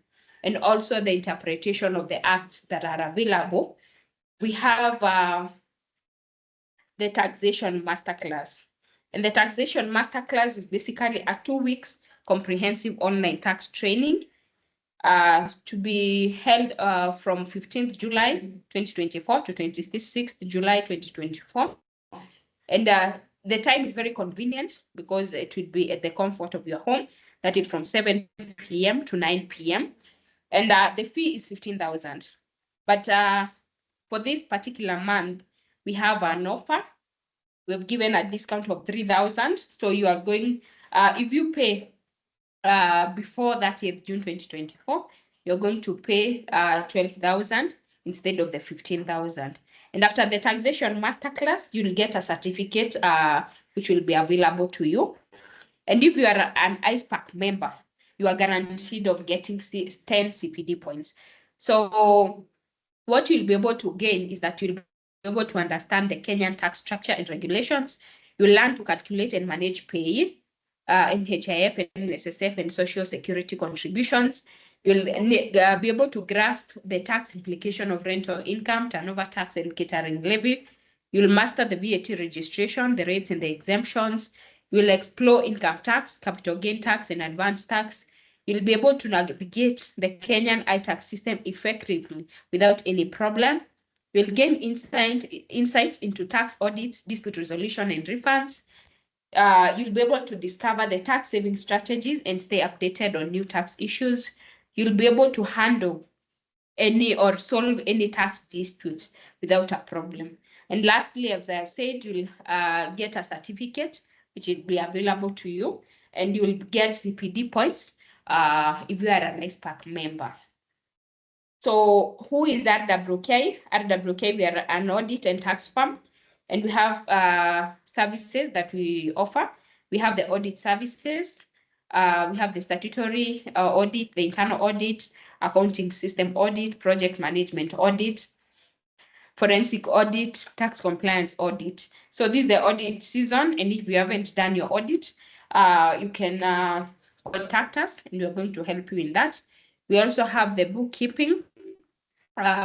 and also the interpretation of the acts that are available, we have the Taxation Masterclass. And the Taxation Masterclass is basically a 2 weeks comprehensive online tax training to be held from 15th July 2024 to 26th July 2024. And the time is very convenient because it will be at the comfort of your home. That is from 7 p.m. to 9 p.m. And the fee is 15,000. But for this particular month, we have an offer we've given a discount of 3,000. So you are going, if you pay before 30th June 2024, you're going to pay 12,000 instead of the 15,000. And after the taxation masterclass, you'll get a certificate which will be available to you. And if you are an IcePack member, you are guaranteed of getting 10 CPD points. So what you'll be able to gain is that you'll be able to understand the Kenyan tax structure and regulations. You'll learn to calculate and manage pay, NHIF and SSF and social security contributions. You'll be able to grasp the tax implication of rental income, turnover tax, and catering levy. You'll master the VAT registration, the rates and the exemptions. You'll explore income tax, capital gain tax, and advance tax. You'll be able to navigate the Kenyan iTax system effectively without any problem. You'll gain insights into tax audits, dispute resolution, and refunds. You'll be able to discover the tax saving strategies and stay updated on new tax issues. You'll be able to handle any or solve any tax disputes without a problem. And lastly, as I said, you'll get a certificate which will be available to you, and you'll get CPD points if you are an IcePack member. So who is RWK? RWK, we are an audit and tax firm, and we have services that we offer. We have the audit services, we have the statutory audit, the internal audit, accounting system audit, project management audit, forensic audit, tax compliance audit. So this is the audit season, and if you haven't done your audit, you can contact us, and we're going to help you in that. We also have the bookkeeping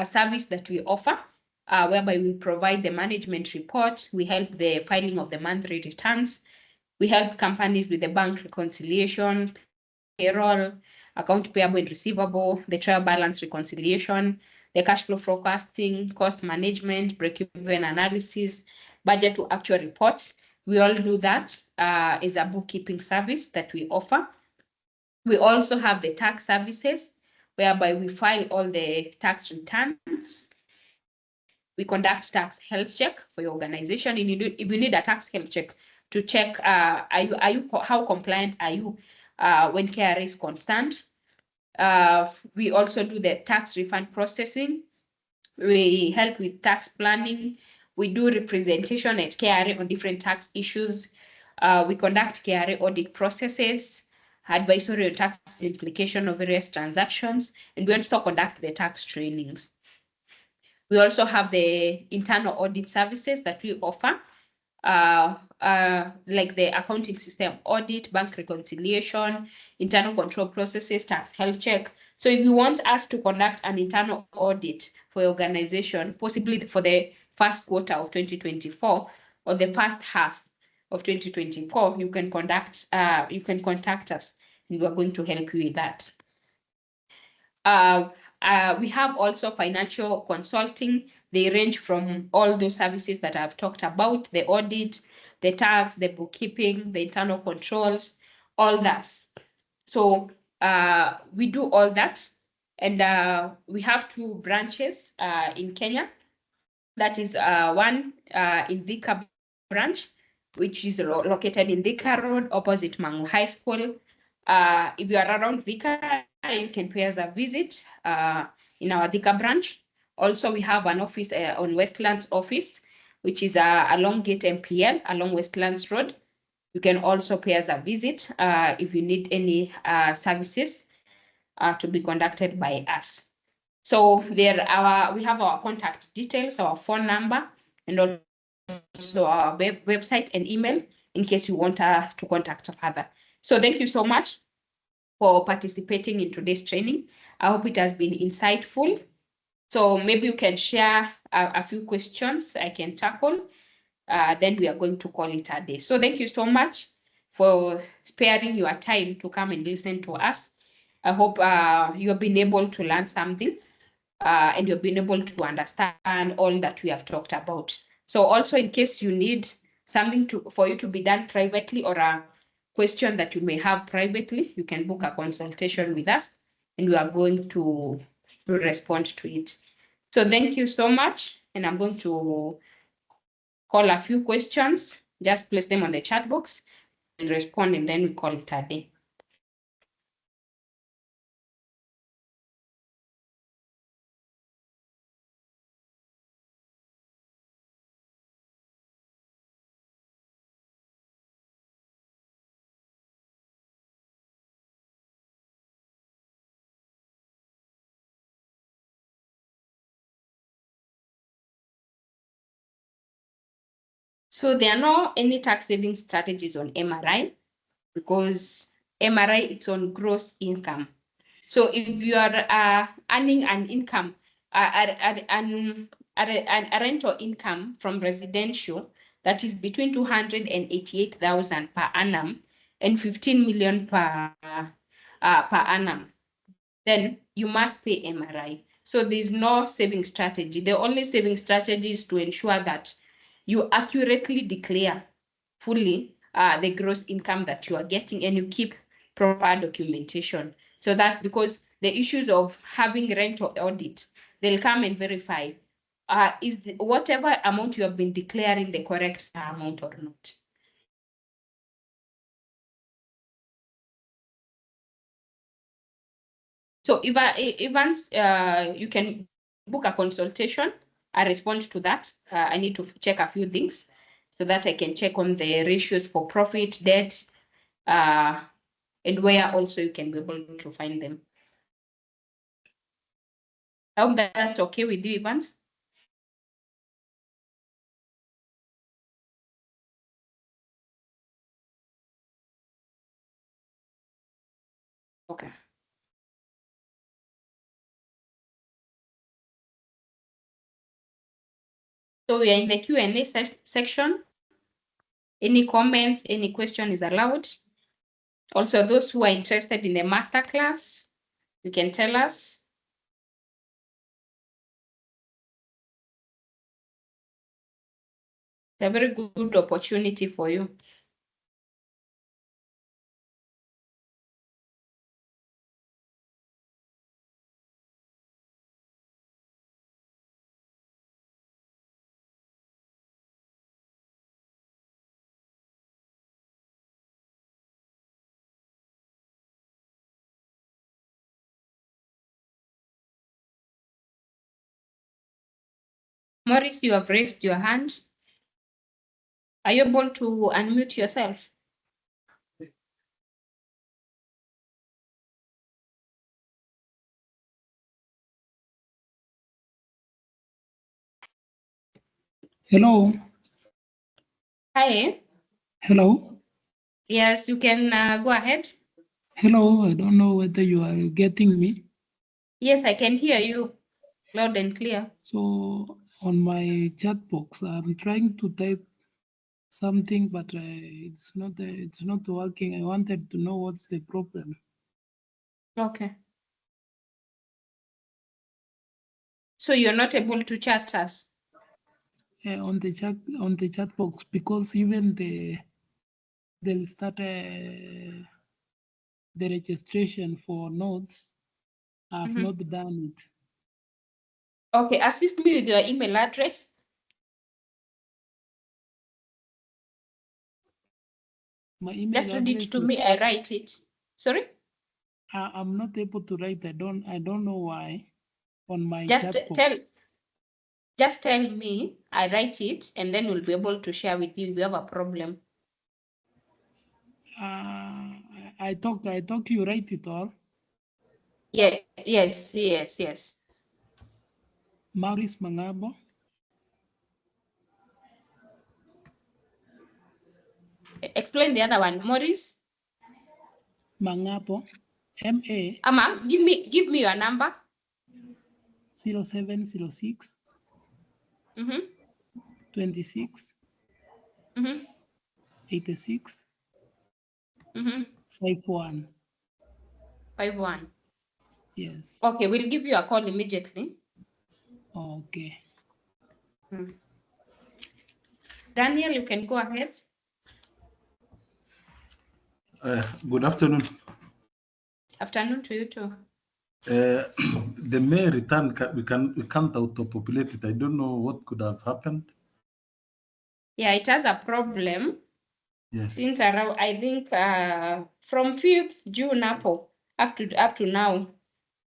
service that we offer, whereby we provide the management report, we help the filing of the monthly returns, we help companies with the bank reconciliation, payroll, account payable and receivable, the trial balance reconciliation, the cash flow forecasting, cost management, break-even analysis, budget to actual reports. We all do that as a bookkeeping service that we offer. We also have the tax services, whereby we file all the tax returns. We conduct tax health check for your organization. If you need a tax health check to check how compliant are you when KRA is concerned. We also do the tax refund processing. We help with tax planning. We do representation at KRA on different tax issues. We conduct KRA audit processes, advisory on tax implication of various transactions, and we also conduct the tax trainings. We also have the internal audit services that we offer, like the accounting system audit, bank reconciliation, internal control processes, tax health check. So if you want us to conduct an internal audit for your organization, possibly for the first quarter of 2024 or the first half of 2024, you can contact us, and we're going to help you with that. We have also financial consulting. They range from all those services that I've talked about, the audit, the tax, the bookkeeping, the internal controls, all that. So we do all that. And we have 2 branches in Kenya. That is one in Thika branch, which is located in Thika Road, opposite Mangu High School. If you are around Thika, you can pay us a visit in our Thika branch. Also, we have an office on Westlands office, which is along Gate MPL, along Westlands Road. You can also pay us a visit if you need any services to be conducted by us. So we have our contact details, our phone number, and also our website and email in case you want to contact us further. So thank you so much for participating in today's training. I hope it has been insightful. So maybe you can share a few questions I can tackle. Then we are going to call it a day. So thank you so much for sparing your time to come and listen to us. I hope you have been able to learn something and you've been able to understand all that we have talked about. So also, in case you need something for you to be done privately or a question that you may have privately, you can book a consultation with us and we are going to respond to it. So thank you so much. And I'm going to call a few questions. Just place them on the chat box and respond, and then we call it a day. So there are no any tax saving strategies on MRI because MRI it's on gross income. So if you are earning an income, a rental income from residential that is between 288,000 per annum and 15 million per annum, then you must pay MRI. So there's no saving strategy. The only saving strategy is to ensure that you accurately declare fully the gross income that you are getting, and you keep proper documentation. So that, because the issues of having rental audit, they'll come and verify is whatever amount you have been declaring the correct amount or not. So Evans, you can book a consultation. I respond to that. I need to check a few things so that I can check on the ratios for profit, debt, and where also you can be able to find them. I hope that's okay with you, Evans. Okay. So we are in the Q&A section. Any comments, any question is allowed. Also, those who are interested in the masterclass, you can tell us. It's a very good opportunity for you. Morris, you have raised your hand. Are you able to unmute yourself? Hello. Hi. Hello. Yes, you can go ahead. Hello. I don't know whether you are getting me. Yes, I can hear you loud and clear. So on my chat box, I'm trying to type something, but it's not working. I wanted to know what's the problem. Okay. So you're not able to chat us? On the chat box, because even they'll start the registration for notes. I've not done it. Okay, assist me with your email address. My email Just read it address to is, me. I write it. Sorry? I'm not able to write. I don't know why. On my Just chat box. tell me. I write it, and then we'll be able to share with you if you have a problem. I talk. You write it all. Yeah. Yes. Maurice Mangabo. Explain the other one, Maurice. Mangabo. MA. Ama, give me your number. 0706. 26. 86. 51. 51. Yes. Okay, we'll give you a call immediately. Okay. Daniel, you can go ahead. Good afternoon. Afternoon to you too. The May return we can't auto-populate it. I don't know what could have happened. Yeah, it has a problem Yes. since around, I think, from 5th June up to now,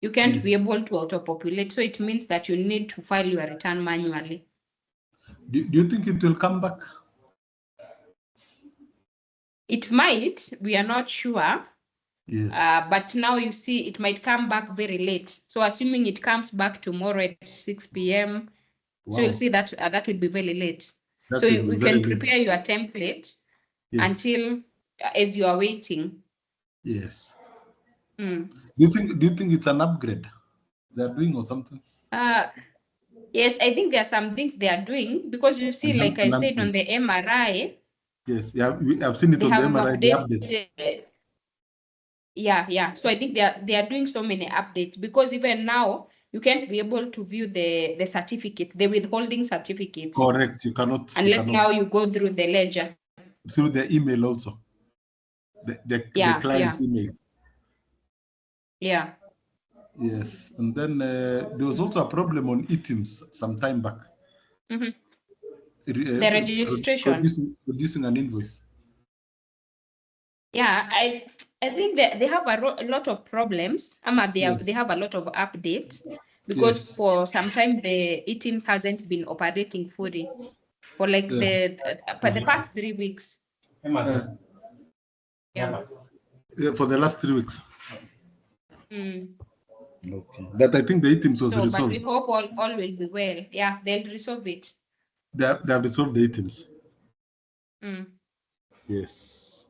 you can't be Yes. able to auto-populate. So it means that you need to file your return manually. Do you think it will come back? It might, we are not sure. Yes. But now you see it might come back very late. So assuming it comes back tomorrow at 6 p.m., so you'll Wow. see that that will be very late. That So will you be very can late. prepare your template Yes. until as you are waiting. Yes. Mm. Do you think it's an upgrade they're doing or something? Yes, I think there are some things they are doing because you see, like I said on the MRI, Yes, yeah, I've seen it they on the have MRI, the updates. updated. Yeah. So I think they are doing so many updates because even now you can't be able to view the certificates, the withholding certificates, Correct. You cannot. unless now you go through the ledger. Through the email also. The client's email. Yeah. Yes. And then there was also a problem on eTIMS some time back. Mhm. The registration. Producing an invoice. Yeah, I think that they have a lot of problems. They Yes. have a lot of updates because Yes. for some time the eTeams hasn't been operating fully for like Yes. the past 3 weeks. Yeah. For the last 3 weeks. Mm. Okay. But I think the eTIMS was So, but we resolved. hope all will be well. Yeah, they'll resolve it. They have resolved the eTIMS. Mm. Yes.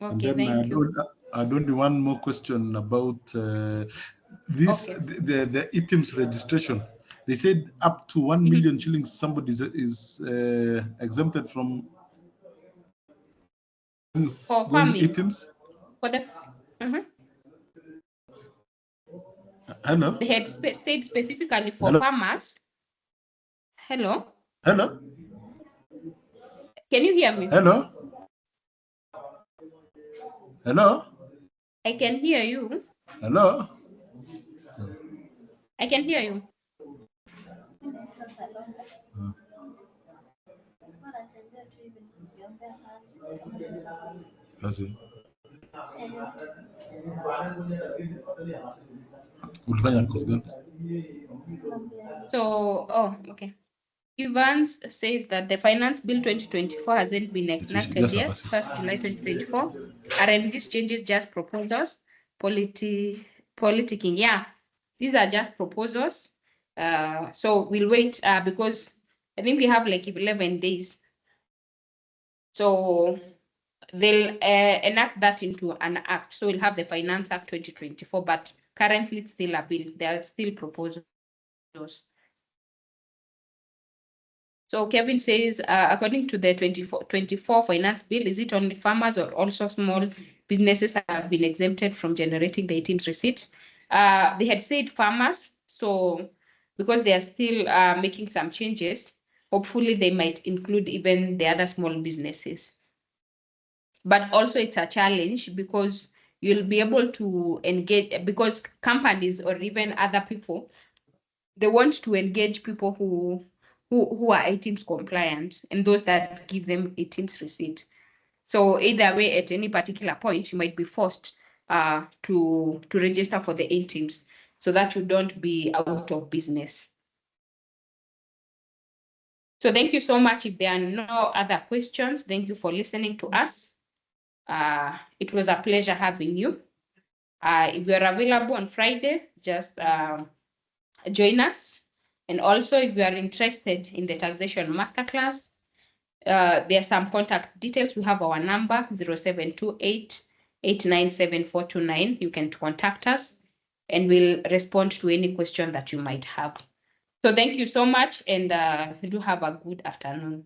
Okay, And then thank you. I don't do one more question about this, Okay. the eTIMS registration. They said up to 1 million shillings somebody is exempted from For going farming, eTIMS. for the Hello? they had said specifically for Hello? farmers. Hello, Hello? can you hear me? Hello? Hello? I can hear you. Hello? I can hear you. Kazi. Ulifanya course gani? So, okay. Evans says that the Finance Bill 2024 hasn't been enacted yet, 1st July 2024. Aren't these changes just proposals? Politicking, yeah. These are just proposals. So we'll wait because I think we have like 11 days. So they'll enact that into an act. So we'll have the Finance Act 2024, but currently it's still a bill. There are still proposals. So Kevin says, according to the 24 finance bill, is it only farmers or also small businesses have been exempted from generating the eTIMS receipt? They had said farmers, so because they are still making some changes, hopefully they might include even the other small businesses. But also it's a challenge because you'll be able to engage, because companies or even other people, they want to engage people who are eTIMS compliant and those that give them eTIMS receipt. So either way, at any particular point, you might be forced to register for the eTIMS so that you don't be out of business. So thank you so much. If there are no other questions, thank you for listening to us. It was a pleasure having you. If you're available on Friday, just join us. And also, if you are interested in the taxation masterclass, there are some contact details. We have our number 0728 897 429. You can contact us and we'll respond to any question that you might have. So thank you so much and do have a good afternoon.